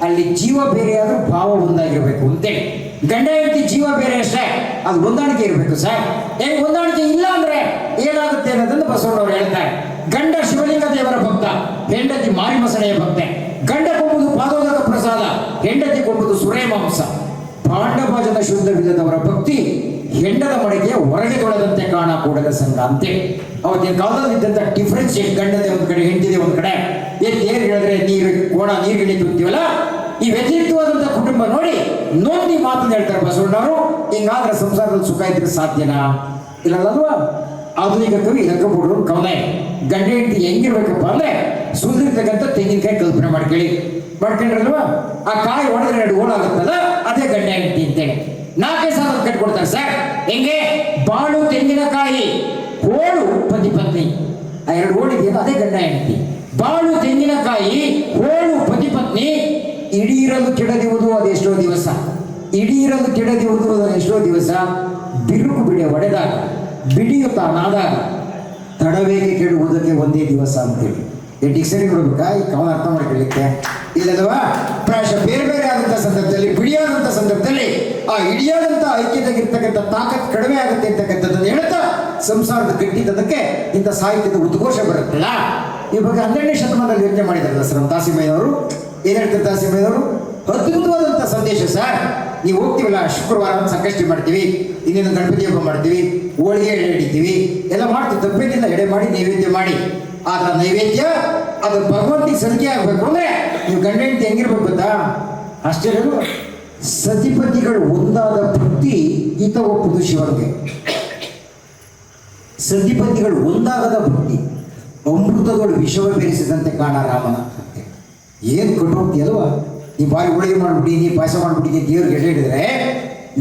Speaker 2: ಅಲ್ಲಿ ಜೀವ ಬೇರೆ ಆದ್ರೂ ಭಾವ ಒಂದಾಗಿರ್ಬೇಕು ಅಂತೇಳಿ. ಗಂಡ ಹೆಂಡತಿ ಜೀವ ಬೇರೆ ಅಷ್ಟೇ, ಅದು ಹೊಂದಾಣಿಕೆ ಇರಬೇಕು ಸರ್. ಹೆಂಗ್ ಹೊಂದಾಣಿಕೆ ಇಲ್ಲ ಅಂದ್ರೆ ಏನಾಗುತ್ತೆ ಅನ್ನೋದನ್ನು ಬಸವಣ್ಣವ್ರು ಹೇಳ್ತಾರೆ. ಗಂಡ ಶಿವಲಿಂಗ ದೇವರ ಭಕ್ತ, ಹೆಂಡತಿ ಮಾರಿಮಸಳೆಯ ಭಕ್ತೆ. ಗಂಡ ಕೊಂಬುದು ಪಾದೋದಕ ಪ್ರಸಾದ, ಹೆಂಡತಿ ಕೊಂಬುದು ಸುರೇ ಮಾಂಸ. ಪಾಂಡಭಾಜನ ಶುದ್ಧವಿಲ್ಲದವರ ಭಕ್ತಿ ಹೆಂಡದ ಮಡಿಗೆ ಹೊರಗೆ ತೊಳೆದಂತೆ ಕಾಣ ಕೂಡಲ ಸಂಘ ಅಂತೆ. ಅವತ್ತಿನ ಕಾಲದಲ್ಲಿ ಇದ್ದಂಥ ಡಿಫ್ರೆನ್ಸ್ ಗಂಡದೆ ಒಂದು ಕಡೆ ಹೆಂಡತಿದೆ ಒಂದು ಕಡೆ ಏನ್ ಹೇಳಿದ್ರೆ ನೀರು ಕೋಣ ನೀರು ಹಿಡಿತೀವಲ್ಲ ಈ ವ್ಯತಿರಿಕ್ತವಾದಂಥ ಕುಟುಂಬ ನೋಡಿ ನೋಡಿ ಮಾತನ್ನು ಹೇಳ್ತಾರೆ ಬಸವಣ್ಣವರು. ಹಿಂಗಾದ್ರೆ ಸಂಸಾರದಲ್ಲಿ ಸುಖ ಇದ್ರೆ ಸಾಧ್ಯನಾ? ಇಲ್ಲಲ್ವಾ? ಆಧುನಿಕ ಕವಿ ಲಕ್ಕಪುಡ್ರು ಕವನ ಗಂಡ ಹೆಂಡತಿ ಹೆಂಗಿರ್ಬೇಕಪ್ಪ ಅಂದ್ರೆ ಸುಂದರಿರ್ತಕ್ಕಂಥ ತೆಂಗಿನಕಾಯಿ ಕಲ್ಪನೆ ಮಾಡ್ಕೊಂಡ್ರಲ್ವಾ? ಆ ಕಾಯಿ ಹೊಡೆದ್ರೆ 2 ಹೋಳಾಗುತ್ತಲ್ಲ, ಅದೇ ಗಂಡ ಹೆಂಡತಿ ಅಂತೇಳಿ 4 ಸಾಲ ಕಟ್ಕೊಡ್ತಾರೆ ಸರ್. ಹೆಂಗೆ? ಬಾಳು ತೆಂಗಿನಕಾಯಿ, ಹೋಳು ಪತಿ ಪತ್ನಿ. ಆ 2 ಹೋಳಿದೆಯಲ್ಲ ಅದೇ ಗಂಡ ಹೆಂಡತಿ. ಬಾಳು ತೆಂಗಿನಕಾಯಿ, ಹೋಳು ಪತಿ ಪತ್ನಿ. ಇಡೀರಲು ಕೆಡದಿರುವುದು ಅದೆಷ್ಟೋ ದಿವಸ, ಇಡೀರಲು ಕೆಡದಿರುವುದು ಅದೆಷ್ಟೋ ದಿವಸ. ಬಿರುಕು ಬಿಡೆ ಒಡೆದಾಗ ಬಿಡಿಯುತ್ತಾನಾದಾಗ ತಡವೇಗೆ ಕೆಡುವುದಕ್ಕೆ ಒಂದೇ ದಿವಸ ಅಂತೇಳಿ. ಈ ಡಿಕ್ಷನರಿ ಕೊಡ್ಬೇಕಾ ಈ ಕವನ ಅರ್ಥ ಮಾಡ್ಕೊಳ್ಳಿಕ್ಕೆ? ಇಲ್ಲದವಾ? ಪ್ರಾಯಶಃ ಬೇರೆ ಬೇರೆ ಆದಂಥ ಸಂದರ್ಭದಲ್ಲಿ, ಬಿಡಿಯಾದಂಥ ಸಂದರ್ಭದಲ್ಲಿ ಆ ಇಡಿಯಾದಂಥ ಐಕ್ಯತೆಗಿರ್ತಕ್ಕಂಥ ತಾಕತ್ ಕಡಿಮೆ ಆಗುತ್ತೆ ಅಂತಕ್ಕಂಥದ್ದನ್ನು ಹೇಳ್ತಾ ಸಂಸಾರದ ಗಟ್ಟಿದ್ದಕ್ಕೆ ಇಂಥ ಸಾಹಿತ್ಯದ ಉದ್ಘೋಷ ಬರುತ್ತಲ್ಲ. ಈ ಬಗ್ಗೆ 12ನೇ ಶತಮಾನದಲ್ಲಿ ಯೋಚನೆ ಮಾಡಿದಾರಲ್ಲ ಸರ್ ನಮ್ಮ ದಾಸಿಮಯ್ಯನವರು. ಏನ್ ಹೇಳ್ತಾರೆ ದಾಸಿಮಯ್ಯನವರು? ಅದ್ಭುತವಾದಂಥ ಸಂದೇಶ ಸರ್. ನೀವು ಹೋಗ್ತೀವಲ್ಲ, ಶುಕ್ರವಾರ ಸಂಕಷ್ಟಿ ಮಾಡ್ತೀವಿ, ಇನ್ನೇನು ಗಣಪತಿ ಹಬ್ಬ ಮಾಡ್ತೀವಿ, ಹೋಳಿಗೆ ಎಡೆ ಹಿಡಿತೀವಿ, ಎಲ್ಲ ಮಾಡ್ತೀವಿ, ತಪ್ಪೇನಿಲ್ಲ. ಎಡೆ ಮಾಡಿ ನೈವೇದ್ಯ ಮಾಡಿ. ಆದ್ರೆ ನೈವೇದ್ಯ ಅದು ಭಗವಂತಿಗೆ ಸಲಿಕೆ ಆಗ್ಬೇಕು ಅಂದ್ರೆ ನೀವು ಗಂಡ ಹೆಂಡತಿ ಹೆಂಗಿರ್ಬೇಕು ಗೊತ್ತಾ? ಅಷ್ಟೇ ಸತಿಪತಿಗಳು ಒಂದಾದ ಭಕ್ತಿ ಈತ ಒಪ್ಪುದು ಶಿವನಿಗೆ. ಸತಿಪತಿಗಳು ಒಂದಾಗದ ಭಕ್ತಿ ಅಮೃತಗಳು ವಿಷವ ಬೆರೆಸಿದಂತೆ ಕಾಣ ರಾಮನ. ಏನು ಕಟ್ಟೋಗ್ತಿ ಅಲ್ವಾ? ನೀ ಬಾಯಿ ಹೋಳಿಗೆ ಮಾಡ್ಬಿಟ್ಟು ನೀ ಪಾಯಸ ಮಾಡ್ಬಿಟ್ಟು ದೇವ್ರಿಗೆ ಎಡೆ ಹಿಡಿದ್ರೆ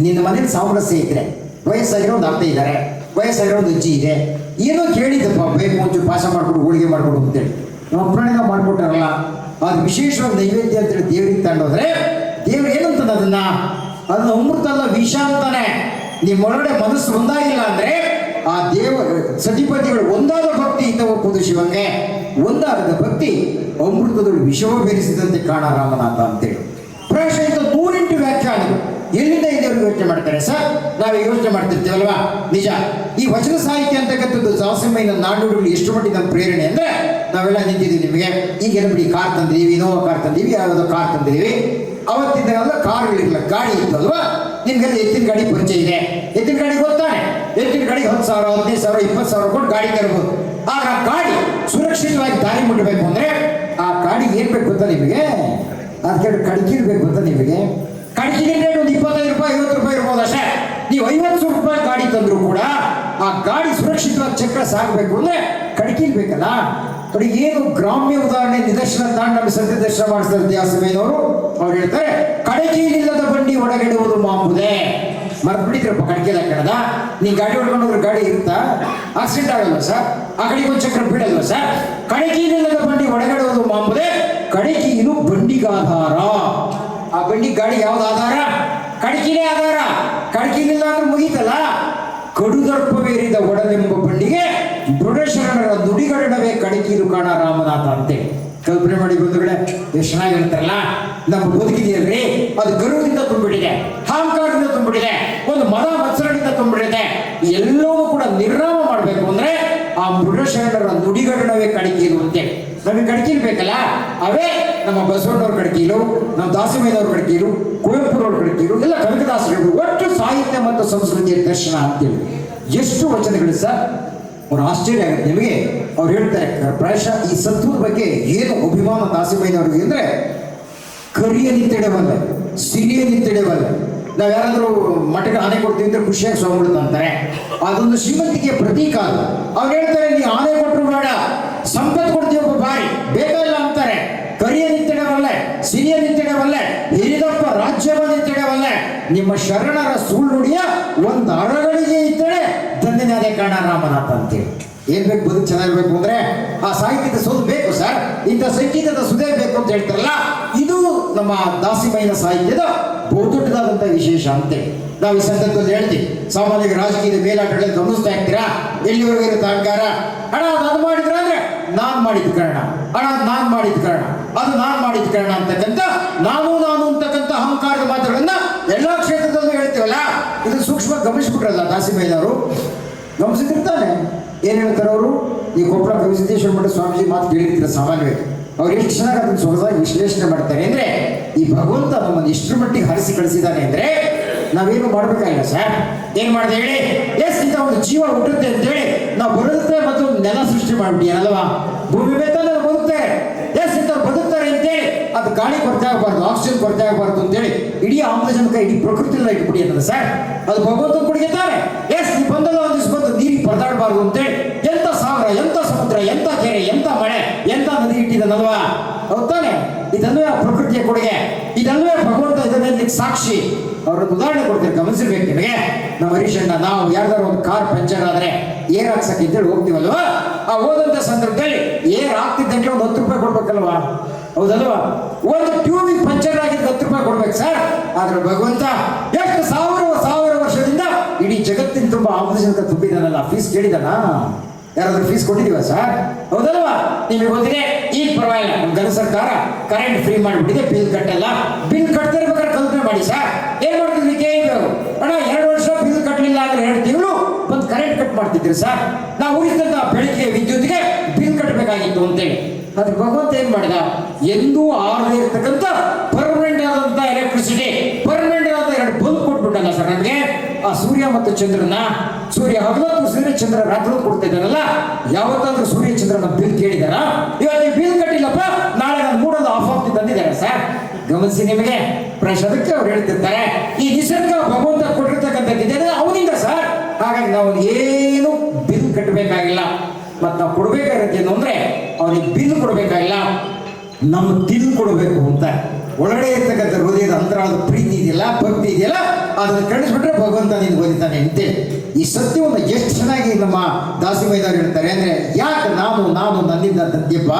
Speaker 2: ನಿನ್ನ ಮನೇಲಿ ಸಾಮರಸ್ಯ ಇದ್ರೆ, ವಯಸ್ಸಾಗಿರೋ ಒಂದು ಅತ್ತೆ ಇದ್ದಾರೆ, ವಯಸ್ಸಾಗಿರೋ ಒಂದು ಅಜ್ಜಿ ಇದೆ, ಏನೋ ಕೇಳಿದ್ದಪ್ಪ ಬೇಕು ಒಂಚೂರು ಪಾಯಸ ಮಾಡ್ಬಿಟ್ಟು ಹೋಳಿಗೆ ಮಾಡ್ಕೊಡು ಅಂತೇಳಿ ನಮ್ಮ ಪ್ರಾಣಿನ ಮಾಡ್ಕೊಟ್ಟಾರಲ್ಲ, ಅದು ವಿಶೇಷವಾದ ನೈವೇದ್ಯ ಅಂತೇಳಿ ದೇವ್ರಿಗೆ ತಗೊಂಡೋದ್ರೆ ದೇವ್ರು ಏನಂತದ ಅದನ್ನ ಅಮೃತ ಅಲ್ಲ ವಿಷ ಅಂತಾನೆ. ನಿಮ್ಮೊಳಗಡೆ ಮನಸ್ಸು ಒಂದಾಗಿಲ್ಲ ಅಂದ್ರೆ ಆ ಸತಿಪತಿಗಳು ಒಂದಾದ ಭಕ್ತಿ ಇಂಥ ಒಪ್ಪುದು ಶಿವಂಗೆ, ಒಂದಾದ ಭಕ್ತಿ ಅಮೃತದೊಳು ವಿಷವ ಬೆರೆಸಿದಂತೆ ಕಾಣ ರಾಮನಾಥ ಅಂತೇಳಿ. ಪ್ರಾಯಶಃ ಇಂಥ 108 ವ್ಯಾಖ್ಯಾನಗಳು ಎಲ್ಲಿಂದ ಇದೇವ್ರಿಗೆ ಯೋಚನೆ ಮಾಡ್ತಾರೆ ಸರ್? ನಾವು ಯೋಚನೆ ಮಾಡ್ತಿರ್ತೀವಲ್ವಾ? ನಿಜ. ಈ ವಚನ ಸಾಹಿತ್ಯ ಅಂತಕ್ಕಂಥದ್ದು ದಾಸಿಮಯ್ಯನ ನಾಣ್ಣುಡಿಗಳು ಎಷ್ಟು ಮಟ್ಟಿಗೆ ನಮ್ಮ ಪ್ರೇರಣೆ ಅಂದ್ರೆ ನಾವೆಲ್ಲ ನಿಂತಿದ್ದೀವಿ ನಿಮಗೆ ಈಗೆಲ್ಲ ಬಿಡಿ ಕಾರ್ ತಂದಿದ್ದೀವಿ, ಇನೋವಾ ಕಾರ್ ತಂದೀವಿ, ಯಾವುದೋ ಕಾರ್ ತಂದಿದ್ದೀವಿ. ಅವತ್ತಿದ್ದಾಗಲ್ಲ ಕಾರ್ಗಳಿರಲಿಲ್ಲ, ಗಾಡಿ ಇತ್ತು ಅಲ್ವಾ? ನಿಮ್ಗೆಲ್ಲ ಎತ್ತಿನ ಗಾಡಿ ಪರಿಚಯ ಇದೆ. ಎತ್ತಿನ ಗಾಡಿ ಗೊತ್ತಾನೆ? ಎತ್ತಿನ ಗಾಡಿಗೆ 10,000, 15,000, 20,000 ಕೊಟ್ಟು ಗಾಡಿ ತರಬಹುದು. ಆಗ ಆ ಗಾಡಿ ಸುರಕ್ಷಿತವಾಗಿ ದಾರಿ ಮುಟ್ಟಬೇಕು ಅಂದ್ರೆ ಆ ಗಾಡಿಗೆ ಏನ್ ಬೇಕು ಗೊತ್ತಾ ನಿಮಗೆ? ಅದಕ್ಕೆ ಕಡ್ಕಿರ್ಬೇಕು ಗೊತ್ತಾ ನಿಮಗೆ? ಕಡ್ಕಿಗೆ ರೇಟ್ ಒಂದು 25 ರೂಪಾಯಿ 50 ರೂಪಾಯಿ ಇರ್ಬೋದು ಅಷ್ಟೇ. ನೀವು 50 ರೂಪಾಯಿ ಗಾಡಿ ತಂದ್ರು ಕೂಡ ಆ ಗಾಡಿ ಸುರಕ್ಷಿತವಾಗಿ ಚಕ್ರ ಸಾಗಬೇಕು ಅಂದ್ರೆ ಕಡ್ಕಿರ್ಬೇಕಲ್ಲ. ನೋಡಿ ಏನು ಗ್ರಾಮ್ಯ ಉದಾಹರಣೆ ನಿದರ್ಶನ ತಾಂಡ ನಮ್ಮ ಸತ್ಯ ದರ್ಶನ ಮಾಡಿಸ್ತಾರೆ ದಾಸಿಮಯ್ಯನವರು. ಅವ್ರು ಹೇಳ್ತಾರೆ, ಕಡಕಿಲಿಲ್ಲದ ಬಂಡಿ ಒಳಗಿಡುವುದು ಮಾಂಬುದೆ. ಮರ್ತು ಬಿಡಿದ್ರಪ್ಪ ಕಡಕೆಲ್ಲ ಕಡದ. ನೀ ಗಾಡಿ ಹೊಡ್ಕೊಂಡು ಹೋದ್ರೆ ಗಾಡಿ ಇರುತ್ತಾ? ಆಕ್ಸಿಡೆಂಟ್ ಆಗಲ್ವ ಸರ್? ಆ ಕಡೆಗೆ ಒಂದು ಚಕ್ರ ಬೀಳಲ್ವ ಸರ್? ಕಡಕಿಲಿಲ್ಲದ ಬಂಡಿ ಒಳಗಡುವುದು ಮಾಂಬುದೆ, ಕಡಕಿಲು ಬಂಡಿಗಾಧಾರ. ಆ ಬಂಡಿ ಗಾಡಿ ಯಾವ್ದು ಆಧಾರ? ಕಡಕಿನೇ ಆಧಾರ. ಕಡಕಿಲಿಲ್ಲ ಅಂದ್ರೆ ಮುಗೀತಲ್ಲ. ಕಡುದರ್ಪವೇರಿದ ಒಡಲೆಂಬ ಬಂಡಿಗೆ ದೃಢಶರಣರ ನುಡಿಗಡಣವೇ ಕಡಕಿಲು ಕಾಣ ರಾಮನಾಥ ಅಂತೇಳಿ ಕಲ್ಪನೆ ಮಾಡಿ ಬಂಧುಗಳೇ. ಎಷ್ಟು ಚೆನ್ನಾಗಿರ್ತಾರಲ್ಲ. ನಮ್ಮ ಬದುಕಿದೆಯಲ್ರಿ ಅದು ಗರ್ವದಿಂದ ತುಂಬಿಟ್ಟಿದೆ, ಅಹಂಕಾರದಿಂದ ತುಂಬಿಟ್ಟಿದೆ, ಒಂದು ಮದ ಮತ್ಸರದಿಂದ ತುಂಬಿಟ್ಟಿದೆ. ಎಲ್ಲವೂ ಕೂಡ ನಿರ್ನಾಮ ಮಾಡಬೇಕು ಅಂದ್ರೆ ಆ ದೃಢಶರಣರ ನುಡಿಗಡಣವೇ ಕಡಕಿಲು ಅಂತೇಳಿ ನಮಗೆ ಕಡಕಿಲು ಬೇಕಲ್ಲ. ಅವೇ ನಮ್ಮ ಬಸವಣ್ಣವ್ರ ಕಡಕಿಲು, ನಮ್ಮ ದಾಸಿಮಯ್ಯನವ್ರ ಕಡಕಿಲು, ಕುವೆಂಪುರವ್ರ ಕಡಕಿಲು, ಎಲ್ಲ ಕನಕದಾಸರು. ಒಟ್ಟು ಸಾಹಿತ್ಯ ಮತ್ತು ಸಂಸ್ಕೃತಿಯ ದರ್ಶನ ಅಂತೇಳಿ ಎಷ್ಟು ವಚನಗಳು ಸರ್. ಅವ್ರು ಆಶ್ಚರ್ಯ ಆಗುತ್ತೆ ನಿಮಗೆ. ಅವ್ರು ಹೇಳ್ತಾರೆ ಪ್ರಾಯಶಃ ಈ ಸತ್ವದ ಬಗ್ಗೆ ಏನು ಅಭಿಮಾನ ದಾಸಿಮಯ್ಯನವ್ರಿಗೆ ಅಂದ್ರೆ ಕರಿಯ ನಿಂತೆಡೆವಲ್ಲ, ಸಿರಿಯ ನಿಂತೆಡೆವಲ್ಲ. ನಾವು ಯಾರಾದರೂ ಮಠಕ್ಕೆ ಆನೆ ಕೊಡ್ತೀವಿ ಅಂದ್ರೆ ಖುಷಿಯಾಗಿ ಸ್ವಾಮಿಗಳು ಅಂತಾರೆ. ಅದೊಂದು ಶ್ರೀಮಂತಿಕೆಯ ಪ್ರತೀಕ ಅದು. ಅವ್ರು ಹೇಳ್ತಾರೆ, ನೀ ಆನೆ ಕೊಟ್ಟರು ಬೇಡ, ಸಂಪತ್ತು ಕೊಡ್ತೀವಿ ಒಬ್ಬ ಬಾರಿ ಬೇಕಾಗಿಲ್ಲ ಅಂತಾರೆ. ಕರಿಯ ನಿಂತೆಡೆವಲ್ಲೇ, ಸಿರಿಯ ನಿಂತೆಡೆವಲ್ಲೇ, ಹಿರಿದಪ್ಪ ರಾಜ್ಯವ ನಿಂತೆಡೆವಲ್ಲೇ, ನಿಮ್ಮ ಶರಣರ ಸುಳ್ಳುಡಿಯ ಒಂದು ಅರಗಳಿಗೆ ಇತ್ತಡೆ ಧನ್ಯನಾದೆ ಕಾಣ ರಾಮನಾಥ ಅಂತೇಳಿ. ಏನ್ ಬೇಕು ಬದುಕು ಚೆನ್ನಾಗಿರ್ಬೇಕು ಅಂದ್ರೆ ಆ ಸಾಹಿತ್ಯದ ಸೋದು ಬೇಕು ಸರ್. ಇಂಥ ಸಂಗೀತದ ಸುದೇ ಬೇಕು ಅಂತ ಹೇಳ್ತಾರಲ್ಲ, ಇದು ನಮ್ಮ ದಾಸಿಮಯ್ಯನ ಸಾಹಿತ್ಯದ ಬಹುದೊಡ್ಡದಾದಂಥ ವಿಶೇಷ ಅಂತೇಳಿ ನಾವು ಈ ಸಂದರ್ಭದಲ್ಲಿ ಹೇಳ್ತೀವಿ. ಸಾಮಾನ್ಯ ರಾಜಕೀಯದ ಮೇಲಾಟಗಳಲ್ಲಿ ಗಮನಿಸ್ತಾ ಇರ್ತೀರಾ, ಎಲ್ಲಿವರೆಗೂ ಇರುತ್ತೆ ಅಹಂಕಾರ. ಅಣ್ಣ ಅದು ಮಾಡಿದ್ರ ಅಂದ್ರೆ ನಾನ್ ಮಾಡಿದ ಕಾರಣ, ಅಣ್ಣ ನಾನ್ ಮಾಡಿದ ಕಾರಣ, ಅದು ನಾನ್ ಮಾಡಿದ ಕಾರಣ ಅಂತಕ್ಕಂಥ ನಾನು ಅಂತಕ್ಕಂಥ ಅಹಂಕಾರದ ಮಾತುಗಳನ್ನ ಎಲ್ಲಾ ಕ್ಷೇತ್ರದಲ್ಲೂ ಹೇಳ್ತೀವಲ್ಲ. ಇದು ಸೂಕ್ಷ್ಮ ಗಮನಿಸ್ಬಿಟ್ರಲ್ಲ ದಾಸಿಮಯ್ಯನವರು. ಗಮನಿಸಿರ್ತಾನೆ ಏನ್ ಹೇಳ್ತಾರೆ ಅವರು. ಈ ಕೊಪ್ಪಳ ಕವಿಸಿದ್ದೇಶ್ವರ ಮಠ ಸ್ವಾಮೀಜಿ ಮಾತು ಕೇಳಿರ್ತೀರ ಸಾಮಾನ್ಯವಾಗಿ. ಅವ್ರು ಎಷ್ಟು ಚೆನ್ನಾಗಿ ಅದನ್ನು ಸೊಗಸಾಗಿ ವಿಶ್ಲೇಷಣೆ ಮಾಡ್ತಾರೆ ಅಂದ್ರೆ ಈ ಭಗವಂತ ನಮ್ಮನ್ನು ಎಷ್ಟು ಮಟ್ಟಿಗೆ ಹರಿಸಿ ಕಳಿಸಿದ್ದಾನೆ ಅಂದ್ರೆ ನಾವೇನು ಮಾಡ್ಬೇಕಾಗಿಲ್ಲ ಸರ್. ಏನ್ ಮಾಡಿದೆ ಹೇಳಿ? ಎಸ್, ಇಂಥ ಒಂದು ಜೀವ ಹುಟ್ಟುತ್ತೆ ಅಂತೇಳಿ ನಾವು ಬರುತ್ತೆ ಮತ್ತು ನೆಲ ಸೃಷ್ಟಿ ಮಾಡ್ಬಿಟ್ಟಿಯಲ್ವಾ? ಭೂಮಿ ಬೇಕಂದ್ರೆ ಬದುಕ್ತಾರೆ. ಎಸ್, ಇಂಥವ್ರು ಬದುಕ್ತಾರೆ ಅಂತೇಳಿ ಅದು ಗಾಳಿ ಕೊರತೆ ಆಗಬಾರ್ದು, ಆಕ್ಸಿಜನ್ ಕೊರತೆ ಆಗಬಾರ್ದು ಅಂತೇಳಿ ಇಡೀ ಆಮ್ಲಜನಕ ಇಡೀ ಪ್ರಕೃತಿಲ್ಲ ಇಟ್ಬಿಡಿ ಅನ್ನೋದು ಸರ್. ಅದು ಭಗವಂತನ ಕೊಡುಗೆ ತಾನೆ. ಎಸ್, ನೀವು ಬಂದಲ್ಲ ಒಂದಿವ್ಸ ಬಂದು ನೀರಿಗೆ ಪರದಾಡಬಾರ್ದು ಅಂತೇಳಿ ಎಂತ ಸಾಗರ, ಎಂತ ಸಮುದ್ರ, ಎಂತ ಕೆರೆ, ಎಂತ ಮಳೆ, ಎಂತ ನದಿ ಇಟ್ಟಿದ್ದಾನಲ್ವಾ? ಹೌದು ತಾನೆ? ಇದನ್ನೇ ಪ್ರಕೃತಿಯ ಕೊಡುಗೆ, ಇದನ್ನೇ ಭಗವಂತ ಇದನ್ನೇ ಸಾಕ್ಷಿ. ಅವ್ರದ್ದು ಉದಾಹರಣೆ ಕೊಡ್ತಾರೆ, ಗಮನಿಸಿರ್ಬೇಕು ನಿಮಗೆ. ನಮ್ಮ ಹರೀಶಣ್ಣ, ನಾವು ಯಾರ್ದಾರು ಒಂದು ಕಾರ್ ಪಂಚರ್ ಆದ್ರೆ ಏರ್ ಹಾಕ್ಸಕ್ಕೆ ಅಂತೇಳಿ ಹೋಗ್ತೀವಲ್ವಾ? ಆ ಹೋದಂತ ಸಂದರ್ಭದಲ್ಲಿ ಏರ್ ಹಾಕ್ತಿದ್ದಂಗೆ ಒಂದು 10 ರೂಪಾಯಿ ಕೊಡ್ಬೇಕಲ್ವಾ? ಹೌದಲ್ವಾ? ಒಂದು ಟ್ಯೂಬಿಗೆ ಪಂಚರ್ ಆಗಿದ್ದು 10 ರೂಪಾಯಿ ಕೊಡ್ಬೇಕು ಸರ್. ಆದ್ರೆ ಭಗವಂತ ಎಷ್ಟು ಸಾವಿರ ವರ್ಷದಿಂದ ಇಡೀ ಜಗತ್ತಿನ ತುಂಬಾ ಆಮ್ಲಜನಕ ತುಂಬಿದಾನಲ್ಲ, ಫೀಸ್ ಕೇಳಿದಾನ? ಯಾರಾದ್ರೂ ಫೀಸ್ ಕೊಟ್ಟಿದೀವ ಸರ್? ಹೌದಲ್ವಾ? ನಿಮಗೆ ಗೊತ್ತಿದೆ, ಈಗ ಪರವಾಗಿಲ್ಲ, ನಮ್ಮ ಗಣ ಸರ್ಕಾರ ಕರೆಂಟ್ ಫ್ರೀ ಮಾಡಿಬಿಟ್ಟಿದೆ, ಬಿಲ್ ಕಟ್ಟಲ್ಲ. ಬಿಲ್ ಕಟ್ತಿರ್ಬೇಕಾದ್ರೆ ಕಲ್ಪನೆ ಮಾಡಿ ಸರ್, ಏನ್ ಮಾಡ್ತಿದ್ವಿ? ಕೇಳಿದ್ರು ಅಣ್ಣ 2 ವರ್ಷ ಬಿಲ್ ಕಟ್ಟಲಿಲ್ಲ ಅಂದ್ರೆ 2 ತಿಂಗಳು ಬಂದು ಕರೆಂಟ್ ಕಟ್ ಮಾಡ್ತಿದ್ರಿ ಸರ್. ನಾವು ಉಳಿಸಿದಂತ ಬೆಳಿಗ್ಗೆ ವಿದ್ಯುತ್ಗೆ ಬಿಲ್ ಕಟ್ಟಬೇಕಾಗಿತ್ತು ಅಂತೇಳಿ. ಆದ್ರೆ ಭಗವಂತ ಏನ್ ಮಾಡಿದ? ಎಂದೂ ಆರದೇ ಇರ್ತಕ್ಕಂಥ ಪರ್ಮನೆಂಟ್ ಆದಂತ ಎಲೆಕ್ಟ್ರಿಸಿಟಿ, ಪರ್ಮನೆಂಟ್ ಆದ 2 ಬಲ್ಬ್ ಕೊಟ್ಬಿಟ್ಟಲ್ಲ ಸರ್ ನಮಗೆ. ಆ ಸೂರ್ಯ ಮತ್ತು ಚಂದ್ರನ, ಸೂರ್ಯ ಹಗಲೊತ್ತು ಸೂರ್ಯ ಚಂದ್ರ ರಾತ್ರಿ ಕೊಡ್ತಾ ಇದ್ದಾರಲ್ಲ, ಯಾವತ್ತಾದ್ರೂ ಸೂರ್ಯ ಚಂದ್ರನ ಬಿಲ್ ಕೇಳಿದಾರ? ಇವತ್ತು ಬಿಲ್ ಕಟ್ಟಿಲ್ಲಪ್ಪ, ನಾಳೆ ನಾನು ಮೂಡೋದು ಆಫ್ ಆಗ್ತಿ ತಂದಿದ್ದಾರೆ ಸರ್. ಗಮನಿಸಿ ನಿಮಗೆ ಪ್ರಶ್ನಕ್ಕೆ ಅವ್ರು ಹೇಳ್ತಿರ್ತಾರೆ, ಈ ನಿಸರ್ಗ ಭಗವಂತ ಕೊಟ್ಟಿರ್ತಕ್ಕಂಥದ್ದಿದೆ ಅವನಿಂದ ಸರ್. ಹಾಗಾಗಿ ನಾವು ಏನು ಬಿಲ್ ಕಟ್ಟಬೇಕಾಗಿಲ್ಲ. ಮತ್ತು ನಾವು ಕೊಡ್ಬೇಕಾಗಿರೋದೇನು ಅಂದ್ರೆ ಅವನಿಗೆ ಬಿಲ್ ಕೊಡ್ಬೇಕಾಗಿಲ್ಲ, ನಮ್ಮ ತಿಲ್ ಕೊಡಬೇಕು ಅಂತ. ಒಳಗಡೆ ಇರ್ತಕ್ಕಂಥ ಹೃದಯದ ಅಂತರಾಳದ ಪ್ರೀತಿ ಇದೆಯಲ್ಲ, ಭಕ್ತಿ ಇದೆಯಲ್ಲ, ಅದನ್ನು ಕಳಿಸ್ಬಿಟ್ರೆ ಭಗವಂತ ನೀನು ಓದಿತಾನೆ ಅಂತೆ. ಈ ಸತ್ಯವನ್ನು ಎಷ್ಟು ಚೆನ್ನಾಗಿ ನಮ್ಮ ದಾಸಿಮಯ್ಯದವ್ರು ಹೇಳ್ತಾರೆ ಅಂದ್ರೆ, ಯಾಕೆ ನಾನು ನನ್ನಿಂದ ತಂದ್ಯಪ್ಪ,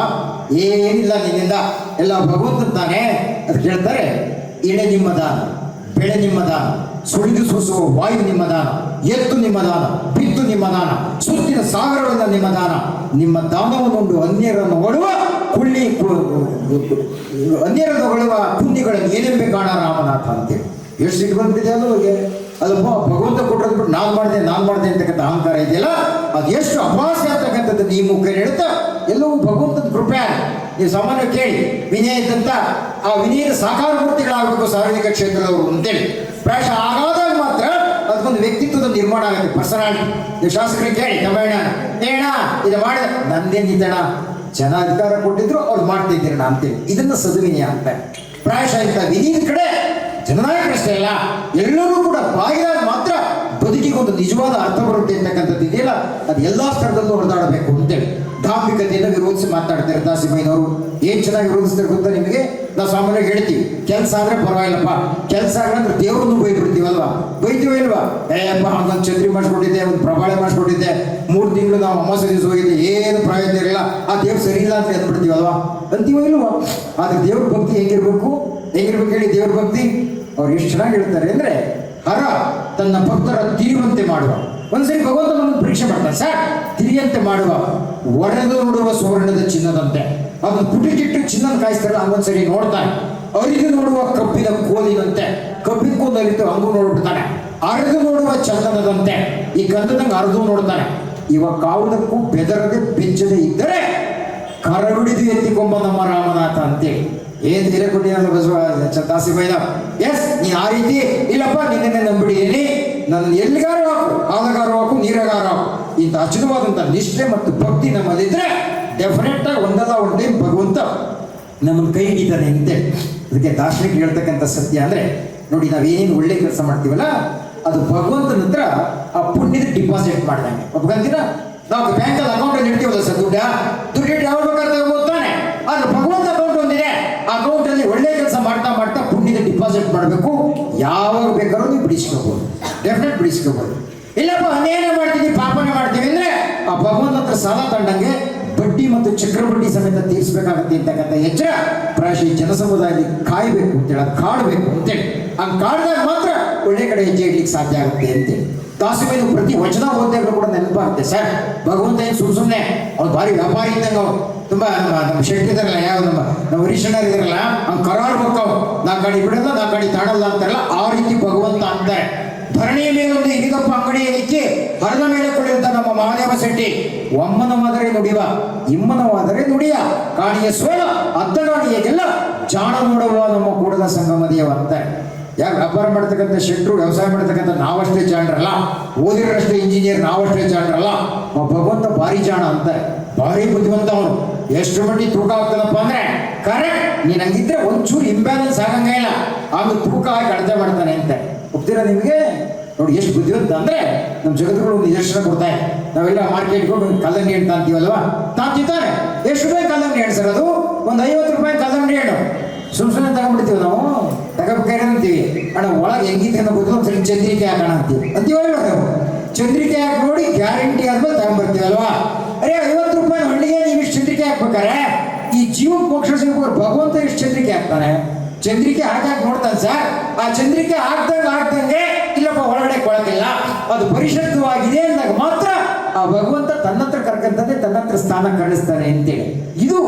Speaker 2: ಏನಿಲ್ಲ ನಿನ್ನಿಂದ, ಎಲ್ಲ ಭಗವಂತನ ತಾನೆ. ಅದಕ್ಕೆ ಹೇಳ್ತಾರೆ, ಎಳೆ ನಿಮ್ಮ ದಾನ, ಬೆಳೆ ನಿಮ್ಮ ದಾನ, ಸುಳಿದು ಸೂಸುವ ವಾಯು ನಿಮ್ಮ ದಾನ, ಎತ್ತು ನಿಮ್ಮ ದಾನ, ಬಿತ್ತು ನಿಮ್ಮ ದಾನ, ಸುತ್ತಿನ ಸಾಗರಗಳಿಂದ ನಿಮ್ಮ ದಾನ. ನಿಮ್ಮ ದಾನವನ್ನುಂಡು ಅನ್ಯರನ್ನು ಹೊಡುವ ಅನ್ಯರನ್ನು ಹೊಳುವ ಪುಣ್ಯಗಳನ್ನು ಏನೆಂಬೆ ಕಾಣ ರಾಮನಾಥ ಅಂತೇಳಿ. ಎಷ್ಟು ಸಿಟ್ಟು ಬಂದ್ಬಿಟ್ಟಿದೆ ಅಲ್ಲ ಅವ್ರಿಗೆ? ಅದು ಭಗವಂತ ಕೊಟ್ಟಿರೋದ್ಬಿಟ್ಟು ನಾನು ಮಾಡಿದೆ ಅಂತಕ್ಕಂಥ ಅಹಂಕಾರ ಇದೆಯಲ್ಲ, ಅದು ಎಷ್ಟು ಅಭಾಸೆ ಆಗ್ತಕ್ಕಂಥದ್ದು ಈ ಮುಖ ಹೇಳುತ್ತಾ ಎಲ್ಲವೂ ಭಗವಂತನ ಕೃಪೆ. ನೀವು ಸಾಮಾನ್ಯ ಕೇಳಿ, ವಿನಯ ಇದ್ದಂತ ಆ ವಿನಯದ ಸಾಕಾರ ಮೂರ್ತಿಗಳಾಗಬೇಕು ಸಾರ್ವಜನಿಕ ಕ್ಷೇತ್ರದವರು ಅಂತೇಳಿ. ಪ್ರಾಯಶಃ ಆಗಾದಾಗ ಮಾತ್ರ ಅದಕ್ಕೊಂದು ವ್ಯಕ್ತಿತ್ವದ ನಿರ್ಮಾಣ ಆಗುತ್ತೆ, ಪರ್ಸನಾಲಿಟಿ. ನೀವು ಶಾಸಕರಿಗೆ ಕೇಳಿ, ತಮ್ಮಣ್ಣ ಏಣ ಇದು ಮಾಡಿದ, ನಂದೇನಿದ್ದಣ, ಜನ ಅಧಿಕಾರ ಕೊಟ್ಟಿದ್ರು ಅವ್ರು ಮಾಡ್ತಿದ್ದೀರಣ ಅಂತೇಳಿ. ಇದನ್ನ ಸದ್ವಿನಯ ಅಂತ. ಪ್ರಾಯಶಃ ಇಂಥ ವಿನಯದ ಕಡೆ ಜನನಾಯಕರಷ್ಟೇ ಅಲ್ಲ, ಎಲ್ಲರೂ ಕೂಡ ಬಾಗಿದಾಗ ಮಾತ್ರ ಬದುಕಿಗೊಂದು ನಿಜವಾದ ಅರ್ಥ ಬರುತ್ತೆ ಅಂತಕ್ಕಂಥದ್ದು ಇದೆಯಲ್ಲ, ಅದು ಎಲ್ಲಾ ಸ್ಥಳದಲ್ಲೂ ಹೊಡೆದಾಡಬೇಕು ಅಂತೇಳಿ ಧಾರ್ಮಿಕತೆಯನ್ನು ವಿರೋಧಿಸಿ ಮಾತಾಡ್ತಾರೆ ದಾಸಿಮಯ್ಯನವರು. ಏನ್ ಚೆನ್ನಾಗಿ ವಿರೋಧಿಸ್ತಾರೆ ಗೊತ್ತಾ ನಿಮಗೆ? ನಾವು ಸಾಮಾನ್ಯವಾಗಿ ಹೇಳ್ತೀವಿ, ಕೆಲಸ ಆದ್ರೆ ಪರವಾಗಿಲ್ಲಪ್ಪ, ಕೆಲಸ ಆಗಂದ್ರೆ ದೇವ್ರನ್ನು ಬೈದ್ಬಿಡ್ತೀವಲ್ವಾ? ಬೈತೀವಿ ಇಲ್ವಾ? ಅಪ್ಪ ಹಂಗೊಂದು ಛತ್ರಿ ಮಾಡಿಸ್ಕೊಟ್ಟಿದ್ದೆ, ಒಂದು ಪ್ರಬಾಳೆ ಮಾಡಿಸ್ಕೊಟ್ಟಿದ್ದೆ, 3 ತಿಂಗಳು ನಾವು ಅಮಾವಾಸ್ಯೆ ದಿವಸ ಹೋಗಿದ್ದೆ, ಏನು ಪ್ರಯೋಜನ ಇರಲಿಲ್ಲ, ಆ ದೇವ್ರು ಸರಿ ಇಲ್ಲ ಅಂತ ಅಂದ್ಬಿಡ್ತೀವಲ್ವಾ? ಅಂತೀವೋ ಇಲ್ವಾ? ಆದ್ರೆ ದೇವ್ರ ಭಕ್ತಿ ಹೆಂಗಿರ್ಬೇಕು ಹೇಳಿ? ದೇವ್ರ ಭಕ್ತಿ ಅವ್ರು ಎಷ್ಟು ಚೆನ್ನಾಗಿ ಹೇಳ್ತಾರೆ ಅಂದ್ರೆ, ಹರ ತನ್ನ ಭಕ್ತರ ತಿರುವಂತೆ ಮಾಡುವ. ಒಂದ್ಸರಿ ಭಗವಂತ ನಮ್ಮನ್ನು ಪರೀಕ್ಷೆ ಮಾಡ್ತಾನೆ ಸರ್, ತಿರಿಯಂತೆ ಮಾಡುವ, ಒಡೆದು ನೋಡುವ ಸುವರ್ಣದ ಚಿನ್ನದಂತೆ. ಅದನ್ನು ಪುಟಿಕಿಟ್ಟು ಚಿನ್ನದ ಕಾಯಿಸ್ತಾರಲ್ಲ, ಹಂಗೊಂದ್ಸರಿ ನೋಡ್ತಾನೆ. ಅರಿದು ನೋಡುವ ಕಬ್ಬಿನ ಕೋಲಿನಂತೆ, ಕಬ್ಬಿನ ಕೋಲು ಅರಿತು ಹಂಗೂ ನೋಡ್ಬಿಡ್ತಾನೆ. ಅರೆದು ನೋಡುವ ಚಂದನದಂತೆ, ಈ ಗಂಧದಂಗೆ ಅರೆದು ನೋಡ್ತಾನೆ. ಇವ ಕಾವುದಕ್ಕೂ ಬೆದರದೆ ಬೆಚ್ಚದೆ ಇದ್ದರೆ ಕರಡುಡಿದು ಎತ್ತಿಕೊಂಬ ನಮ್ಮ ರಾಮನಾಥ ಅಂತೇಳಿ. ಏನ್ ಧೈರ್ಯ ಕೊಟ್ಟಿದ್ದಾನೆ ಬಸವ ದಾಸಿಮಯ್ಯ. ಎಸ್, ನೀನ್ ಆ ರೀತಿ ಇಲ್ಲಪ್ಪ, ನಿನ್ನೆ ನಂಬಿಡಿಯಲ್ಲಿ ನನ್ನ ಎಲ್ಲಿಗಾರು ಹಾಕು, ಹಾಲಗಾರು ಹಾಕು, ನೀರಗಾರು ಹಾಕು, ಇಂಥ ಅಚಲವಾದಂಥ ನಿಷ್ಠೆ ಮತ್ತು ಭಕ್ತಿ ನಮ್ಮಲ್ಲಿದ್ರೆ ಡೆಫಿನೆಟ್ ಆಗಿ ಒಂದಲ್ಲ ಒಂದು ಟೈಮ್ ಭಗವಂತ ನಮ್ಮನ್ನು ಕೈ ಹಿಡಿತಾನೆ ಅಂತೇಳಿ. ಅದಕ್ಕೆ ದಾರ್ಶನಿಕರು ಹೇಳ್ತಕ್ಕಂಥ ಸತ್ಯ ಅಂದ್ರೆ, ನೋಡಿ, ನಾವೇನೇನು ಒಳ್ಳೆ ಕೆಲಸ ಮಾಡ್ತೀವಲ್ಲ, ಅದು ಭಗವಂತನ ಹತ್ರ ಆ ಪುಣ್ಯದ ಡಿಪಾಸಿಟ್ ಮಾಡ್ದಂಗೆ. ಒಪ್ಕೊಂತೀರ? ನಾವು ಬ್ಯಾಂಕಲ್ಲಿ ಅಕೌಂಟಲ್ಲಿ ಇಡ್ತೀವಲ್ಲ ಸರ್, ದುಡ್ಡು ಇಟ್ಟು ಯಾವಾಗ ಬೇಕಾದ್ರೆ ತಗೋತಾನೆ. ಆದ್ರೆ ಭಗವಂತ ಅಕೌಂಟ್ ಒಂದಿದೆ, ಆ ಅಕೌಂಟ್ ಅಲ್ಲಿ ಒಳ್ಳೆ ಕೆಲಸ ಮಾಡ್ತಾ ಪುಣ್ಯದ ಡಿಪಾಸಿಟ್ ಮಾಡಬೇಕು. ಯಾವಾಗ ಬೇಕಾದ್ರೂ ನೀವು ಬಿಡಿಸ್ಕೋಬಹುದು, ಡೆಫಿನೆಟ್ ಬಿಡಿಸ್ಕೋಬಹುದು. ಇಲ್ಲಪ್ಪ ಅನೇನ ಮಾಡ್ತೀವಿ, ಪಾಪನೆ ಮಾಡ್ತೀವಿ ಅಂದ್ರೆ ಆ ಭಗವಂತ ಹತ್ರ ಸಾಲ ತಂಡಂಗೆ ಬಡ್ಡಿ ಮತ್ತು ಚಕ್ರಬಡ್ಡಿ ಸಮೇತ ತೀರಿಸಬೇಕಾಗುತ್ತೆ ಅಂತಕ್ಕಂಥ ಎಚ್ಚರ ಪ್ರಾಯಶಃ ಜನಸಮುದಾಯದಲ್ಲಿ ಕಾಯಬೇಕು ಅಂತೇಳಿ, ಅದು ಕಾಡಬೇಕು ಅಂತೇಳಿ. ಹಂಗೆ ಕಾಡಿದಾಗ ಮಾತ್ರ ಒಳ್ಳೆ ಕಡೆ ಹೆಜ್ಜೆ ಇಡ್ಲಿಕ್ಕೆ ಸಾಧ್ಯ ಆಗುತ್ತೆ ಅಂತೇಳಿ. ದಾಸಿಮಯ್ಯನ ಪ್ರತಿ ವಚನ ಓದಿದ್ರು ಕೂಡ ನೆನಪಾಗುತ್ತೆ ಸರ್. ಭಗವಂತ ಏನು ಸುಮ್ಮನೆ ಅವ್ರು ಭಾರಿ ವ್ಯಾಪಾರಿ ಇದ್ದಂಗೆ, ಅವ್ರು ತುಂಬಾ ನಮ್ಮ ಶೆಟ್ಟಿ ಇದಾರಲ್ಲ, ಯಾವ ನಮ್ಮ ಹರೀಶಣ್ಣ ಇದಾರಲ್ಲ, ಹಂಗೆ ಕರಾಡ್ಬೇಕು ಅವ್ರು, ನಾ ಗಾಡಿ ಬಿಡಲ್ಲ, ನಾ ಗಾಡಿ ತಾಡಲ್ಲ ಅಂತಾರಲ್ಲ, ಆ ರೀತಿ ಭಗವಂತ ಅಂತಾರೆ. ಧರಣಿಯ ಮೇಲೆ ಒಂದು ಹಿರಿದಪ್ಪ ಅಂಗಡಿಯಲ್ಲಿಕ್ಕಿ ಹರದ ಮೇಲೆ ಕುಳಿತ ನಮ್ಮ ಮಹಾದೇವ ಶೆಟ್ಟಿ, ಒಮ್ಮನವಾದರೆ ನುಡಿವ, ಇಮ್ಮನವಾದರೆ ನುಡಿಯ, ಕಾಣಿಯ ಸೋಲ ಅದ್ದಗಾಣಿಯಗೆಲ್ಲ ಜಾಣ ನೋಡುವ ನಮ್ಮ ಕೂಡಲ ಸಂಗಮ ದೇವ ಅಂತಾರೆ. ಯಾಕೆ ವ್ಯಾಪಾರ ಮಾಡ್ತಕ್ಕಂಥ ಶೆಟ್ರು, ವ್ಯವಸಾಯ ಮಾಡ್ತಕ್ಕಂಥ ನಾವಷ್ಟೇ ಜಾಣರಲ್ಲ, ಓದಿರೋಷ್ಟೇ ಇಂಜಿನಿಯರ್ ನಾವಷ್ಟೇ ಜಾಣರಲ್ಲ. ಭಗವಂತ ಭಾರಿ ಜಾಣ ಅಂತಾರೆ, ಭಾರಿ ಬುದ್ಧಿವಂತ ಅವನು. ಎಷ್ಟು ಮಟ್ಟಿಗೆ ತೂಕ ಆಗ್ತದಪ್ಪ ಅಂದ್ರೆ ಕರೆಕ್ಟ್ ನೀನ್ ಹಂಗಿದ್ರೆ ಒಂಚೂರು ಇಂಬ್ಯಾಲೆನ್ಸ್ ಆಗಂಗೇ ಇಲ್ಲ, ಆಗ ತೂಕ ಹಾಕಿ ಅಳತೆ ಮಾಡ್ತಾನೆ ಅಂತ. ಒಪ್ತೀರಾ ನಿಮಗೆ? ನೋಡಿ ಎಷ್ಟು ಬುದ್ಧಿವಂತ ಅಂದ್ರೆ ನಮ್ಮ ಜಗತ್ತುಗಳು ಒಂದು ನಿದರ್ಶನ ಕೊಡ್ತಾರೆ. ನಾವೆಲ್ಲ ಮಾರ್ಕೆಟ್ಗೆ ಹೋಗಿ ಕಲ್ಲಂಗಡಿ ಹಣ್ಣು ತಾಂತೀವಲ್ವಾ, ತಾಂತಿದ್ದಾರೆ. ಎಷ್ಟು ರೂಪಾಯಿ ಕಲ್ಲಂಗಡಿ ಹಣ್ಣು ಸರ್? ಅದು ಒಂದು 50 ರೂಪಾಯಿ ಕಲ್ಲಂಗಡಿ ಹಣ್ಣು. ಸುಮ್ಮನೆ ತಗೊಂಡ್ಬಿಡ್ತೀವಿ ನಾವು, ತಗೋಬೇಕಾದ್ರೆ ಅಂತೀವಿ ಅಣ್ಣ ಒಳಗೆ ಹೆಂಗಿದೆ ಅನ್ನೋ ಗೊತ್ತು, ಒಂದ್ಸರಿ ಚಂದ್ರಿಕೆ ಹಾಕೋಣ ಅಂತೀವಿ ನಾವು. ಚಂದ್ರಿಕೆ ಹಾಕಿ ನೋಡಿ ಗ್ಯಾರಂಟಿ ಆದ್ಮೇಲೆ ತಗೊಂಡ್ಬರ್ತೀವಲ್ವಾ. ಅರೆ 50 ರೂಪಾಯಿ ಹಣ್ಣಿಗೆ ನೀವು ಇಷ್ಟು ಚಂದ್ರಿಕೆ ಹಾಕ್ಬೇಕಾರೆ ಈ ಜೀವಕ್ಕೆ ಮೋಕ್ಷ ಸಿಗೋರು ಭಗವಂತ ಇಷ್ಟು ಚಂದ್ರಿಕೆ ಹಾಕ್ತಾನೆ. ಚಂದ್ರಿಕೆ ಹಾಕಿ ನೋಡ್ತಾನೆ ಸರ್. ಆ ಚಂದ್ರಿಕೆ ಹಾಕ್ದಂಗೆ ಇಲ್ಲಪ್ಪ ಒಳಗಡೆ ಕೊಳಕಿಲ್ಲ, ಅದು ಪರಿಶುದ್ಧವಾಗಿದೆ ಅಂದಾಗ ಮಾತ್ರ ಆ ಭಗವಂತ ತನ್ನತ್ರ ಕರ್ಕಂತಂದ್ರೆ ತನ್ನತ್ರ ಸ್ಥಾನ ಕಳಿಸ್ತಾನೆ ಅಂತೇಳಿ. ಇದು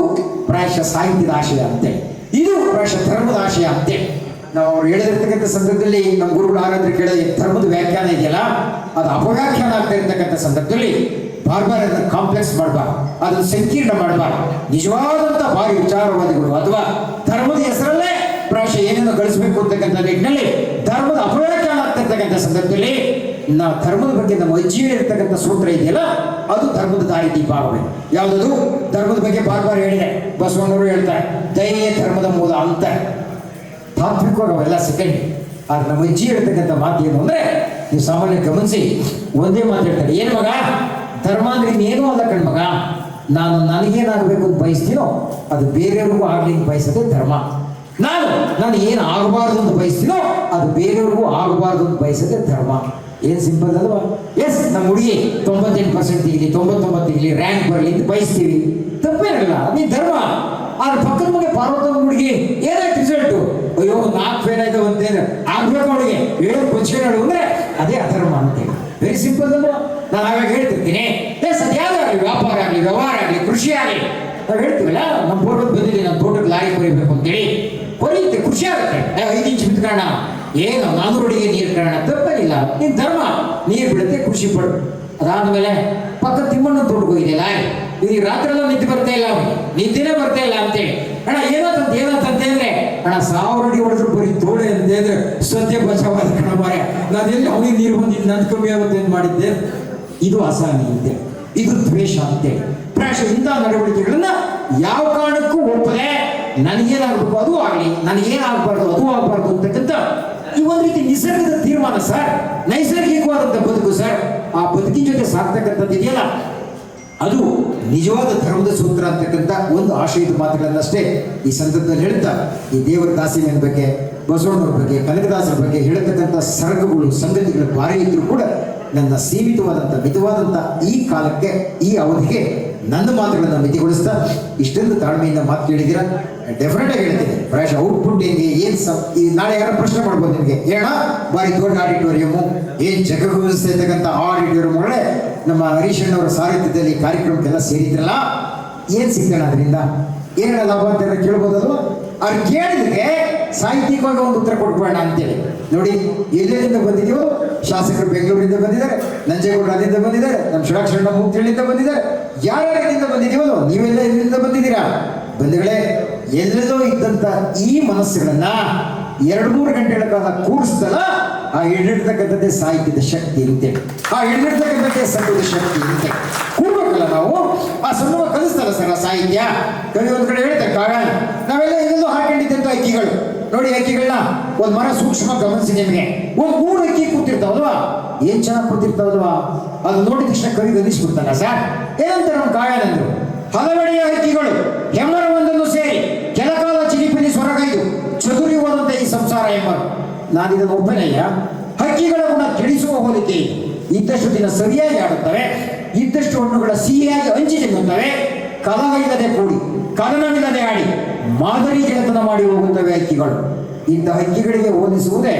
Speaker 2: ಪ್ರಾಯಶಃ ಸಾಹಿತ್ಯದ ಆಶಯ ಅಂತೇಳಿ, ಇದು ಪ್ರಾಯಶಃ ಧರ್ಮದ ಆಶಯ ಅಂತೇಳಿ ನಾವು ಅವ್ರು ಹೇಳಿದಿರ್ತಕ್ಕಂಥ ಸಂದರ್ಭದಲ್ಲಿ ನಮ್ಮ ಗುರುಗಳು ಆರಾದ್ರೆ ಕೇಳಿದ ಧರ್ಮದ ವ್ಯಾಖ್ಯಾನ ಇದೆಯಲ್ಲ, ಅದು ಅಪವ್ಯಾಖ್ಯಾನ ಆಗ್ತಾ ಇರ್ತಕ್ಕಂಥ ಸಂದರ್ಭದಲ್ಲಿ ಬಾರ್ಬಾರ್ ಅದನ್ನು ಕಾಂಪ್ಲೆಕ್ಸ್ ಮಾಡಬಾರ್ದು, ಅದನ್ನು ಸಂಕೀರ್ಣ ಮಾಡಬಾರ್ದು. ನಿಜವಾದಂಥ ಭಾರಿ ವಿಚಾರವಾದಿಗಳು ಅಥವಾ ಧರ್ಮದ ಹೆಸರಲ್ಲೇ ಪ್ರಾಯಶಃ ಏನೇನೋ ಗಳಿಸಬೇಕು ಅಂತಕ್ಕಂಥ ನಿಟ್ಟಿನಲ್ಲಿ ಧರ್ಮದ ಅಪವ್ಯಾಖ್ಯಾನ ಆಗ್ತಿರ್ತಕ್ಕಂಥ ಸಂದರ್ಭದಲ್ಲಿ ನಾವು ಧರ್ಮದ ಬಗ್ಗೆ ನಮ್ಮ ಅಜ್ಜಿ ಇರ್ತಕ್ಕಂಥ ಸೂತ್ರ ಇದೆಯಲ್ಲ, ಅದು ಧರ್ಮದ ದಾರಿ ದೀಪ ಆಗಬೇಕು. ಯಾವುದದು? ಧರ್ಮದ ಬಗ್ಗೆ ಬಾರ್ಬಾರ್ ಹೇಳಿದೆ, ಬಸವಣ್ಣವರು ಹೇಳ್ತಾರೆ ದಯೆಯೇ ಧರ್ಮದ ಮೂಲ ಅಂತ. ತಾತ್ವಿಕವಾಗಿ ಅವೆಲ್ಲ ಸೆಕೆಂಡ್. ಆದ್ರೆ ನಮ್ಮ ಅಜ್ಜಿ ಹೇಳ್ತಕ್ಕಂಥ ಮಾತು ಏನು ಅಂದ್ರೆ, ನೀವು ಸಾಮಾನ್ಯ ಗಮನಿಸಿ ಒಂದೇ ಮಾತು ಹೇಳ್ತಾರೆ, ಏನು ಮಗ ಧರ್ಮ ಅಂದ್ರೆ ಇನ್ನೇನೂ ಅಲ್ಲ ಕಣ್ಮಗ, ನಾನು ನನಗೇನಾಗಬೇಕು ಅಂತ ಬಯಸ್ತೀನೋ ಅದು ಬೇರೆಯವ್ರಿಗೂ ಆಗ್ಲಿ ಅಂತ ಬಯಸೋದೇ ಧರ್ಮ. ನಾನು ಏನು ಆಗಬಾರ್ದು ಅಂತ ಬಯಸ್ತೀನೋ ಅದು ಬೇರೆಯವ್ರಿಗೂ ಆಗಬಾರ್ದು ಅಂತ ಬಯಸೋದೇ ಧರ್ಮ. ಏನು ಸಿಂಪಲ್ ಅಲ್ವಾ? ಎಸ್, ನಮ್ಮ ಹುಡುಗಿ 98% ತೆಗಿಲಿ, 99 ತೆಗಿಲಿ, ರ್ಯಾಂಕ್ ಬರಲಿ ಅಂತ ಬಯಸ್ತೀವಿ, ತಪ್ಪೇನಲ್ಲ, ನೀ ಧರ್ಮ. ಆದ್ರೆ ಪಕ್ಕದ ಮನೆ ಪಾರ್ವತಮ್ಮ ಹುಡುಗಿ ಏನಾಯ್ತು ರಿಸಲ್ಟು? ಅಯ್ಯೋ 4 ಫೇಲ್ ಆಯ್ತು ಅಂತೇನು ಆಗ್ಬೇಕು ಅವಳಿಗೆ 7 ಪರೀಕ್ಷೆ ಅಂದ್ರೆ ಅದೇ ಅಧರ್ಮ ಅಂತೇಳಿ. ವೆರಿ ಸಿಂಪಲ್ ಅಲ್ವಾ? ನಾನು ಆವಾಗ ಹೇಳ್ತಿರ್ತೀನಿ, ಎಸ್ ಅದು ಯಾವ್ದಾಗಲಿ, ವ್ಯಾಪಾರ ಆಗಲಿ, ವ್ಯವಹಾರ ಆಗಲಿ, ಕೃಷಿ ಆಗಲಿ, ನಾವು ಹೇಳ್ತೀವಲ್ಲ ನಮ್ಮ ಬೋರ್ಡ್ ಬಂದಿದೆ, ನಮ್ಮ ತೋಟಕ್ಕೆ ಲಾರಿ ಕೊರಿಬೇಕು ಅಂತೇಳಿ ಕೊರಿಯುತ್ತೆ, ಖುಷಿ ಆಗುತ್ತೆ. 5 ಇಂಚ್ ಬಿತ್ಕೋಣ, ಏನು 400 ಅಡಿಗೆ ನೀರು ಕಾರಣ, ತಪ್ಪೇನಿಲ್ಲ, ನಿನ್ ಧರ್ಮ. ನೀರು ಬಿಡುತ್ತೆ, ಖುಷಿ ಪಡು. ಅದಾದ್ಮೇಲೆ ಪಕ್ಕ ತಿಮ್ಮಣ್ಣ ತೋಟಕ್ಕೆ ಹೋಗಿದೆ ಲಾರಿ, ಈ ರಾತ್ರಿ ಎಲ್ಲ ನಿದ್ದೆ ಬರ್ತಾ ಇಲ್ಲ, ಅವನಿಗೆ ನಿದ್ದೆನೇ ಬರ್ತಾ ಇಲ್ಲ ಅಂತೇಳಿ, ಅಣ್ಣ ಏನಾತಂತೆ ಅಂದ್ರೆ, ಅಣ್ಣ 1000 ಅಡಿ ಹೊಡೆದ್ರು ಬರೀ ತೋಳೆ ಅಂತಂದ್ರೆ ಸದ್ಯ ಬಚಾವಾದ ಕಣ ಮಾರೆ, ನಾನೆಲ್ಲಿ ಅವನಿಗೆ ನೀರು ಬಂದಿದ್ದು ನನ್ ಕಮ್ಮಿ ಆಗುತ್ತೆ ಅಂತ ಮಾಡಿದ್ದೆ. ಇದು ಅಸಹನೆ ಅಂತೇಳಿ, ಇದು ದ್ವೇಷ ಅಂತೇಳಿ. ಪ್ರಾಯಶಃ ಇಂಥ ನಡವಳಿಕೆಗಳನ್ನ ಯಾವ ಕಾರಣಕ್ಕೂ ಒಪ್ಪದೆ ನನಗೇನಾಗಬೇಕು ಅದು ಆಗಲಿ, ನನಗೇನಾಗಬಾರ್ದು ಅದು ಆಗಬಾರ್ದು ಅಂತಕ್ಕಂಥ ಈ ಒಂದು ರೀತಿ ನಿಸರ್ಗದ ತೀರ್ಮಾನ ಸರ್, ನೈಸರ್ಗಿಕವಾದಂಥ ಬದುಕು ಸರ್. ಆ ಬದುಕಿನ ಜೊತೆ ಸಾಕ್ತಕ್ಕಂಥದ್ದು ಇದೆಯಲ್ಲ, ಅದು ನಿಜವಾದ ಧರ್ಮದ ಸೂತ್ರ ಅಂತಕ್ಕಂಥ ಒಂದು ಆಶಯದ ಮಾತುಗಳನ್ನಷ್ಟೇ ಈ ಸಂದರ್ಭದಲ್ಲಿ ಹೇಳ್ತಾ, ಈ ದೇವರ ದಾಸಿಮನ ಬಗ್ಗೆ, ಬಸವಣ್ಣವ್ರ ಬಗ್ಗೆ, ಕನಕದಾಸರ ಬಗ್ಗೆ ಹೇಳತಕ್ಕಂಥ ಸರಕುಗಳು, ಸಂಗತಿಗಳು ಭಾರಿ ಇದ್ರೂ ಕೂಡ ನನ್ನ ಸೀಮಿತವಾದಂಥ ಮಿತವಾದಂಥ ಈ ಕಾಲಕ್ಕೆ, ಈ ಅವಧಿಗೆ ನನ್ನ ಮಾತುಗಳನ್ನು ಮಿತಿಗೊಳಿಸ್ತಾ ಇಷ್ಟೊಂದು ತಾಳ್ಮೆಯಿಂದ ಮಾತು ಕೇಳಿದ್ದೀರಾ. ಡೆಫಿನೆಟ್ ಆಗಿ ಹೇಳ್ತೀನಿ, ಪ್ರಾಯಶಃ ಔಟ್ಪುಟ್ ಹೆಂಗೆ ಏನು ಈ ನಾಳೆ ಯಾರೋ ಪ್ರಶ್ನೆ ಮಾಡ್ಬೋದು ನಿಮಗೆ, ಏನ ಬಾರಿ ದೊಡ್ಡ ಆಡಿಟೋರಿಯಮ್ಮು, ಏನು ಜಗತ್ತಿರ್ತಕ್ಕಂಥ ಆಡಿಟೋರಿಯಂ ಒಳಗಡೆ ನಮ್ಮ ಹರೀಶ್ ಅಣ್ಣವರ ಸಾಹಿತ್ಯದಲ್ಲಿ ಕಾರ್ಯಕ್ರಮಕ್ಕೆಲ್ಲ ಸೇರಿದ್ರಲ್ಲ, ಏನು ಸಿಗ್ತಾನೆ ಅದರಿಂದ, ಏನೇನ ಲಾಭ ಅಂತ ಕೇಳ್ಬೋದಲ್ವ? ಅವ್ರು ಕೇಳಿದ್ರೆ ಸಾಹಿತ್ಯಿಕವಾಗಿ ಒಂದು ಉತ್ತರ ಕೊಟ್ಬೇಡ ಅಂತೇಳಿ. ನೋಡಿ ಎಲ್ಲೆಲ್ಲಿಂದ ಬಂದಿದ್ದೀವೋ, ಶಾಸಕರು ಬೆಂಗಳೂರಿಂದ ಬಂದಿದ್ದಾರೆ, ನಂಜೇಗೌಡ ಅಲ್ಲಿಂದ ಬಂದಿದ್ದಾರೆ, ನಮ್ಮ ಷಡಾಕ್ಷರಣ ಮೂರ್ತಿಗಳಿಂದ ಬಂದಿದ್ದಾರೆ, ಯಾರ್ಯಾರಿಂದ ಬಂದಿದ್ದೀವೋ ನೀವೆಲ್ಲ ಎಲ್ಲಿಂದ ಬಂದಿದ್ದೀರಾ? ಬಂಧುಗಳೇ, ಎಲ್ಲದೋ ಇದ್ದಂಥ ಈ ಮನಸ್ಸುಗಳನ್ನ 2-3 ಗಂಟೆಗಳ ಕಾಲ ಕೂಡಿಸ್ತಲ್ಲ, ಆ ಹಿಡಿದಿರ್ತಕ್ಕಂಥದ್ದೇ ಸಾಹಿತ್ಯದ ಶಕ್ತಿ ಅಂತೇಳಿ, ಆ ಹಿಡಿದಿರ್ತಕ್ಕಂಥದ್ದೇ ಸಂಘದ ಶಕ್ತಿ ಅಂತೇಳಿ ಕೂಡ್ಬೇಕಲ್ಲ ನಾವು. ಆ ಸಂಭವ ಕಲಿಸ್ತಲ್ಲ ಸರ್ ಆ ಸಾಹಿತ್ಯ. ಕವಿ ಒಂದ್ ಕಡೆ ಹೇಳ್ತಾರೆ ಕಾವ್ಯಾನ, ನಾವೆಲ್ಲ ಇನ್ನೊಂದು ಹಾಕೊಂಡಿದ್ದಂಥ ಅಕ್ಕಿಗಳು ನೋಡಿ, ಅಕ್ಕಿಗಳನ್ನ ಒಂದ್ ಮರ ಸೂಕ್ಷ್ಮ ಗಮನಿಸಿ ನಿಮಗೆ, ಒಂದ್ 3 ಅಕ್ಕಿ ಕೂತಿರ್ತಾವಲ್ವಾ, ಏನ್ ಚೆನ್ನಾಗಿ ಕೂತಿರ್ತಾವಲ್ವಾ, ಅದು ನೋಡಿದ ತಕ್ಷಣ ಕವಿಗೆ ಅನಿಸ್ಬಿಡ್ತಲ್ಲ ಸರ್. ಏನಂತ ನಮ್ಮ ಕಾವ್ಯಾನಂದ್ರು, ಹಲವೆಡೆಯ ಹಕ್ಕಿಗಳು ಹೆಮ್ಮರ ಒಂದನ್ನು ಸೇರಿ ಕೆಲಕಾಲ ಚಿಲಿಪಿಲಿ ಸೊರಗೈದು ಚದುರಿ ಹೋದಂತ ಈ ಸಂಸಾರ ಎಂಬರು. ನಾನಿದನ್ನು ಒಪ್ಪನೆಯ ಹಕ್ಕಿಗಳ ಗುಣ ಕೆಡಿಸುವ ಹೋಲಿಕೆ, ಇದ್ದಷ್ಟು ದಿನ ಸರಿಯಾಗಿ ಆಡುತ್ತವೆ, ಇದ್ದಷ್ಟು ಹಣ್ಣುಗಳ ಸಿಹಿಯಾಗಿ ಹಂಚಿ ತಿನ್ನುತ್ತವೆ, ಕಲವಿಲ್ಲದೆ ಕೂಡಿ ಕದನವಿಲ್ಲದೆ ಆಡಿ ಮಾದರಿ ಗೆಳೆತನ ಮಾಡಿ ಹೋಗುತ್ತವೆ ಹಕ್ಕಿಗಳು. ಇಂಥ ಹಕ್ಕಿಗಳಿಗೆ ಹೋಲಿಸುವುದೇ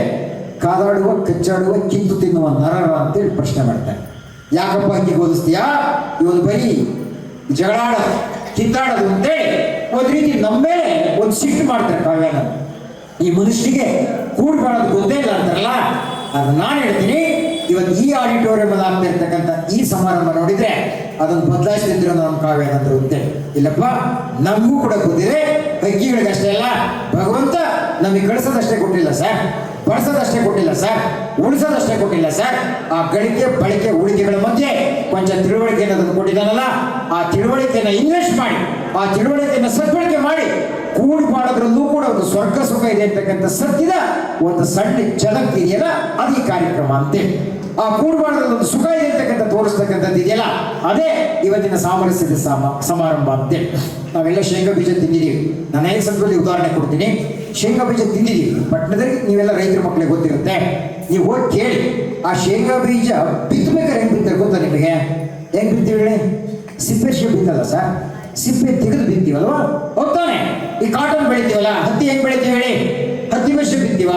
Speaker 2: ಕಾದಾಡುವ, ಕಚ್ಚಾಡುವ, ಕಿತ್ತು ತಿನ್ನುವ ನರರ ಅಂತೇಳಿ ಪ್ರಶ್ನೆ ಮಾಡ್ತಾರೆ. ಯಾಕಪ್ಪ ಹಕ್ಕಿಗೆ ಹೋಲಿಸ್ತೀಯಾ? ಇವನು ಬರೀ ಜಗಳಾಡೋದು, ಕಿತ್ತಾಡೋದು ಅಂತೇಳಿ ಒಂದು ರೀತಿ ನಮ್ಮೇ ಒಂದು ಸಿಟ್ಟು ಮಾಡ್ತಾರೆ ಕಾವ್ಯಾನ. ಈ ಮನುಷ್ಯನಿಗೆ ಕೂಡ್ಕೊಳ್ಳೋದು ಗೊತ್ತೇ ಇಲ್ಲ ಅಂತಾರಲ್ಲ, ಅದು ನಾನು ಹೇಳ್ತೀನಿ. ಇವತ್ತು ಈ ಆಡಿಟೋರಿಯಂ ಅಲ್ಲಿ ಆಗ್ತಾ ಇರ್ತಕ್ಕಂಥ ಈ ಸಮಾರಂಭ ನೋಡಿದ್ರೆ ಅದನ್ನು ಬದಲಾಯಿಸ್ತಿದ್ರು ನಮ್ಮ ಕಾವ್ಯಾನಂದ್ರು ಅಂತೇಳಿ. ಇಲ್ಲಪ್ಪ, ನಮಗೂ ಕೂಡ ಗೊತ್ತಿದೆ, ಹಕ್ಕಿಗಳಿಗಷ್ಟೇ ಅಲ್ಲ, ಭಗವಂತ ನಮಗೆ ಗಳಿಸೋದಷ್ಟೇ ಕೊಟ್ಟಿಲ್ಲ ಸರ್, ಬಳಸೋದಷ್ಟೇ ಕೊಟ್ಟಿಲ್ಲ ಸರ್, ಉಳಿಸೋದಷ್ಟೇ ಕೊಟ್ಟಿಲ್ಲ ಸರ್. ಆ ಗಳಿಕೆ ಬಳಕೆ ಉಳಿಕೆಗಳ ಮಧ್ಯೆ ಕೊಂಚ ತಿಳುವಳಿಕೆ ಅನ್ನೋದನ್ನು ಕೊಟ್ಟಿದ್ದಾನಲ್ಲ, ಆ ತಿಳುವಳಿಕೆಯನ್ನು ಇನ್ವೆಸ್ಟ್ ಮಾಡಿ, ಆ ತಿಳುವಳಿಕೆಯನ್ನು ಸದ್ಬಳಕೆ ಮಾಡಿ ಕೂಡಿ ಮಾಡೋದ್ರಲ್ಲೂ ಕೂಡ ಒಂದು ಸ್ವರ್ಗ ಸುಖ ಇದೆ ಅಂತಕ್ಕಂಥ ಸತ್ಯದ ಒಂದು ಸಣ್ಣ ಜಗತ್ತು ಇದೆಯಲ್ಲ, ಅದು ಈ ಕಾರ್ಯಕ್ರಮ ಅಂತೇಳಿ. ಆ ಕೂಡಿ ಮಾಡೋದ್ರಲ್ಲಿ ಒಂದು ಸುಖ ಇದೆ ಅಂತಕ್ಕಂಥ ತೋರಿಸ್ತಕ್ಕಂಥದ್ದು ಇದೆಯಲ್ಲ, ಅದೇ ಇವತ್ತಿನ ಸಾಮರಸ್ಯದ ಸಮಾರಂಭ ಅಂತೇಳಿ. ನಾವೆಲ್ಲ ಶೇಂಗಾ ಬೀಜ ತಿಂದಿದ್ದೀವಿ. ನಾನು ಐದು ಸಂದರ್ಭದಲ್ಲಿ ಉದಾಹರಣೆ ಕೊಡ್ತೀನಿ. ಶೇಂಗಾ ಬೀಜ ತಿಂದಿದ್ದೀವಿ. ಪಟ್ಟಣದಲ್ಲಿ ನೀವೆಲ್ಲ ರೈತರ ಮಕ್ಕಳಿಗೆ ಗೊತ್ತಿರುತ್ತೆ, ನೀವು ಹೋಗಿ ಕೇಳಿ. ಆ ಶೇಂಗಾ ಬೀಜ ಬಿತ್ತಬೇಕಾದ್ರೆ ಹೆಂಗ್ ಬಿತ್ತಾರೆ ಗೊತ್ತಾ ನಿಮಗೆ? ಹೆಂಗ್ ಬಿತ್ತೀವಿ ಹೇಳಿ? ಸಿಪ್ಪೆ ಶೇಪ್ ಬಿತ್ತಲ್ಲ ಸರ್, ಸಿಪ್ಪೆ ತೆಗೆದು ಬಿತ್ತೀವಲ್ವಾ, ಹೋಗ್ತಾನೆ. ಈ ಕಾಟನ್ ಬೆಳಿತೀವಲ್ಲ, ಹತ್ತಿ ಹೆಂಗ್ ಬೆಳಿತೀವಿ ಹೇಳಿ? ಹತ್ತಿ ಮೆಷೆ ಬಿತ್ತೀವ,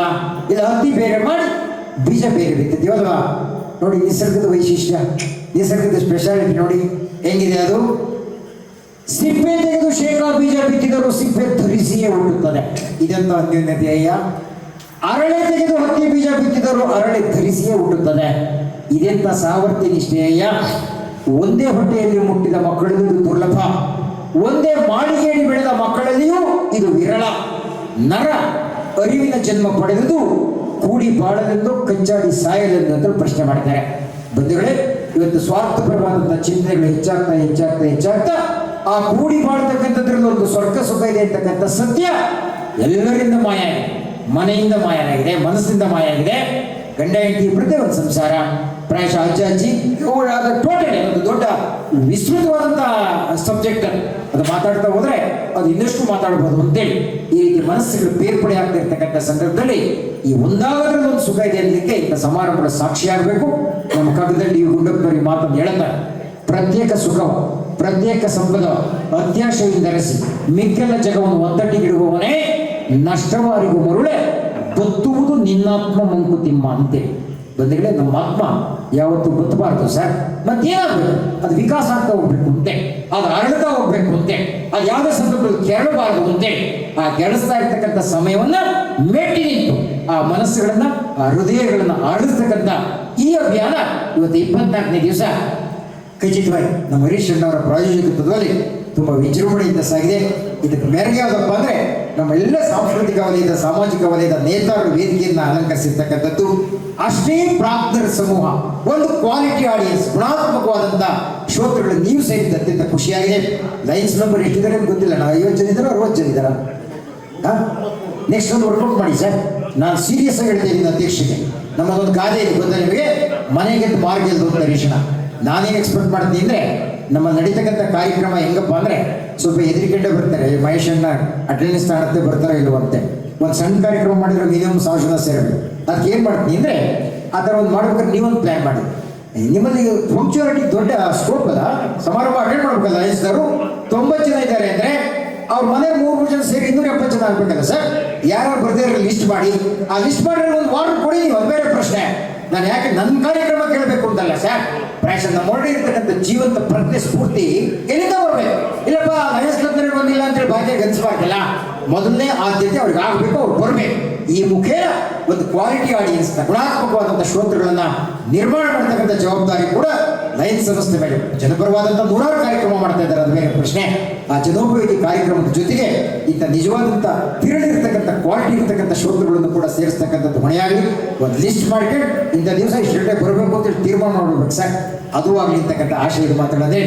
Speaker 2: ಇಲ್ಲ ಹತ್ತಿ ಬೇರೆ ಮಾಡಿ ಬೀಜ ಬೇರೆ ಬಿತ್ತೀವಲ್ವಾ? ನೋಡಿ ನಿಸರ್ಗದ ವೈಶಿಷ್ಟ್ಯ, ನಿಸರ್ಗದ ಸ್ಪೆಷಾಲಿಟಿ ನೋಡಿ ಹೆಂಗಿದೆ ಅದು. ಸಿಪ್ಪೆ ತೆಗೆದು ಶೇಂಗಾ ಬೀಜ ಬಿತ್ತಿದರು ಸಿಪ್ಪೆ ಧರಿಸಿಯೇ ಹುಟ್ಟುತ್ತದೆ. ಇದೆಂತ ಅನ್ಯೋನ್ಯತೆ ಅಯ್ಯ. ಅರಳೆ ತೆಗೆದು ಹತ್ತಿ ಬೀಜ ಬಿತ್ತಿದರು ಅರಳೆ ಧರಿಸಿಯೇ ಹುಟ್ಟುತ್ತದೆ. ಇದೆಂತ ಸಾಮರ್ಥ್ಯ ನಿಷ್ಠೆ ಅಯ್ಯ. ಒಂದೇ ಹೊಟ್ಟೆಯಲ್ಲಿ ಮುಟ್ಟಿದ ಮಕ್ಕಳಲ್ಲೂ ಇದು ದುರ್ಲಭ, ಒಂದೇ ಮಾಳಿಗೆಯಲ್ಲಿ ಬೆಳೆದ ಮಕ್ಕಳಲ್ಲಿಯೂ ಇದು ವಿರಳ. ನರ ಅರಿವಿನ ಜನ್ಮ ಪಡೆದುದು ಕೂಡಿ ಬಾಳಲೆಂದು ಕಚ್ಚಾಡಿ ಸಾಯಲೆಂದು ಅಂತ ಪ್ರಶ್ನೆ ಮಾಡ್ತಾರೆ. ಬಂಧುಗಳೇ, ಇವತ್ತು ಸ್ವಾರ್ಥಪರವಾದಂತಹ ಚಿಂತನೆಗಳು ಹೆಚ್ಚಾಗ್ತಾ ಆ ಕೂಡಿ ಬಾಳ್ತಕ್ಕಂಥದ್ರಲ್ಲಿ ಒಂದು ಸ್ವರ್ಗ ಸುಖ ಇದೆ ಅಂತಕ್ಕಂಥ ಸತ್ಯ ಎಲ್ಲರಿಂದ ಮಾಯ ಆಗಿದೆ. ಮನೆಯಿಂದ ಮಾಯನಾಗಿದೆ, ಮನಸ್ಸಿಂದ ಮಾಯ ಆಗಿದೆ. ಗಂಡ ಹೆಂಡತಿ ಇಬ್ಬರದೇ ಒಂದು ಸಂಸಾರ, ಪ್ರಾಯಶಃ ಅಜ್ಜ ಅಜ್ಜಿ ಇವುಗಳಾದ ಟೋಟಲಿ ಒಂದು ದೊಡ್ಡ ವಿಸ್ತೃತವಾದಂತಹ ಸಬ್ಜೆಕ್ಟ್. ಅದು ಮಾತಾಡ್ತಾ ಹೋದ್ರೆ ಅದು ಇನ್ನಷ್ಟು ಮಾತಾಡ್ಬೋದು ಅಂತೇಳಿ ಈ ರೀತಿ ಮನಸ್ಸುಗಳು ಬೇರ್ಪಡೆ ಆಗ್ತಿರ್ತಕ್ಕಂಥ ಸಂದರ್ಭದಲ್ಲಿ ಈ ಒಂದಾಗದ್ರಲ್ಲಿ ಒಂದು ಸುಖ ಇದೆ ಅನ್ನಲಿಕ್ಕೆ ಇಂಥ ಸಮಾರಂಭದ ಸಾಕ್ಷಿಯಾಗಬೇಕು. ನಮ್ಮ ಕಗ್ಗದಲ್ಲಿ ಈ ಗುಂಡಪ್ಪನವರಿಗೆ ಮಾತನ್ನು ಹೇಳ್ತಾರೆ. ಪ್ರತ್ಯೇಕ ಸುಖವ ಪ್ರತ್ಯೇಕ ಸಂಪದ ಅತ್ಯಾಶೆಯಿಂದರಸಿ ಮಿಕ್ಕೆಲ್ಲ ಜಗವನ್ನು ಒತ್ತಟ್ಟಿಗಿಡುವವನೇ ನಷ್ಟವಾರಿಗೂ ಮರುಳೆ ಬತ್ತುವುದು ನಿನ್ನಾತ್ಮ ಮಂಕುತಿಮ್ಮ ಅಂತೆ. ಬಂಧುಗಳೇ, ನಮ್ಮ ಆತ್ಮ ಯಾವತ್ತೂ ಬತ್ತಬಾರ್ದು ಸರ್. ಮತ್ತೇನಾಗಬೇಕು? ಅದು ವಿಕಾಸ ಆಗ್ತಾ ಹೋಗ್ಬೇಕು ಅಂತೆ, ಅದು ಅರಳ್ತಾ ಹೋಗ್ಬೇಕು ಅಂತೆ, ಅದು ಯಾವುದೇ ಸಂದರ್ಭದಲ್ಲಿ ಕೆರಳಬಾರದು ಅಂತೆ. ಆ ಕೆರಳಿಸ್ತಾ ಇರ್ತಕ್ಕಂಥ ಸಮಯವನ್ನ ಮೆಟ್ಟಿ ನಿಂತು ಆ ಮನಸ್ಸುಗಳನ್ನ ಆ ಹೃದಯಗಳನ್ನ ಆಡಿಸ್ತಕ್ಕಂಥ ಈ ಅಭಿಯಾನ ಇವತ್ತು 24ನೇ ದಿವಸ ಖಚಿತವಾಗಿ ನಮ್ಮ ಹರೀಶ್ ಅಣ್ಣವರ ಪ್ರಾಯೋಜಕತ್ವದಲ್ಲಿ ತುಂಬ ವಿಜೃಂಭಣೆಯಿಂದ ಸಾಗಿದೆ. ಇದಕ್ಕೆ ಮೆರುಗೆ ಯಾವುದಪ್ಪ ಅಂದರೆ ನಮ್ಮೆಲ್ಲ ಸಾಂಸ್ಕೃತಿಕ ವಲಯದ ಸಾಮಾಜಿಕ ವಲಯದ ನೇತಾರರು ವೇದಿಕೆಯನ್ನು ಅಲಂಕರಿಸಿರ್ತಕ್ಕಂಥದ್ದು. ಅಷ್ಟೇ ಪ್ರಾಜ್ಞರ ಸಮೂಹ, ಒಂದು ಕ್ವಾಲಿಟಿ ಆಡಿಯನ್ಸ್, ಗುಣಾತ್ಮಕವಾದಂಥ ಶ್ರೋತೃಗಳು ನೀವು ಸೇರಿದ ಅತ್ಯಂತ ಖುಷಿಯಾಗಿದೆ. ಲೈನ್ಸ್ ನಂಬರ್ ಎಷ್ಟಿದ್ದಾರೆ ಅಂತ ಗೊತ್ತಿಲ್ಲ, ನಾವು 50 ಜನ ಇದ್ದಾರೋ 60 ಜನ ಇದ್ದಾರ? ನೆಕ್ಸ್ಟ್ ಒಂದು ವರ್ಕೌಟ್ ಮಾಡಿ ಸರ್. ನಾನು ಸೀರಿಯಸ್ ಆಗಿ ಹೇಳ್ತಾ ಇದ್ದೀನಿ ಅಧ್ಯಕ್ಷರಿಗೆ. ನಮ್ಮದೊಂದು ಗಾದೆ ಇದೆ ಗೊತ್ತಾ ನಿಮಗೆ? ಮನೆಗೆದ್ದು ಮಾರ್ಗೆಲ್ದು ಅಂತ ಹರೀಶನ. ನಾನೇನು ಎಕ್ಸ್ಪೆಕ್ಟ್ ಮಾಡ್ತೀನಿ ಅಂದರೆ ನಮ್ಮ ನಡೀತಕ್ಕಂಥ ಕಾರ್ಯಕ್ರಮ ಹೆಂಗಪ್ಪ ಅಂದರೆ ಸ್ವಲ್ಪ ಎದುರಿಕೆಂಡೆ ಬರ್ತಾರೆ. ಮಹೇಶ್ ಅಣ್ಣ ಅಟೆಂಡೆನ್ಸ್ ತಾಣತ್ತೆ ಬರ್ತಾರೋ ಇಲ್ಲವಂತೆ. ಒಂದು ಸಣ್ಣ ಕಾರ್ಯಕ್ರಮ ಮಾಡಿದ್ರೆ ಮಿನಿಮಮ್ 1000 ಜನ ಸೇರಬೇಕು. ಅದಕ್ಕೆ ಏನು ಮಾಡ್ತೀನಿ ಅಂದರೆ ಆ ಥರ ಒಂದು ಮಾಡ್ಬೇಕಾದ್ರೆ ನೀವೊಂದು ಪ್ಲ್ಯಾನ್ ಮಾಡಿ. ನಿಮ್ಮಲ್ಲಿ ಪಂಕ್ಚುಯಾಲಿಟಿ ದೊಡ್ಡ ಸ್ಕೋಪ್ ಅಲ್ಲ, ಸಮಾರಂಭ ಅಟೆಂಡ್ ಮಾಡ್ಬೇಕಲ್ಲ. ವಯಸ್ಸರು 90 ಜನ ಇದ್ದಾರೆ ಅಂದರೆ ಅವ್ರ ಮನೆ 3 ಜನ ಸೇರಿ 270 ಜನ ಆಗ್ಬೇಕಲ್ಲ ಸರ್. ಯಾರು ಬರ್ದೇ ಲಿಸ್ಟ್ ಮಾಡಿ, ಆ ಲಿಸ್ಟ್ ಮಾಡಿದ್ರೆ ಒಂದು ವಾರ್ಡ್ ಕೊಡಿ ನೀವು, ಅದು ಬೇರೆ ಪ್ರಶ್ನೆ. ನಾನು ಯಾಕೆ ನನ್ನ ಕಾರ್ಯಕ್ರಮ ಕೇಳಬೇಕು ಅಂತಲ್ಲ ಸರ್. ಪ್ರಾಯಶಃ ನಮ್ಮ ಒಳಗೆ ಇರ್ತಕ್ಕಂಥ ಜೀವಂತ ಪ್ರಜ್ಞೆ ಸ್ಫೂರ್ತಿ ಎಲ್ಲಿಂದ ಬರಬೇಕು? ಇಲ್ಲಪ್ಪ ಲಯನ್ಸ್ ಕ್ಲಬ್ನಲ್ಲಿ ಬಂದಿಲ್ಲ ಅಂತೇಳಿ ಭಾಗ್ಯ ಗಣಿಸಬಾರ್ದಲ್ಲ. ಮೊದಲನೇ ಆದ್ಯತೆ ಅವ್ರಿಗೆ ಆಗಬೇಕು, ಅವ್ರು ಬರಬೇಕು. ಈ ಮುಖೇನ ಒಂದು ಕ್ವಾಲಿಟಿ ಆಡಿಯನ್ಸ್, ಗುಣಾತ್ಮಕವಾದಂಥ ಶ್ರೋತೃಗಳನ್ನ ನಿರ್ಮಾಣ ಮಾಡ್ತಕ್ಕಂಥ ಜವಾಬ್ದಾರಿ ಕೂಡ ಲಯನ್ಸ್ ಸಂಸ್ಥೆ ಮೇಲೆ. ಜನಪರವಾದಂಥ 100 ಕಾರ್ಯಕ್ರಮ ಮಾಡ್ತಾ ಇದ್ದಾರೆ, ಅದು ಬೇರೆ ಪ್ರಶ್ನೆ. ಆ ಜನೋಪಯೋಗಿ ಕಾರ್ಯಕ್ರಮದ ಜೊತೆಗೆ ಇಂಥ ನಿಜವಾದಂಥ ತಿರುಳಿರ್ತಕ್ಕಂಥ ಕ್ವಾಲಿಟಿ ಇರ್ತಕ್ಕಂಥ ಶ್ರೋತೃಗಳನ್ನು ಕೂಡ ಸೇರಿಸ್ತಕ್ಕಂಥದ್ದು ಹೊಣೆಯಾಗಲಿ. ಒಂದು ಲಿಸ್ಟ್ ಮಾಡಿಕೊಂಡು ಇಂಥ ದಿವಸ ಇಷ್ಟು ಬರಬೇಕು ಅಂತೇಳಿ ತೀರ್ಮಾನ ಮಾಡಬೇಕು ಸರ್. ಅದು ಆಗಲಿ ಅಂತಕ್ಕಂಥ ಆಶಯದ ಮಾತಾಡೋದೇ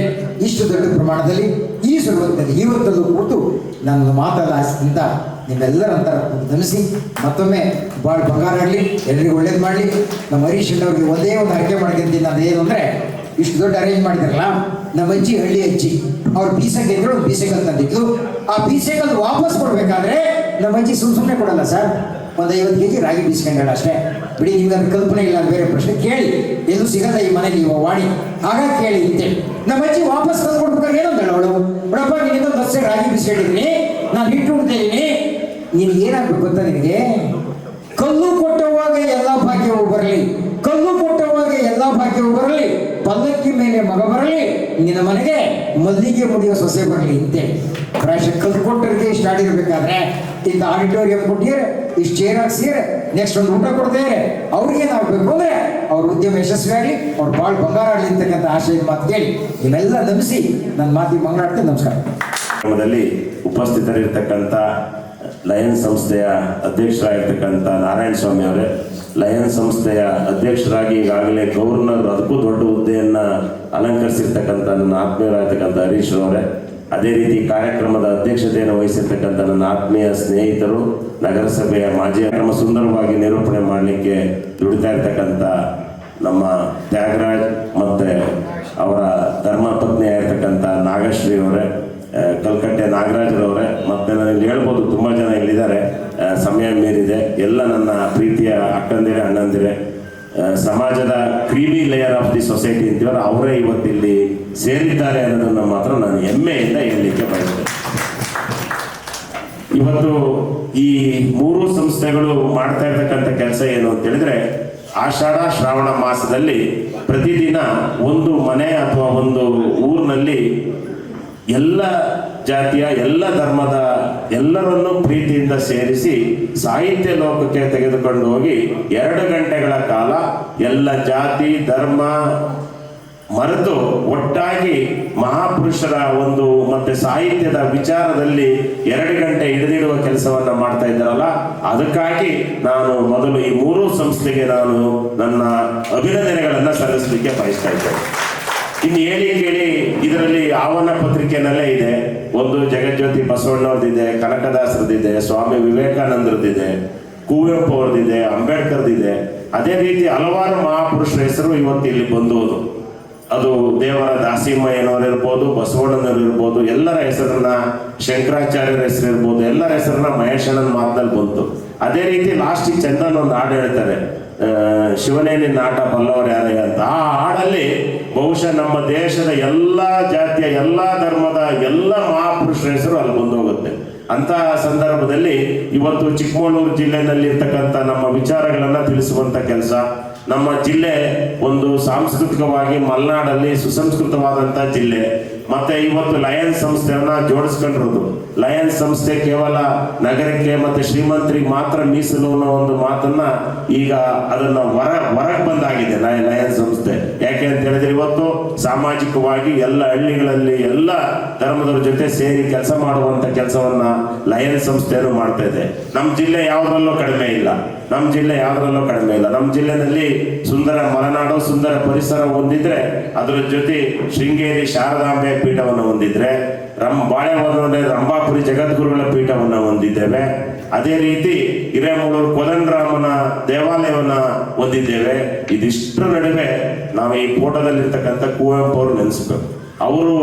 Speaker 2: ಇಷ್ಟು ದೊಡ್ಡ ಪ್ರಮಾಣದಲ್ಲಿ ಈ ಸುಲಭದಲ್ಲಿ ಇವತ್ತಲ್ಲೂ ಕೂತು ನನ್ನ ಮಾತಲ್ಲ ಅಂತ ನಿಮ್ಮೆಲ್ಲರಂತರ ಧನಿಸಿ ಮತ್ತೊಮ್ಮೆ ಭಾಳ ಬಂಗಾರ ಆಗಲಿ, ಎಲ್ಲರಿಗೂ ಒಳ್ಳೇದು ಮಾಡಲಿ. ನಮ್ಮ ಹರೀಶ್ ಅಣ್ಣವ್ರಿಗೆ ಒಂದೇ ಒಂದು ಅರಿಕೆ ಮಾಡ್ಕೊಂತೀನಿ. ಅದೇನು ಅಂದರೆ ಇಷ್ಟು ದೊಡ್ಡ ಅರೇಂಜ್ ಮಾಡಿದ್ರಲ್ಲ, ನಮ್ಮ ಅಜ್ಜಿ ಹಳ್ಳಿ ಅಜ್ಜಿ ಅವ್ರು ಬೀಸಕ್ಕೆ ಇದ್ರು, ಒಂದು ಬೀಸೆಕಲ್ ತಂದಿದ್ದು. ಆ ಬೀಸೆಕಲ್ ವಾಪಸ್ ಕೊಡ್ಬೇಕಾದ್ರೆ ನಮ್ಮ ಅಜ್ಜಿ ಸುಮ್ಮನೆ ಕೊಡಲ್ಲ ಸರ್. ಒಂದು 50 kg ರಾಗಿ ಬೀಸ್ಕೊಂಡಾಳ ಅಷ್ಟೇ. ಬಿಡಿ, ನಿಮ್ಗೆ ಅದು ಕಲ್ಪನೆ ಇಲ್ಲ, ಅದು ಬೇರೆ ಪ್ರಶ್ನೆ. ಕೇಳಿ, ಎಲ್ಲೂ ಸಿಗಲ್ಲ ಈ ಮನೇಲಿ ನೀವು ವಾಣಿ, ಹಾಗಾಗಿ ಕೇಳಿ ಅಂತೇಳಿ. ನಮ್ಮ ಅಜ್ಜಿ ವಾಪಸ್ ತಂದು ಕೊಡ್ಬೇಕಾದ್ರೆ ಏನಂದಳ ಅವಳು, ನೋಡಪ್ಪ ನೀನಿಂದ 10 ರಾಗಿ ಬೀಸ್ಕೊಂಡಿದ್ದೀನಿ, ನಾನು ಹಿಟ್ಟು ಉಡ್ತಾ ಇದ್ದೀನಿ, ನೀನು ಏನಾಗಬೇಕು ಗೊತ್ತಾ ನಿನಗೆ? ಕಲ್ಲು ಕೊಟ್ಟವಾಗ ಎಲ್ಲ ಭಾಗ್ಯವು ಬರಲಿ, ಕಲ್ಲು ಕೊಟ್ಟವಾಗ ಎಲ್ಲ ಭಾಗ್ಯವು ಬರಲಿ, ಪಲ್ಲಕ್ಕಿ ಮೇಲೆ ಮಗ ಬರಲಿ, ನಿನ್ನ ಮನೆಗೆ ಮಲ್ಲಿಗೆ ಮುಡಿಯೋ ಸೊಸೆ ಬರಲಿ ಅಂತೇಳಿ. ಪ್ರಾಯಶಃ ಕಲ್ಲು ಕೊಟ್ಟರಿಗೆ ಇಷ್ಟು ಆಡಿರ್ಬೇಕಾದ್ರೆ ಇಂಥ ಆಡಿಟೋರಿಯಂ ಕೊಟ್ಟಿದ್ದಾರೆ, ಇಷ್ಟು ಚೇರ್ ಹಾಕ್ಸಿದ್ರೆ, ನೆಕ್ಸ್ಟ್ ಒಂದು ಊಟ ಕೊಡ್ತಾರೆ. ಅವ್ರಿಗೆ ಏನಾಗಬೇಕು ಅಂದರೆ ಅವ್ರ ಉದ್ಯಮ ಯಶಸ್ವಿಯಾಗಲಿ, ಅವ್ರು ಭಾಳ ಬಂಗಾರ ಆಗಲಿ ಅಂತಕ್ಕಂಥ ಆಶಯದ ಮಾತು ಕೇಳಿ ಇವೆಲ್ಲ ನಂಬಿಸಿ ನನ್ನ ಮಾತಿಗೆ ಮಂಗಳಾಡ್ತೇನೆ. ನಮಸ್ಕಾರ.
Speaker 10: ಉಪಸ್ಥಿತರಿರ್ತಕ್ಕಂಥ ಲಯನ್ಸ್ ಸಂಸ್ಥೆಯ ಅಧ್ಯಕ್ಷರಾಗಿರ್ತಕ್ಕಂಥ ನಾರಾಯಣ ಸ್ವಾಮಿ ಅವರೇ, ಲಯನ್ಸ್ ಸಂಸ್ಥೆಯ ಅಧ್ಯಕ್ಷರಾಗಿ ಈಗಾಗಲೇ ಗವರ್ನರ್ ಅದಕ್ಕೂ ದೊಡ್ಡ ಹುದ್ದೆಯನ್ನು ಅಲಂಕರಿಸಿರ್ತಕ್ಕಂಥ ನನ್ನ ಆತ್ಮೀಯರಾಗಿರ್ತಕ್ಕಂಥ ಹರೀಶ್ ಅವರೇ, ಅದೇ ರೀತಿ ಕಾರ್ಯಕ್ರಮದ ಅಧ್ಯಕ್ಷತೆಯನ್ನು ವಹಿಸಿರ್ತಕ್ಕಂಥ ನನ್ನ ಆತ್ಮೀಯ ಸ್ನೇಹಿತರು, ನಗರಸಭೆಯ ಮಾಜಿ ಕಾರ್ಯಕ್ರಮ ಸುಂದರವಾಗಿ ನಿರೂಪಣೆ ಮಾಡಲಿಕ್ಕೆ ದುಡಿತಾ ಇರ್ತಕ್ಕಂಥ ನಮ್ಮ ತ್ಯಾಗರಾಜ್ ಮತ್ತು ಅವರ ಧರ್ಮಪತ್ನಿ ಆಗಿರ್ತಕ್ಕಂಥ ನಾಗಶ್ರೀ ಅವರೇ, ಕಲ್ಕಟ್ಟೆ ನಾಗರಾಜರವರೇ, ಮತ್ತು ನನಗೆ ಹೇಳ್ಬೋದು ತುಂಬ ಜನ ಇಲ್ಲಿದ್ದಾರೆ, ಸಮಯ ಮೀರಿದೆ. ಎಲ್ಲ ನನ್ನ ಪ್ರೀತಿಯ ಅಕ್ಕಂದಿರೆ ಅಣ್ಣಂದಿರೆ, ಸಮಾಜದ creamy layer of the society ಅಂತೀವಲ್ಲ ಅವರೇ ಇವತ್ತಿಲ್ಲಿ ಸೇರಿದ್ದಾರೆ ಅನ್ನೋದನ್ನು ಮಾತ್ರ ನಾನು ಹೆಮ್ಮೆಯಿಂದ ಹೇಳಲಿಕ್ಕೆ ಬಯಸ್ತೇನೆ. ಇವತ್ತು ಈ ಮೂರು ಸಂಸ್ಥೆಗಳು ಮಾಡ್ತಾ ಇರ್ತಕ್ಕಂಥ ಕೆಲಸ ಏನು ಅಂತ ಹೇಳಿದ್ರೆ, ಆಷಾಢ ಶ್ರಾವಣ ಮಾಸದಲ್ಲಿ ಪ್ರತಿದಿನ ಒಂದು ಮನೆ ಅಥವಾ ಒಂದು ಊರಿನಲ್ಲಿ ಎಲ್ಲ ಜಾತಿಯ ಎಲ್ಲ ಧರ್ಮದ ಎಲ್ಲರನ್ನೂ ಪ್ರೀತಿಯಿಂದ ಸೇರಿಸಿ ಸಾಹಿತ್ಯ ಲೋಕಕ್ಕೆ ತೆಗೆದುಕೊಂಡು ಹೋಗಿ 2 ಗಂಟೆಗಳ ಕಾಲ ಎಲ್ಲ ಜಾತಿ ಧರ್ಮ ಮರೆತು ಒಟ್ಟಾಗಿ ಮಹಾಪುರುಷರ ಒಂದು ಮತ್ತೆ ಸಾಹಿತ್ಯದ ವಿಚಾರದಲ್ಲಿ 2 ಗಂಟೆ ಹಿಡಿದಿಡುವ ಕೆಲಸವನ್ನ ಮಾಡ್ತಾ ಇದ್ದಾರಲ್ಲ, ಅದಕ್ಕಾಗಿ ನಾನು ಮೊದಲು ಈ ಮೂರು ಸಂಸ್ಥೆಗೆ ನಾನು ನನ್ನ ಅಭಿನಂದನೆಗಳನ್ನ ಸಲ್ಲಿಸಲಿಕ್ಕೆ ಬಯಸ್ತಾ ಇದ್ದೇನೆ. ಇನ್ನು ಹೇಳಿ ಕೇಳಿ ಇದರಲ್ಲಿ ಆಹ್ವಾನ ಪತ್ರಿಕೆನಲ್ಲೇ ಇದೆ, ಒಂದು ಜಗಜ್ಯೋತಿ ಬಸವಣ್ಣವ್ರದ್ದಿದೆ, ಕನಕದಾಸರದಿದೆ, ಸ್ವಾಮಿ ವಿವೇಕಾನಂದರದಿದೆ, ಕುವೆಂಪು ಅವ್ರದ್ದಿದೆ, ಅಂಬೇಡ್ಕರ್ದಿದೆ. ಅದೇ ರೀತಿ ಹಲವಾರು ಮಹಾಪುರುಷರ ಹೆಸರು ಇವತ್ತು ಇಲ್ಲಿ ಬಂದುವುದು. ಅದು ದೇವರ ದಾಸಿಮಯ್ಯನವರಿರ್ಬೋದು, ಬಸವಣ್ಣನವರಿರ್ಬೋದು, ಎಲ್ಲರ ಹೆಸರನ್ನ, ಶಂಕರಾಚಾರ್ಯರ ಹೆಸರಿರ್ಬೋದು, ಎಲ್ಲರ ಹೆಸರನ್ನ ಮಹೇಶಣ್ಣನ ಮಾತಲ್ಲಿ ಬಂತು. ಅದೇ ರೀತಿ ಲಾಸ್ಟಿಗೆ ಚಂದನ್ ಒಂದು ಹಾಡು ಹೇಳ್ತಾರೆ, ಶಿವನೇ ನಿನ್ನ ಆಟ ಬಲ್ಲವರು ಯಾರೇ ಅಂತ. ಆ ಹಾಡಲ್ಲಿ ಬಹುಶಃ ನಮ್ಮ ದೇಶದ ಎಲ್ಲ ಜಾತಿಯ ಎಲ್ಲ ಧರ್ಮದ ಎಲ್ಲ ಮಹಾಪುರುಷರ ಹೆಸರು ಅಲ್ಲಿ ಬಂದೋಗುತ್ತೆ. ಅಂತಹ ಸಂದರ್ಭದಲ್ಲಿ ಇವತ್ತು ಚಿಕ್ಕಮಗಳೂರು ಜಿಲ್ಲೆಯಲ್ಲಿ ಇರ್ತಕ್ಕಂಥ ನಮ್ಮ ವಿಚಾರಗಳನ್ನ ತಿಳಿಸುವಂತ ಕೆಲಸ, ನಮ್ಮ ಜಿಲ್ಲೆ ಒಂದು ಸಾಂಸ್ಕೃತಿಕವಾಗಿ ಮಲೆನಾಡಲ್ಲಿ ಸುಸಂಸ್ಕೃತವಾದಂಥ ಜಿಲ್ಲೆ. ಮತ್ತೆ ಇವತ್ತು ಲಯನ್ಸ್ ಸಂಸ್ಥೆಯನ್ನ ಜೋಡಿಸ್ಕೊಂಡಿರೋದು. ಲಯನ್ಸ್ ಸಂಸ್ಥೆ ಕೇವಲ ನಗರಕ್ಕೆ ಮತ್ತೆ ಶ್ರೀಮಂತರಿಗೆ ಮಾತ್ರ ಮೀಸಲು ಅನ್ನೋ ಒಂದು ಮಾತನ್ನ ಈಗ ಅದನ್ನ ಹೊರಗೆ ಬಂದಾಗಿದೆ ಲಯನ್ಸ್ ಸಂಸ್ಥೆ. ಯಾಕೆ ಅಂತ ಹೇಳಿದ್ರೆ ಇವತ್ತು ಸಾಮಾಜಿಕವಾಗಿ ಎಲ್ಲ ಹಳ್ಳಿಗಳಲ್ಲಿ ಎಲ್ಲ ಧರ್ಮದವ್ರ ಜೊತೆ ಸೇರಿ ಕೆಲಸ ಮಾಡುವಂತ ಕೆಲಸವನ್ನ ಲಯನ್ಸ್ ಸಂಸ್ಥೆಯನ್ನು ಮಾಡ್ತಾ ಇದೆ. ನಮ್ಮ ಜಿಲ್ಲೆ ಯಾವುದರಲ್ಲೂ ಕಡಿಮೆ ಇಲ್ಲ, ನಮ್ಮ ಜಿಲ್ಲೆ ಯಾವುದರಲ್ಲೂ ಕಡಿಮೆ ಇಲ್ಲ. ನಮ್ಮ ಜಿಲ್ಲೆನಲ್ಲಿ ಸುಂದರ ಮಲೆನಾಡು, ಸುಂದರ ಪರಿಸರ ಹೊಂದಿದ್ರೆ, ಅದರ ಜೊತೆ ಶೃಂಗೇರಿ ಶಾರದಾಂಬೆ ಪೀಠವನ್ನು ಹೊಂದಿದ್ರೆ, ಬಾಳೆಹೊನ್ನೂರಿನ ರಂಭಾಪುರಿ ಜಗದ್ಗುರುಗಳ ಪೀಠವನ್ನು ಹೊಂದಿದ್ದೇವೆ. ಅದೇ ರೀತಿ ಹಿರೇಮಗಳೂರು ಕೋದಂಡರಾಮನ ದೇವಾಲಯವನ್ನ ಹೊಂದಿದ್ದೇವೆ. ಇದಿಷ್ಟರ ನಡುವೆ ನಾವು ಈ ಫೋಟೋದಲ್ಲಿರ್ತಕ್ಕಂಥ ಕುವೆಂಪು ಅವರು ನೆನೆಸ್ಬೇಕು. ಅವರು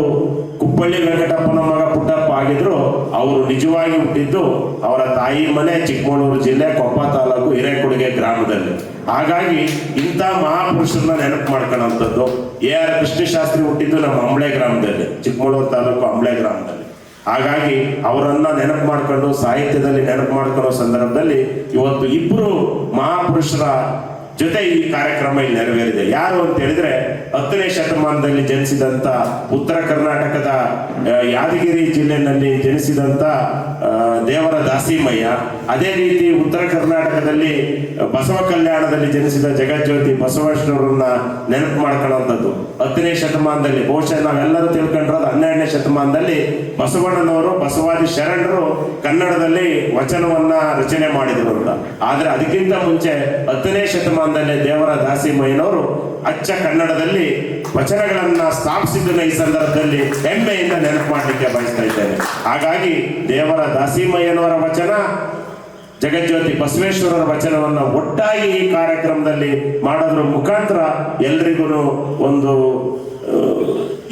Speaker 10: ಕುಪ್ಪಳ್ಳಿ ವೆಂಕಟಪ್ಪನ ಮಗ ಪುಟ್ಟಪ್ಪ ಆಗಿದ್ರು. ಅವರು ನಿಜವಾಗಿ ಹುಟ್ಟಿದ್ದು ಅವರ ತಾಯಿ ಮನೆ ಚಿಕ್ಕಮಗಳೂರು ಜಿಲ್ಲೆ ಕೊಪ್ಪ ತಾಲೂಕು ಹಿರೇಕೊಡಿಗೆ ಗ್ರಾಮದಲ್ಲಿ. ಹಾಗಾಗಿ ಇಂಥ ಮಹಾಪುರುಷರನ್ನ ನೆನಪು ಮಾಡ್ಕೊಳ್ಳೋಂಥದ್ದು. AR ಕೃಷ್ಣಶಾಸ್ತ್ರಿ ಹುಟ್ಟಿದ್ದು ನಮ್ಮ ಅಂಬಳೆ ಗ್ರಾಮದಲ್ಲಿ, ಚಿಕ್ಕಮಗಳೂರು ತಾಲೂಕು ಅಂಬಳೆ ಗ್ರಾಮದಲ್ಲಿ. ಹಾಗಾಗಿ ಅವರನ್ನ ನೆನಪು ಮಾಡ್ಕೊಂಡು ಸಾಹಿತ್ಯದಲ್ಲಿ ನೆನಪು ಮಾಡ್ಕೊಳ್ಳೋ ಸಂದರ್ಭದಲ್ಲಿ ಇವತ್ತು ಇಬ್ಬರು ಮಹಾಪುರುಷರ ಜೊತೆ ಈ ಕಾರ್ಯಕ್ರಮ ಇಲ್ಲಿ ನೆರವೇರಿದೆ. ಯಾರು ಅಂತ ಹೇಳಿದ್ರೆ 10ನೇ ಶತಮಾನದಲ್ಲಿ ಜನಿಸಿದಂತ ಉತ್ತರ ಕರ್ನಾಟಕದ ಯಾದಗಿರಿ ಜಿಲ್ಲೆನಲ್ಲಿ ಜನಿಸಿದಂತ ದೇವರ ದಾಸಿಮಯ್ಯ, ಅದೇ ರೀತಿ ಉತ್ತರ ಕರ್ನಾಟಕದಲ್ಲಿ ಬಸವ ಕಲ್ಯಾಣದಲ್ಲಿ ಜನಿಸಿದ ಜಗಜ್ಯೋತಿ ಬಸವೇಶ್ವರರನ್ನ ನೆನಪು ಮಾಡ್ಕೊಳ್ಳುವಂಥದ್ದು 10ನೇ ಶತಮಾನದಲ್ಲಿ. ಬಹುಶಃ ನಾವೆಲ್ಲರೂ ತಿಳ್ಕೊಂಡಿರೋದು 12ನೇ ಶತಮಾನದಲ್ಲಿ ಬಸವಣ್ಣನವರು, ಬಸವಾದಿ ಶರಣರು ಕನ್ನಡದಲ್ಲಿ ವಚನವನ್ನ ರಚನೆ ಮಾಡಿದ್ರು ಅಂತ. ಆದ್ರೆ ಅದಕ್ಕಿಂತ ಮುಂಚೆ 10ನೇ ಶತಮಾನದಲ್ಲಿ ದೇವರ ದಾಸಿಮಯ್ಯನವರು ಅಚ್ಚ ಕನ್ನಡದಲ್ಲಿ ವಚನಗಳನ್ನ ಸ್ಥಾಪಿಸಿದ್ದನ್ನ ಈ ಸಂದರ್ಭದಲ್ಲಿ ಹೆಮ್ಮೆಯಿಂದ ನೆನಪು ಮಾಡಲಿಕ್ಕೆ ಬಯಸ್ತಾ ಇದ್ದೇನೆ. ಹಾಗಾಗಿ ದೇವರ ದಾಸಿಮಯ್ಯನವರ ವಚನ, ಜಗಜ್ಯೋತಿ ಬಸವೇಶ್ವರರ ವಚನವನ್ನ ಒಟ್ಟಾಗಿ ಈ ಕಾರ್ಯಕ್ರಮದಲ್ಲಿ ಮಾಡೋದ್ರ ಮುಖಾಂತರ ಎಲ್ರಿಗೂ ಒಂದು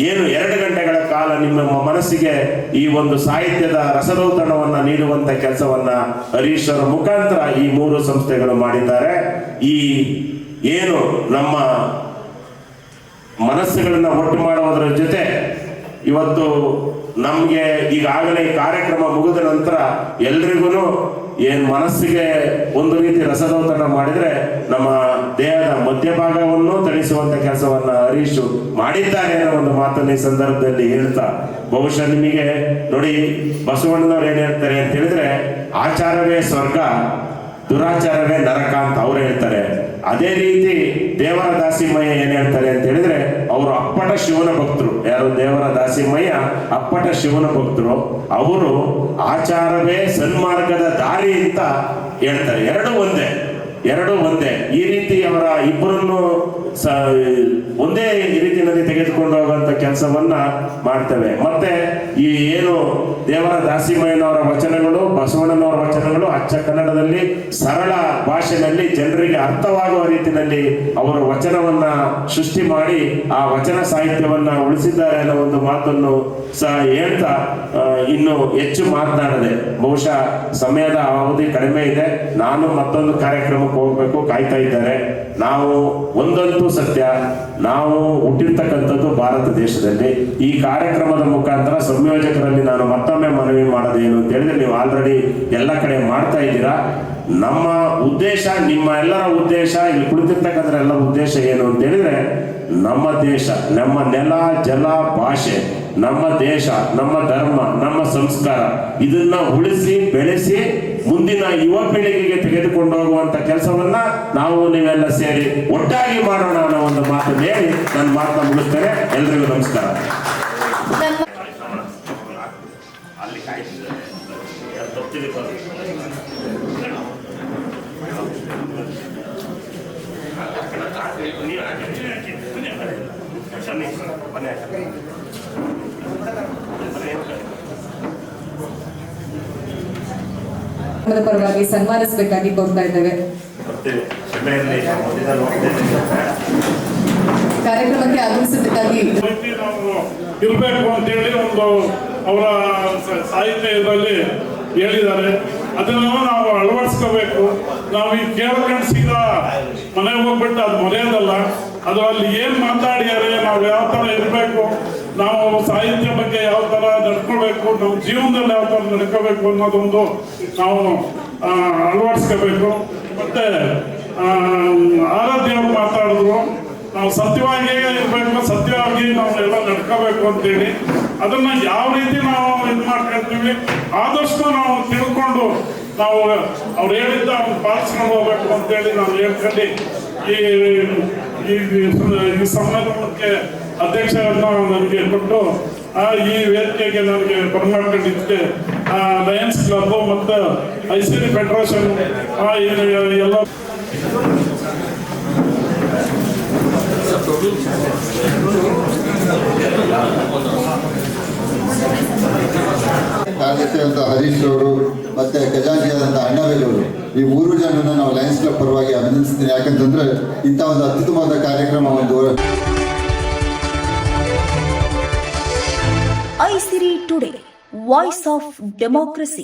Speaker 10: ಏನು 2 ಗಂಟೆಗಳ ಕಾಲ ನಿಮ್ಮ ಮನಸ್ಸಿಗೆ ಈ ಒಂದು ಸಾಹಿತ್ಯದ ರಸದೌತಣವನ್ನ ನೀಡುವಂತ ಕೆಲಸವನ್ನ ಹರೀಶ್ ಅವರ ಮುಖಾಂತರ ಈ ಮೂರು ಸಂಸ್ಥೆಗಳು ಮಾಡಿದ್ದಾರೆ. ಈ ಏನು ನಮ್ಮ ಮನಸ್ಸುಗಳನ್ನ ಒಟ್ಟು ಮಾಡುವುದರ ಜೊತೆ ಇವತ್ತು ನಮ್ಗೆ ಈಗಾಗಲೇ ಈ ಕಾರ್ಯಕ್ರಮ ಮುಗಿದ ನಂತರ ಎಲ್ರಿಗೂ ಏನ್ ಮನಸ್ಸಿಗೆ ಒಂದು ರೀತಿ ರಸದೌತಣ ಮಾಡಿದ್ರೆ ನಮ್ಮ ದೇಹದ ಮಧ್ಯಭಾಗವನ್ನು ತಣಿಸುವಂತ ಕೆಲಸವನ್ನ ಹರೀಶ್ ಮಾಡಿದ್ದಾರೆ ಅನ್ನೋ ಒಂದು ಮಾತನ್ನ ಈ ಸಂದರ್ಭದಲ್ಲಿ ಹೇಳ್ತಾ, ಬಹುಶಃ ನಿಮಗೆ ನೋಡಿ ಬಸವಣ್ಣನವ್ರು ಏನ್ ಹೇಳ್ತಾರೆ ಅಂತ ಹೇಳಿದ್ರೆ, ಆಚಾರವೇ ಸ್ವರ್ಗ, ದುರಾಚಾರವೇ ನರಕ ಅಂತ ಅವ್ರು ಹೇಳ್ತಾರೆ. ಅದೇ ರೀತಿ ದೇವರ ದಾಸಿಮಯ್ಯ ಏನ್ ಹೇಳ್ತಾರೆ ಅಂತ ಹೇಳಿದ್ರೆ, ಅವರು ಅಪ್ಪಟ ಶಿವನ ಭಕ್ತರು. ಯಾರು? ದೇವರ ದಾಸಿಮಯ್ಯ ಅಪ್ಪಟ ಶಿವನ ಭಕ್ತರು. ಅವರು ಆಚಾರವೇ ಸನ್ಮಾರ್ಗದ ದಾರಿ ಅಂತ ಹೇಳ್ತಾರೆ. ಎರಡು ಒಂದೇ ಈ ರೀತಿ ಅವರ ಇಬ್ಬರನ್ನು ಒಂದೇ ರೀತಿಯಲ್ಲಿ ತೆಗೆದುಕೊಂಡು ಹೋಗುವಂತ ಕೆಲಸವನ್ನ ಮಾಡ್ತೇವೆ. ಮತ್ತೆ ಈ ಏನು ದೇವರ ದಾಸಿಮಯ್ಯನವರ ವಚನಗಳು, ಬಸವಣ್ಣನವರ ವಚನಗಳು ಅಚ್ಚ ಕನ್ನಡದಲ್ಲಿ ಸರಳ ಭಾಷೆಯಲ್ಲಿ ಜನರಿಗೆ ಅರ್ಥವಾಗುವ ರೀತಿಯಲ್ಲಿ ಅವರು ವಚನವನ್ನ ಸೃಷ್ಟಿ ಮಾಡಿ ಆ ವಚನ ಸಾಹಿತ್ಯವನ್ನ ಉಳಿಸಿದ್ದಾರೆ ಅನ್ನೋ ಒಂದು ಮಾತನ್ನು ಸಹ ಹೇಳ್ತಾ ಇನ್ನು ಹೆಚ್ಚು ಮಾತನಾಡದೆ, ಬಹುಶಃ ಸಮಯದ ಅವಧಿ ಕಡಿಮೆ ಇದೆ. ನಾನು ಮತ್ತೊಂದು ಕಾರ್ಯಕ್ರಮಕ್ಕೆ ಹೋಗ್ಬೇಕು, ಕಾಯ್ತಾ ಇದ್ದಾರೆ. ನಾವು ಒಂದಂತೂ ಸತ್ಯ, ನಾವು ಹುಟ್ಟಿರ್ತಕ್ಕಂಥದ್ದು ಭಾರತ ದೇಶದಲ್ಲಿ. ಈ ಕಾರ್ಯಕ್ರಮದ ಮುಖಾಂತರ ಸಂಯೋಜಕರಲ್ಲಿ ನಾನು ಮತ್ತೊಮ್ಮೆ ಮನವಿ ಮಾಡೋದೇನು ಅಂತ ಹೇಳಿದ್ರೆ, ನೀವು ಆಲ್ರೆಡಿ ಎಲ್ಲ ಕಡೆ ಮಾಡ್ತಾ ಇದ್ದೀರಾ. ನಮ್ಮ ಉದ್ದೇಶ, ನಿಮ್ಮ ಎಲ್ಲರ ಉದ್ದೇಶ, ಇಲ್ಲಿ ಕುಳಿತಿರ್ತಕ್ಕಂಥ ಎಲ್ಲರ ಉದ್ದೇಶ ಏನು ಅಂತ ಹೇಳಿದ್ರೆ, ನಮ್ಮ ದೇಶ, ನಮ್ಮ ನೆಲ, ಜಲ, ಭಾಷೆ, ನಮ್ಮ ದೇಶ, ನಮ್ಮ ಧರ್ಮ, ನಮ್ಮ ಸಂಸ್ಕಾರ, ಇದನ್ನ ಉಳಿಸಿ ಬೆಳೆಸಿ ಮುಂದಿನ ಯುವ ಪೀಳಿಗೆಗೆ ತೆಗೆದುಕೊಂಡು ಹೋಗುವಂತ ಕೆಲಸವನ್ನ ನಾವು ನೀವೆಲ್ಲ ಸೇರಿ ಒಟ್ಟಾಗಿ ಮಾಡೋಣ ಅನ್ನೋ ಒಂದು ಮಾತನ್ನು ಹೇಳಿ ನನ್ನ ಮಾತನ್ನ ಮುಗಿಸ್ತೇನೆ. ಎಲ್ರಿಗೂ ನಮಸ್ಕಾರ.
Speaker 8: ಪರವಾಗಿ ಸನ್ಮಾನಿಸಬೇಕಾಗಿ ಕೋರ್ತಾ ಇದ್ದೇವೆ. ಕಾರ್ಯಕ್ರಮಕ್ಕೆ ಆಗಮಿಸಿದ್ದಕ್ಕಾಗಿ
Speaker 9: ನಾವು ಇರಬೇಕು ಅಂತೇಳಿ ಒಂದು ಅವರ ಸಾಹಿತ್ಯ ಇದರಲ್ಲಿ ಹೇಳಿದ್ದಾರೆ. ಅದನ್ನು ನಾವು ಅಳವಡಿಸ್ಕೋಬೇಕು. ನಾವು ಈಗ ಕೇಳ್ಕೊಂಡು ಸೀದಾ ಮನೆಗೆ ಹೋಗ್ಬಿಟ್ಟು ಅದು ಮರೆಯೋದಲ್ಲ. ಅದು ಅಲ್ಲಿ ಏನು ಮಾತಾಡಿದ್ದಾರೆ, ನಾವು ಯಾವ ಥರ ಇರಬೇಕು, ನಾವು ಸಾಹಿತ್ಯ ಬಗ್ಗೆ ಯಾವ ಥರ ನಡ್ಕೋಬೇಕು, ನಮ್ಮ ಜೀವನದಲ್ಲಿ ಯಾವ ಥರ ನಡ್ಕೋಬೇಕು ಅನ್ನೋದೊಂದು ನಾವು ಅಳವಡಿಸ್ಕೋಬೇಕು. ಮತ್ತೆ ಆರಾಧ್ಯ ಅವರು ಮಾತಾಡಿದ್ರು, ನಾವು ಸತ್ಯವಾಗಿ ಇರಬೇಕು, ಸತ್ಯವಾಗಿ ನಾವು ಎಲ್ಲ ನಡ್ಕೋಬೇಕು ಅಂತೇಳಿ. ಅದನ್ನ ಯಾವ ರೀತಿ ನಾವು ಇದು ಮಾಡ್ಕೊಳ್ತೀವಿ, ಆದಷ್ಟು ನಾವು ತಿಳ್ಕೊಂಡು ನಾವು ಅವ್ರು ಹೇಳಿದ್ದ ಅವ್ನು ಪಾಲಿಸ್ಕೊಂಡು ಹೋಗ್ಬೇಕು ಅಂತೇಳಿ ನಾವು ಹೇಳ್ಕೊಂಡು ಈ ಸಮ್ಮೇಳನಕ್ಕೆ ಅಧ್ಯಕ್ಷರನ್ನು ನನಗೆ ಕೊಟ್ಟು ಈ ವೇದಿಕೆಗೆ ನನಗೆ ಬರಮಾಡ್ಕೊಂಡಿದ್ದಕ್ಕೆ ಲಯನ್ಸ್ ಕ್ಲಬ್ ಮತ್ತು ICD ಫೆಡರೇಷನ್ ಎಲ್ಲ
Speaker 7: ಕಾರ್ಯದರ್ಶಿಯಾದಂಥ ಹರೀಶ್ ಅವರು ಮತ್ತೆ ಖಜಾಂಚಿಯಾದಂಥ ಅಣ್ಣವೇಲವರು, ಈ 3 ಜನರನ್ನ ನಾವು ಲಯನ್ಸ್ ಕ್ಲಬ್ ಪರವಾಗಿ ಅಭಿನಂದಿಸ್ತೀನಿ. ಯಾಕಂತಂದ್ರೆ ಇಂಥ ಒಂದು ಅತ್ಯುತ್ತಮವಾದ ಕಾರ್ಯಕ್ರಮ ಒಂದು
Speaker 11: ICD today, voice of democracy.